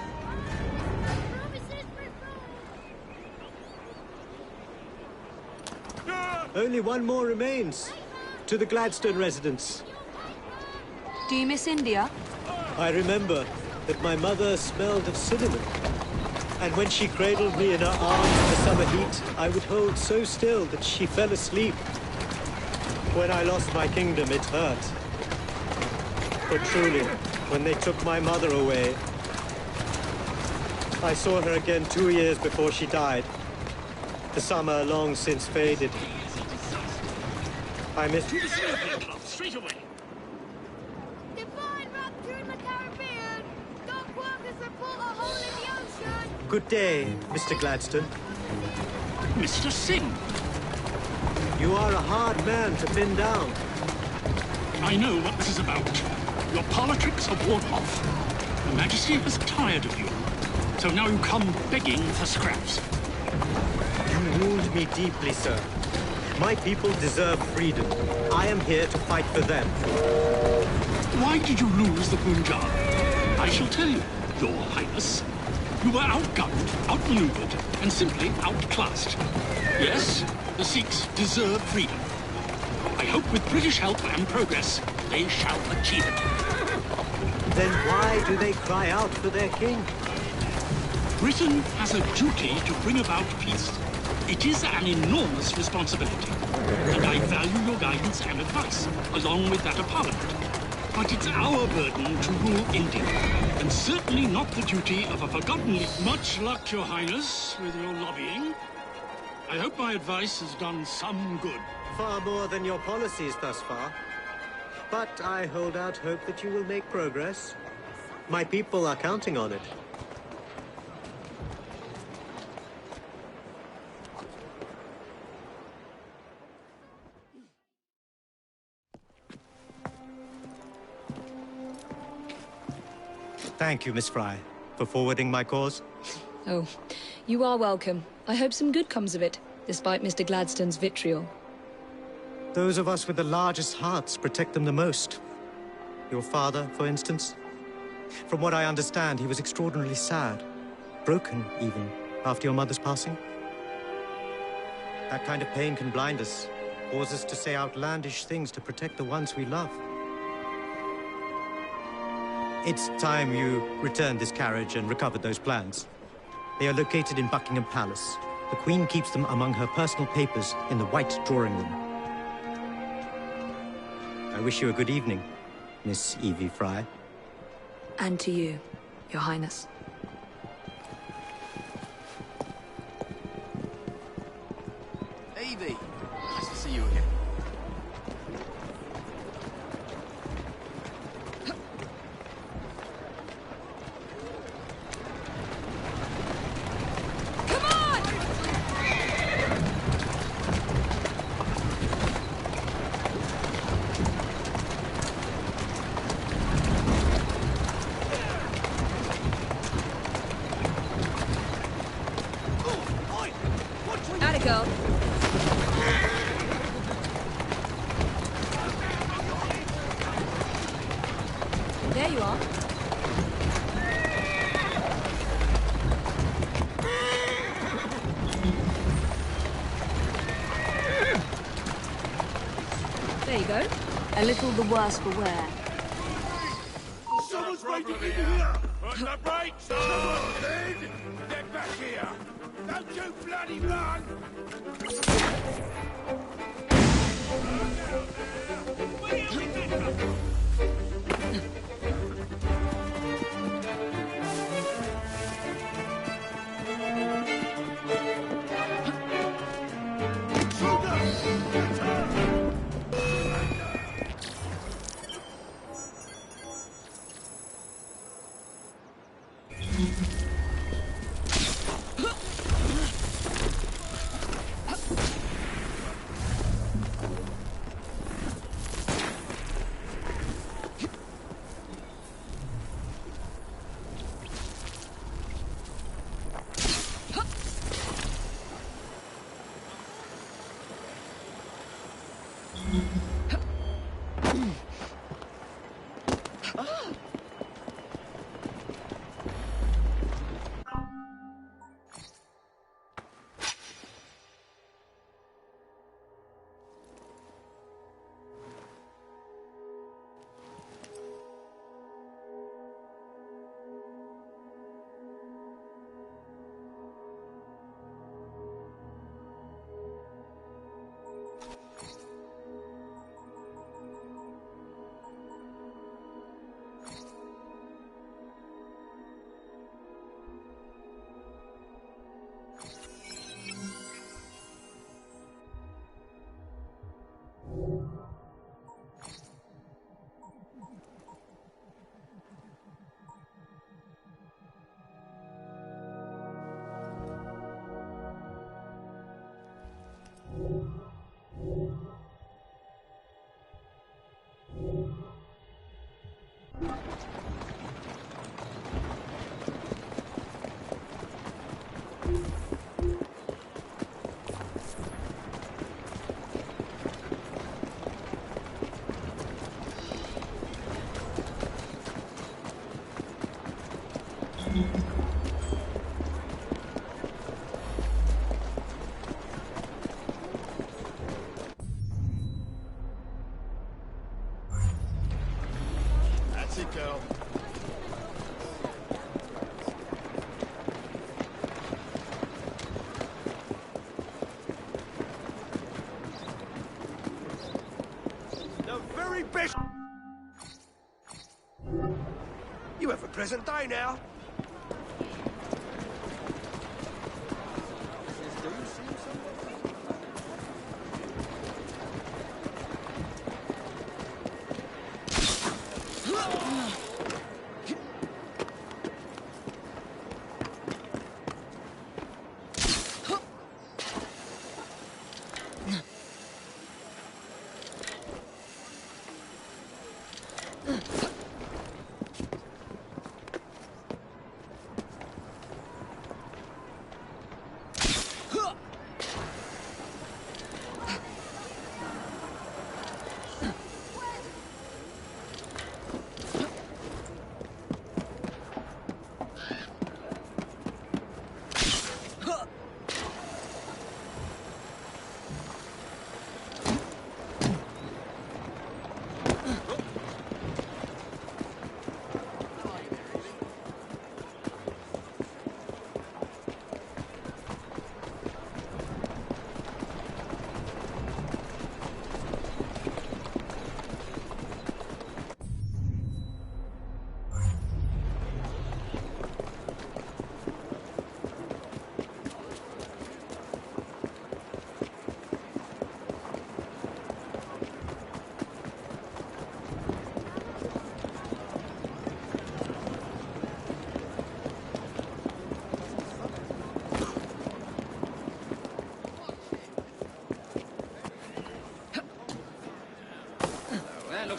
Only one more remains. To the Gladstone residence. Do you miss India? I remember that my mother smelled of cinnamon. And when she cradled me in her arms in the summer heat, I would hold so still that she fell asleep. When I lost my kingdom, it hurt. But truly, when they took my mother away, I saw her again 2 years before she died. The summer long since faded. I missed... To the Syndicate Club, straight away. Divine rapture in the Caribbean! Dock workers report a hole in the ocean! Good day, Mr. Gladstone. Mr. Singh! You are a hard man to pin down. I know what this is about. Your politics are worn off. Her Majesty has tired of you. So now you come begging for scraps. You wound me deeply, sir. My people deserve freedom. I am here to fight for them. Why did you lose the Punjab? I shall tell you, Your Highness. You were outgunned, outmaneuvered, and simply outclassed. Yes, the Sikhs deserve freedom. I hope with British help and progress, they shall achieve it. Then why do they cry out for their king? Britain has a duty to bring about peace. It is an enormous responsibility, and I value your guidance and advice, along with that of Parliament. But it's our burden to rule India, and certainly not the duty of a forgotten leader. Much luck, Your Highness, with your lobbying. I hope my advice has done some good. Far more than your policies thus far. But I hold out hope that you will make progress. My people are counting on it. Thank you, Miss Fry. for forwarding my cause. Oh, you are welcome. I hope some good comes of it, despite Mr. Gladstone's vitriol. Those of us with the largest hearts protect them the most. Your father, for instance. From what I understand, he was extraordinarily sad. Broken, even, after your mother's passing. That kind of pain can blind us, cause us to say outlandish things to protect the ones we love. It's time you returned this carriage and recovered those plans. They are located in Buckingham Palace. The Queen keeps them among her personal papers in the White Drawing Room. I wish you a good evening, Miss Evie Fry. And to you, Your Highness. Evie, nice to see you again. Atta girl. There you are. There you go. A little the worse for wear. Someone's breaking into here! Put the brakes on! Get back here! Don't you bloody run! That's it, girl. The very best. You have a pleasant day now.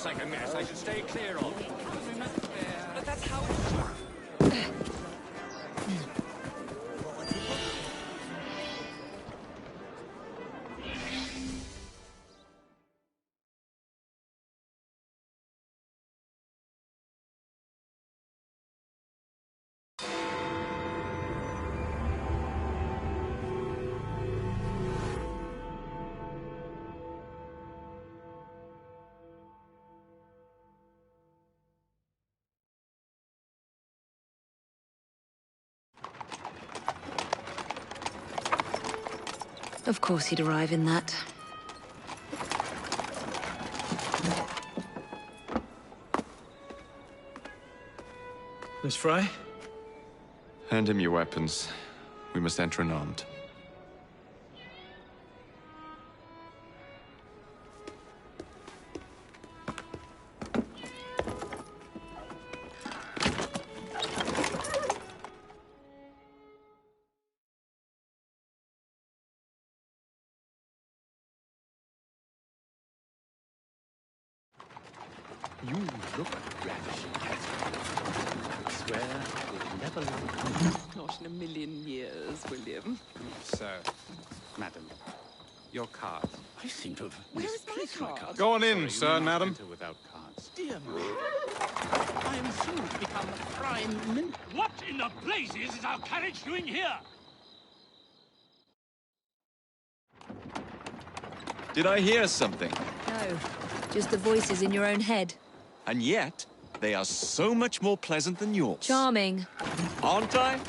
looks like a mess I should stay clear of. But that's how it Of course he'd arrive in that. Miss Fry? Hand him your weapons. We must enter unarmed. You look ravishing, Catherine. I swear we'll never learn. Not in a million years, William. Sir, madam, your card. I seem to have Where's my card? Go on in, sir, madam. Enter without cards. Dear me, I am soon to become prime minister. What in the blazes is our carriage doing here? Did I hear something? No, just the voices in your own head. And yet, they are so much more pleasant than yours. Charming. Aren't I?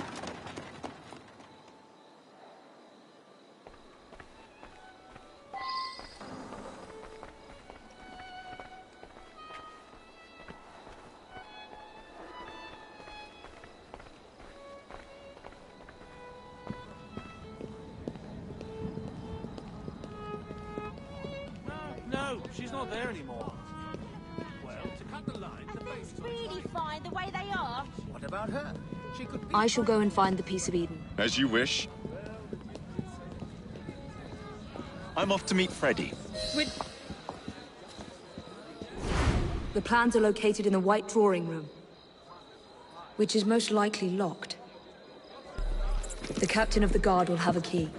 No, she's not there anymore. Well, to cut the line, the base Really fine the way they are. What about her? She could be... I shall go and find the piece of Eden. As you wish. I'm off to meet Freddy. The plans are located in the White Drawing Room, which is most likely locked. The captain of the guard will have a key.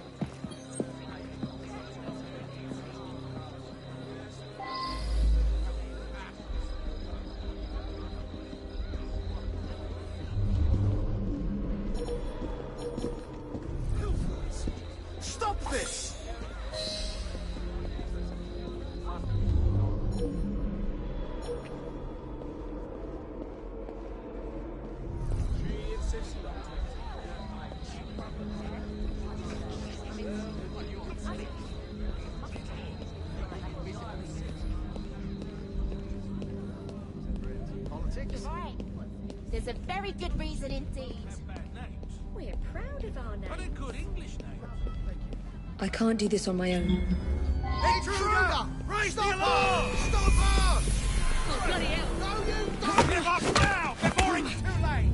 Stop this! Right. There's a very good reason indeed. We're proud of our name. But a good English name. I can't do this on my own. Intruder! Raise the alarm! Stop her! Oh, bloody hell. No, you don't! Give up now, before it's too late!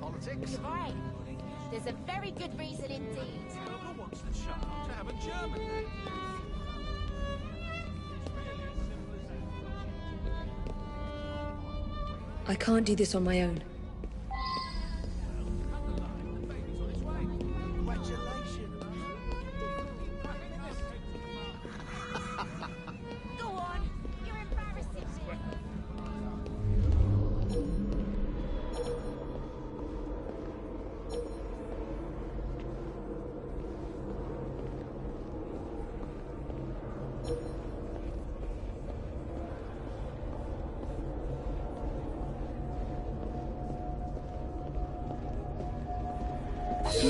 Politics? You're right. There's a very good reason indeed. Whoever wants the child to have a German name? I can't do this on my own. Go on. You're embarrassing me.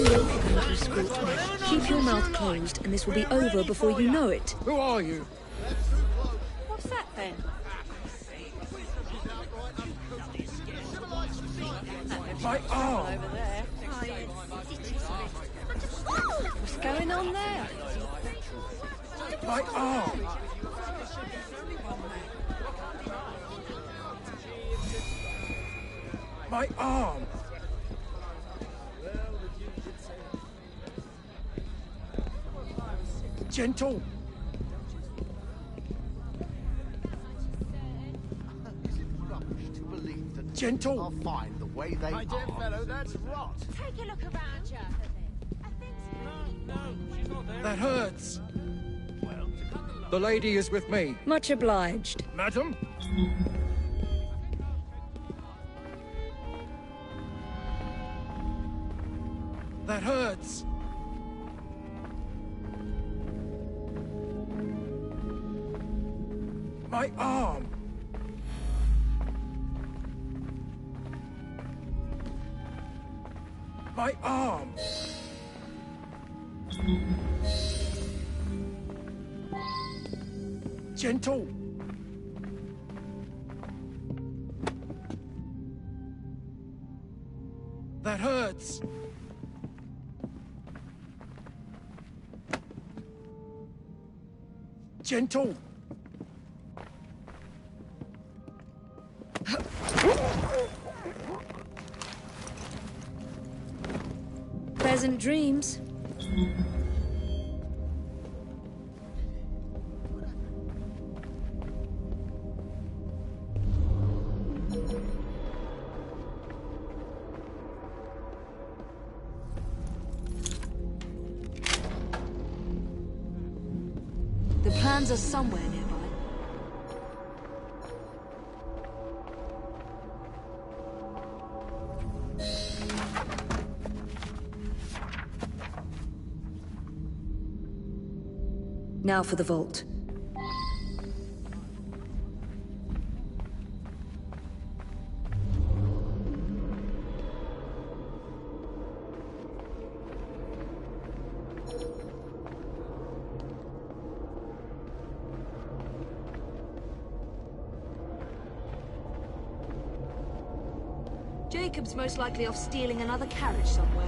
You will be going through scrutiny. Keep your mouth closed, and this will be over before you know it. Who are you? What's that then? My arm! Over there. What's going on there? My arm! My arm! Gentle! Gentle! I'll find the way they My dear fellow, that's rot. Take a look around you. That hurts. The lady is with me. Much obliged. Madam? That hurts. My arm. My arm. Gentle. That hurts. Gentle. Pleasant dreams. The plans are somewhere nearby. Now for the vault. Jacob's most likely off stealing another carriage somewhere,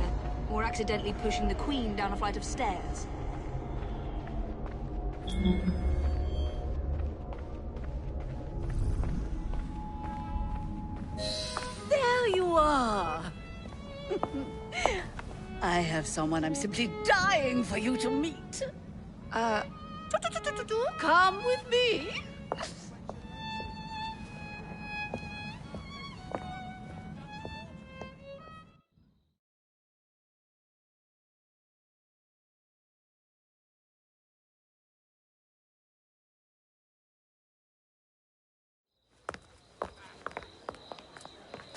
or accidentally pushing the Queen down a flight of stairs. There you are! I have someone I'm simply dying for you to meet. Come with me.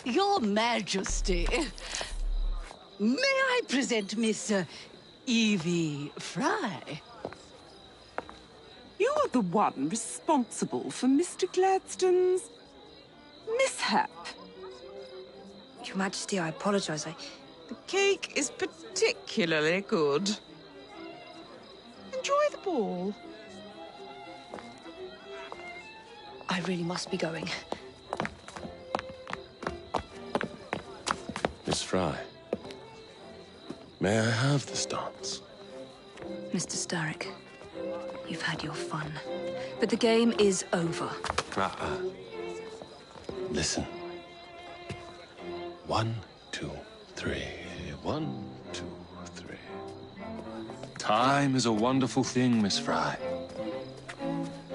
Your Majesty, may I present Miss Evie Fry? You're the one responsible for Mr. Gladstone's mishap. Your Majesty, I apologize. The cake is particularly good. Enjoy the ball. I really must be going. Miss Fry, may I have this dance? Mr. Starrick, you've had your fun, but the game is over. Listen. 1, 2, 3. 1, 2, 3. Time is a wonderful thing, Miss Fry.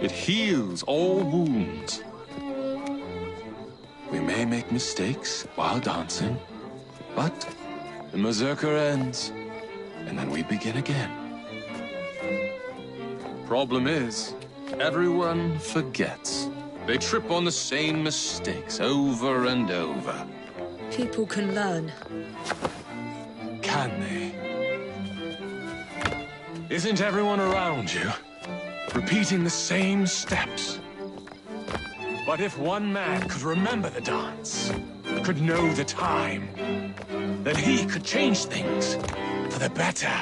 It heals all wounds. We may make mistakes while dancing, but the mazurka ends, and then we begin again. Problem is, everyone forgets. They trip on the same mistakes over and over. People can learn. Can they? Isn't everyone around you repeating the same steps? But if one man could remember the dance, could know the time, then he could change things. for the better.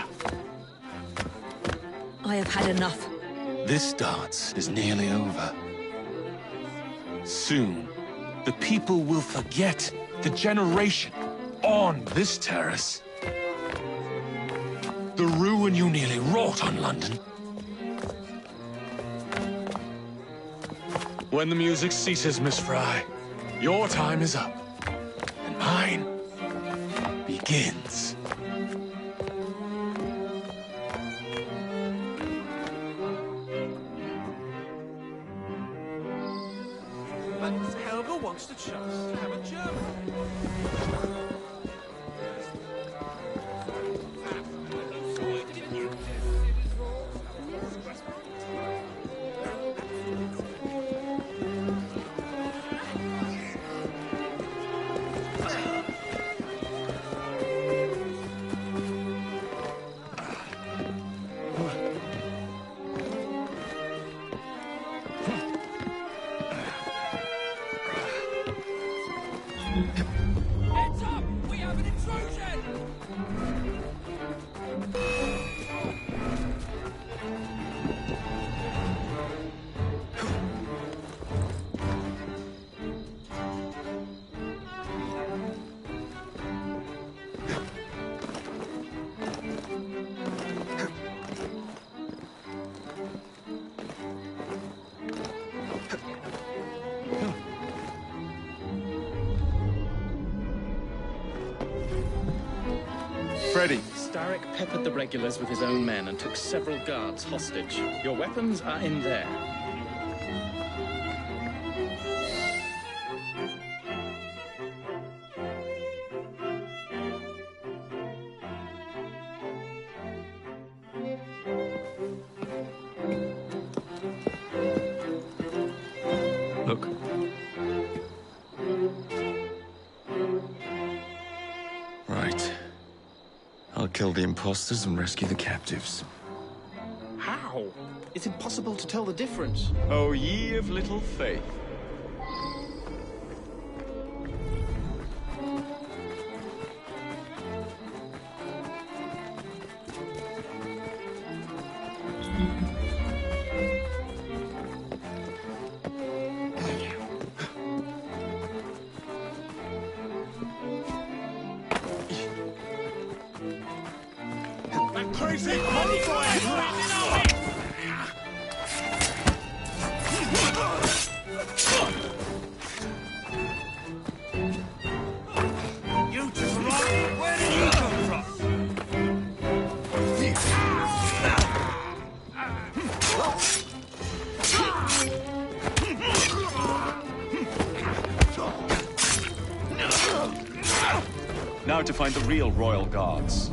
I have had enough. This dance is nearly over. Soon, the people will forget the generation on this terrace. The ruin you nearly wrought on London. When the music ceases, Miss Fry, your time is up, and mine begins. But Helga wants the chance to have a German. Heads up! We have an intrusion! Freddy. Starrick peppered the regulars with his own men and took several guards hostage. Your weapons are in there. Look. Right. I'll kill the imposters and rescue the captives. How? It's impossible to tell the difference. Oh, ye of little faith. That crazy bloody boy! You just run! Where did you come from? Now to find the real royal guards.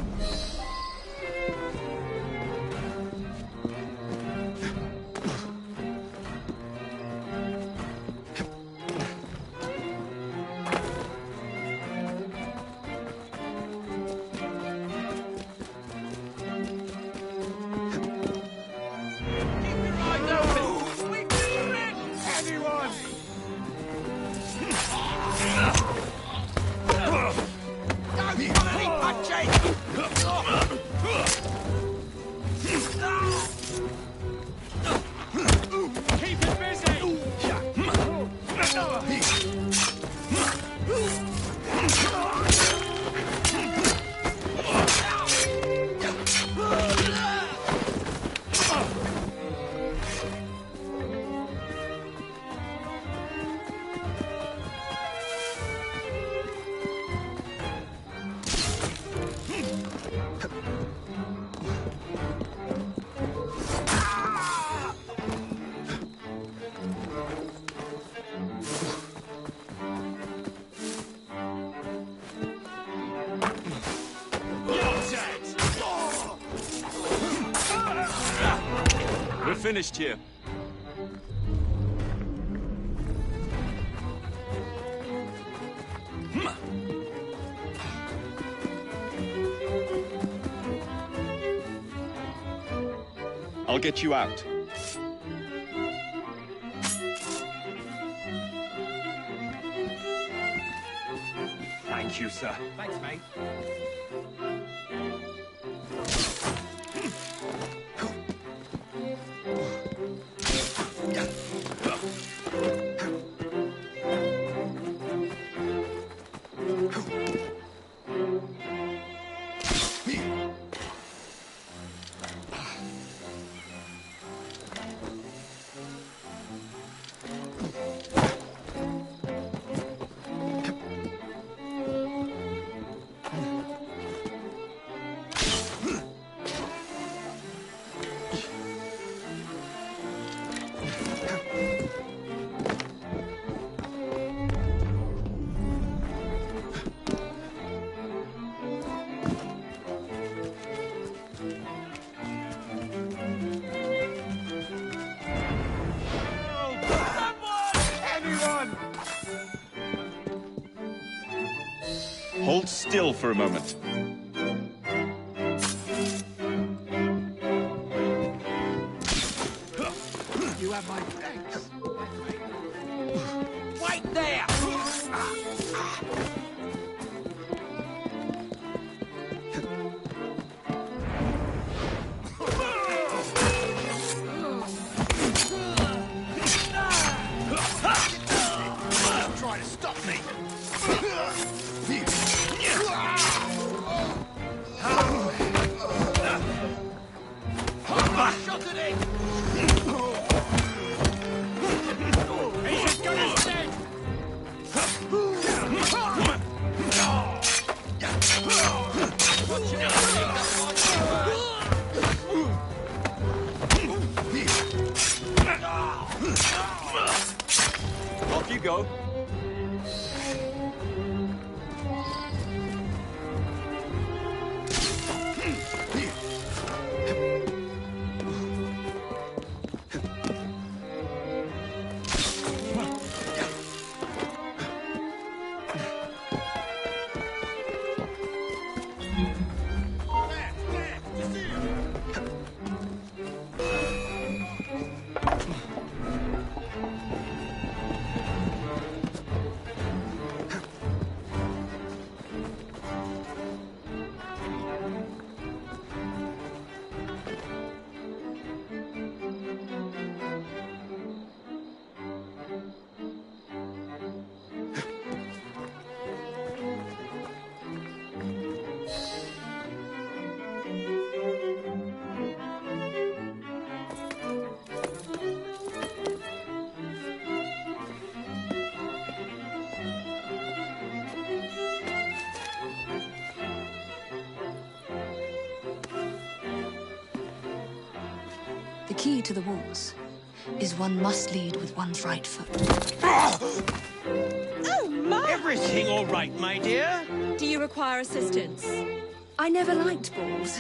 We're finished here. I'll get you out. Thank you, sir. Thanks, mate. Hold still for a moment. You have my thanks. Wait there! Try to stop me. Shot at it! He's gonna stand! Off you go. The key to the walls is one must lead with one's right foot. Oh, my! Everything all right, my dear? Do you require assistance? I never liked balls.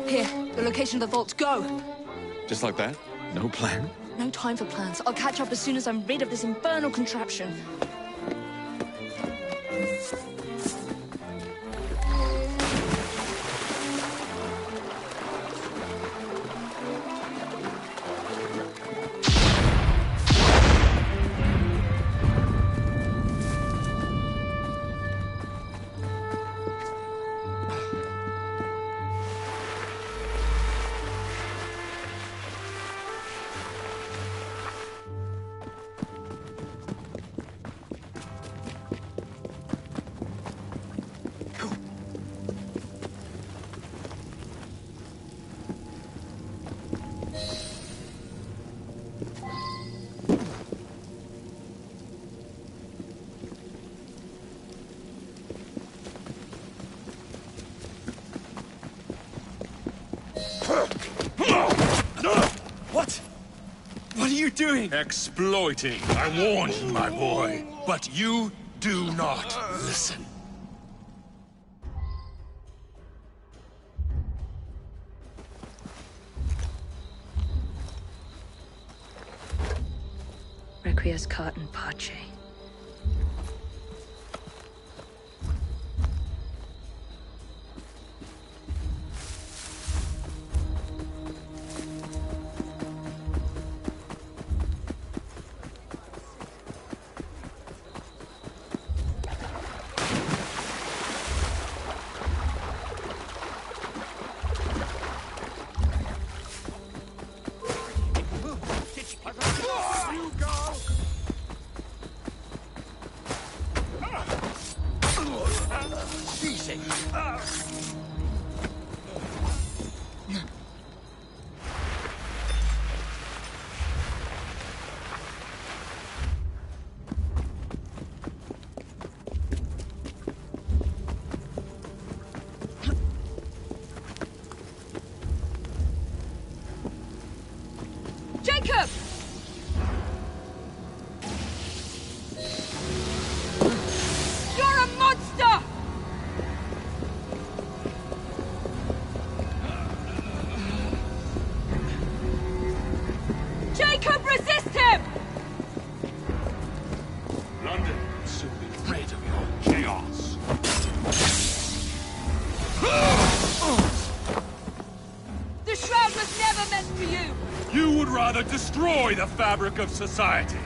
Here, the location of the vault. Go! Just like that? No plan? No time for plans. I'll catch up as soon as I'm rid of this infernal contraption. What? What are you doing? Exploiting. I warned you, my boy. But you do not listen. Requiescat in pace. soon be rid of your chaos. The shroud was never meant for you! You would rather destroy the fabric of society.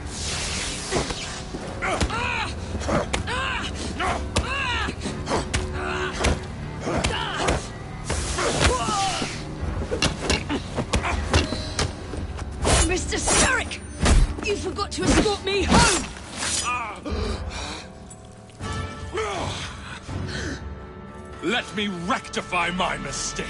Mr. Starrick! You forgot to escort me home! Let me rectify my mistake.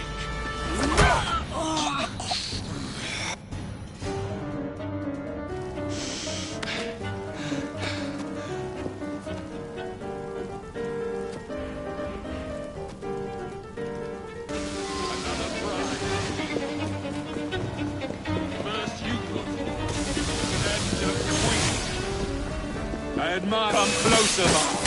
I admire. Come closer, Mark.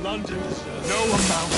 London deserves no amount.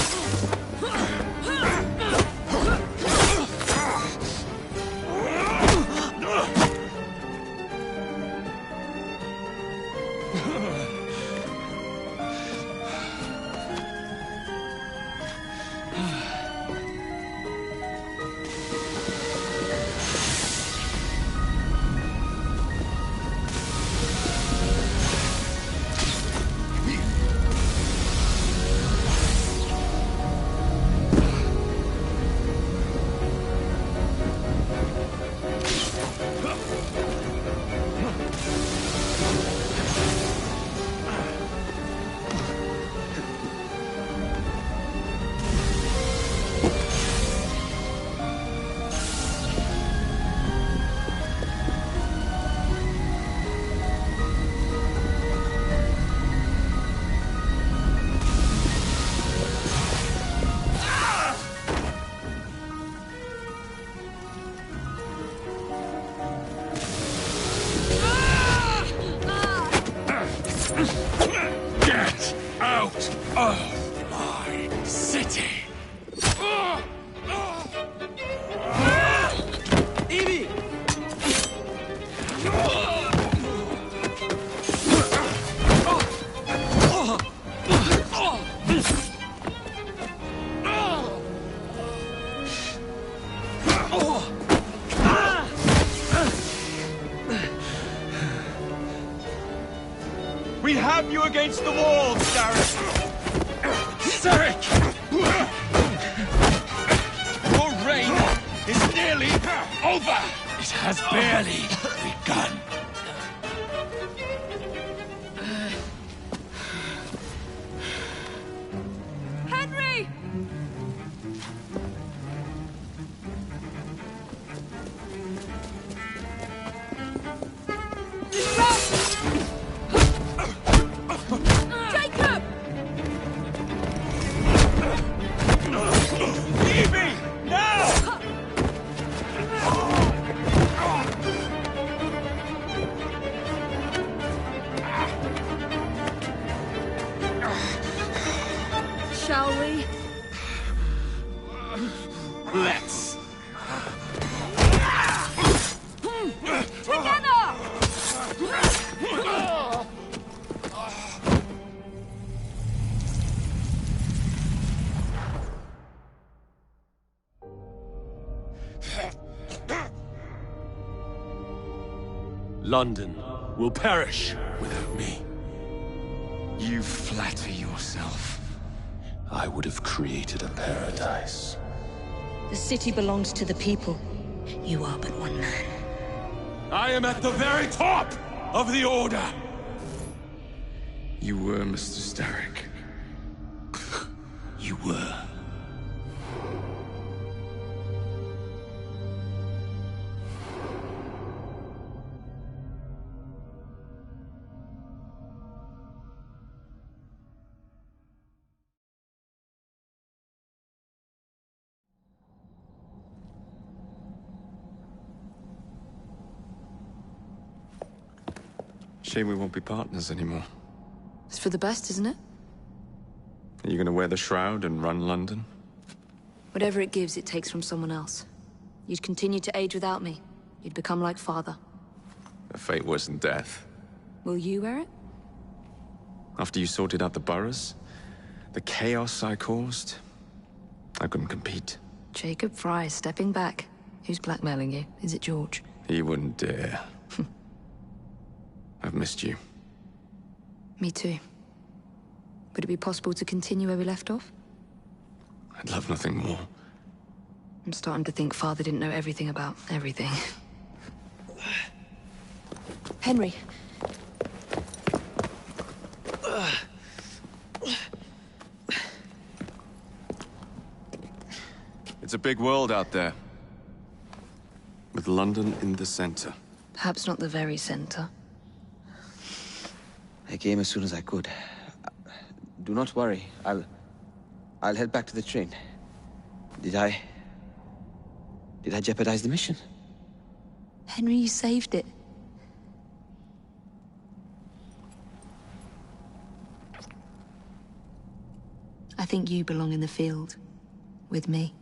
Get out of my city! Evie! We have you against the wall, Starrick! Starrick! Your reign is nearly over! It has barely begun. Henry! Jacob! Evie! Now! Shall we? Let's. Together! London will perish without me. You flatter yourself. I would have created a paradise. The city belongs to the people. You are but one man. I am at the very top of the Order! You were Mr. Starrick. You were. Shame we won't be partners anymore. It's for the best, isn't it? Are you gonna wear the shroud and run London? Whatever it gives, it takes from someone else. You'd continue to age without me. You'd become like father. The fate wasn't death. Will you wear it? After you sorted out the boroughs, the chaos I caused, I couldn't compete. Jacob Fry stepping back. Who's blackmailing you? Is it George? He wouldn't dare. I've missed you. Me too. Would it be possible to continue where we left off? I'd love nothing more. I'm starting to think Father didn't know everything about everything. Henry. It's a big world out there. With London in the center. Perhaps not the very center. I came as soon as I could. Do not worry. I'll head back to the train. Did I jeopardize the mission? Henry, you saved it. I think you belong in the field. With me.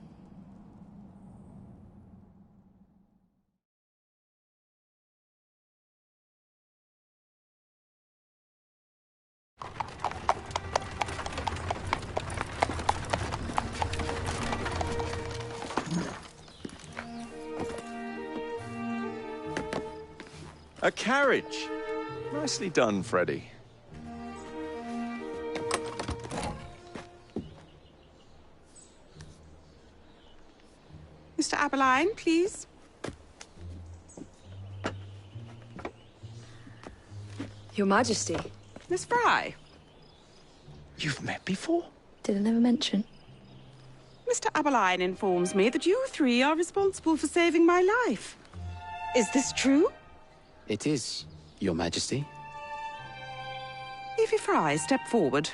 A carriage! Nicely done, Freddy. Mr. Aberline, please. Your Majesty. Miss Fry. You've met before? Did I never mention? Mr. Aberline informs me that you three are responsible for saving my life. Is this true? It is, Your Majesty. Evie Fry, step forward.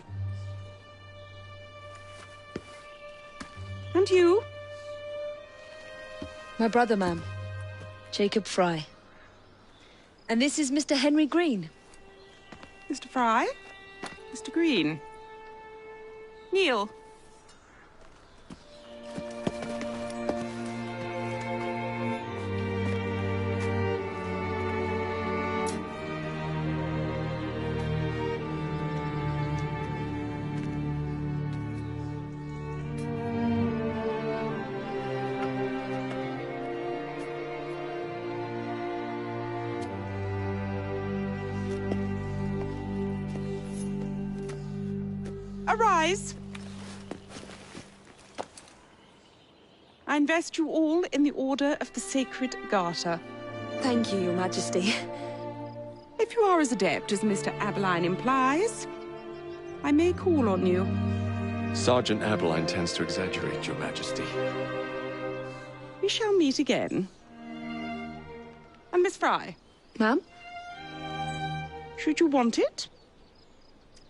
And you? My brother, ma'am. Jacob Fry. And this is Mr. Henry Green. Mr. Fry? Mr. Green? Kneel. Arise. I invest you all in the Order of the Sacred Garter. Thank you, Your Majesty. If you are as adept as Mr. Aberline implies, I may call on you. Sergeant Aberline tends to exaggerate, Your Majesty. We shall meet again. And Miss Fry? Ma'am? Should you want it,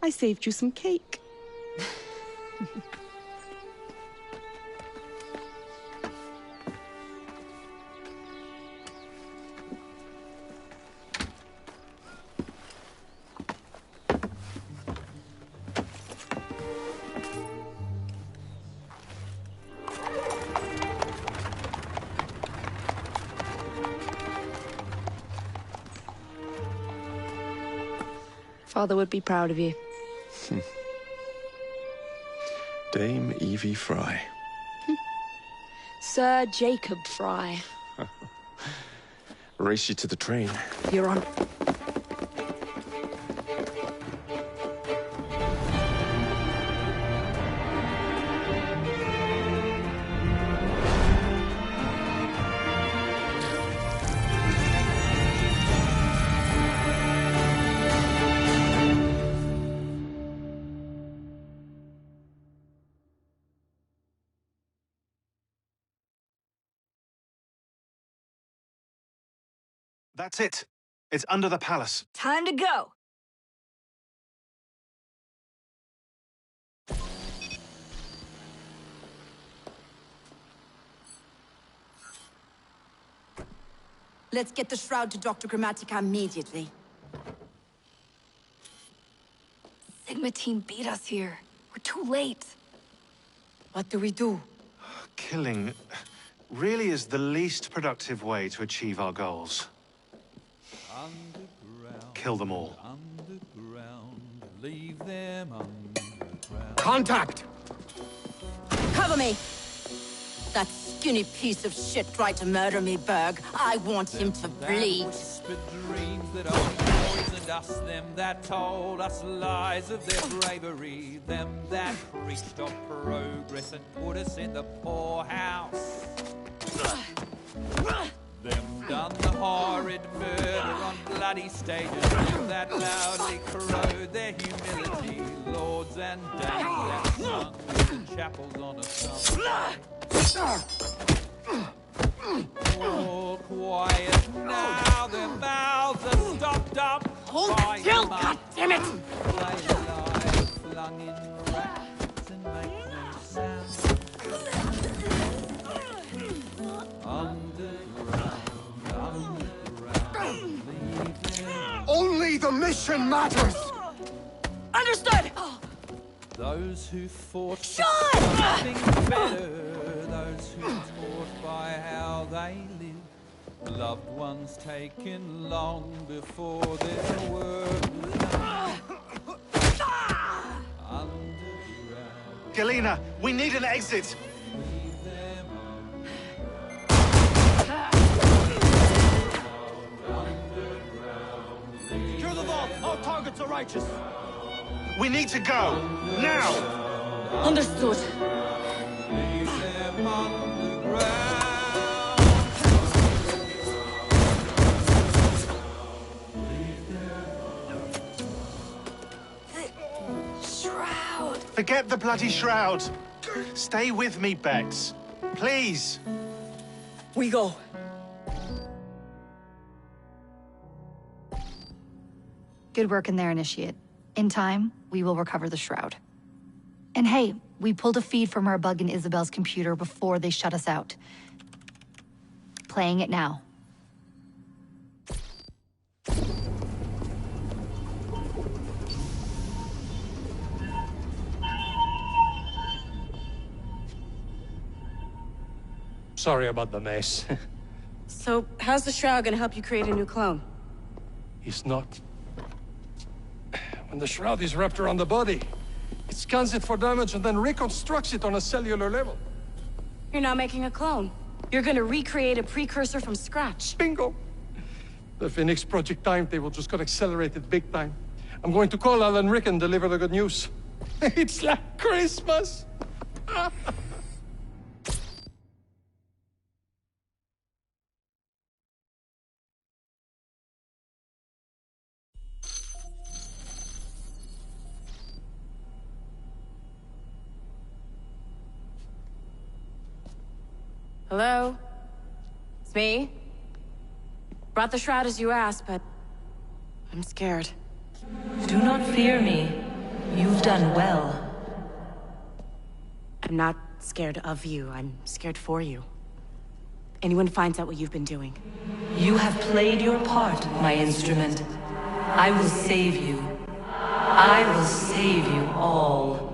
I saved you some cake. Father would be proud of you. Dame Evie Fry. Sir Jacob Fry. race you to the train. You're on. That's it. It's under the palace. Time to go! Let's get the shroud to Dr. Grammatica immediately. Sigma team beat us here. We're too late. What do we do? Killing really is the least productive way to achieve our goals. Kill them all. Leave them underground. Contact! Cover me! That skinny piece of shit tried to murder me, Berg. I want him to bleed. Whispered dreams that only poisoned us, them that told us lies of their bravery, them that preached of progress and put us in the poorhouse. Them done the horrid murder on bloody stages, them that loudly corrode their humility, lords and dames that sung in the chapels on a summer day. All quiet now, their mouths are stopped up. Hold still, goddammit! They lie flung in racks and make no sound. Only the mission matters! Understood! Those who fought Sean! for something better, those who taught by how they live, loved ones taken long before their work was done. Underground. Galena, we need an exit! Secure the vault! All targets are righteous! We need to go! Now! Understood. Shroud! Forget the bloody shroud! Stay with me, Bex. Please! We go. Good work in there, Initiate. In time, we will recover the shroud. And hey, we pulled a feed from our bug in Isabel's computer before they shut us out. Playing it now. Sorry about the mess. So, how's the shroud gonna help you create a new clone? It's not. When the shroud is wrapped around the body, it scans it for damage and then reconstructs it on a cellular level. You're not making a clone. You're gonna recreate a precursor from scratch. Bingo! The Phoenix Project timetable just got accelerated big time. I'm going to call Alan Rick and deliver the good news. It's like Christmas! Hello? It's me? Brought the shroud as you asked, but I'm scared. Do not fear me. You've done well. I'm not scared of you. I'm scared for you. Anyone finds out what you've been doing. You have played your part, my instrument. I will save you. I will save you all.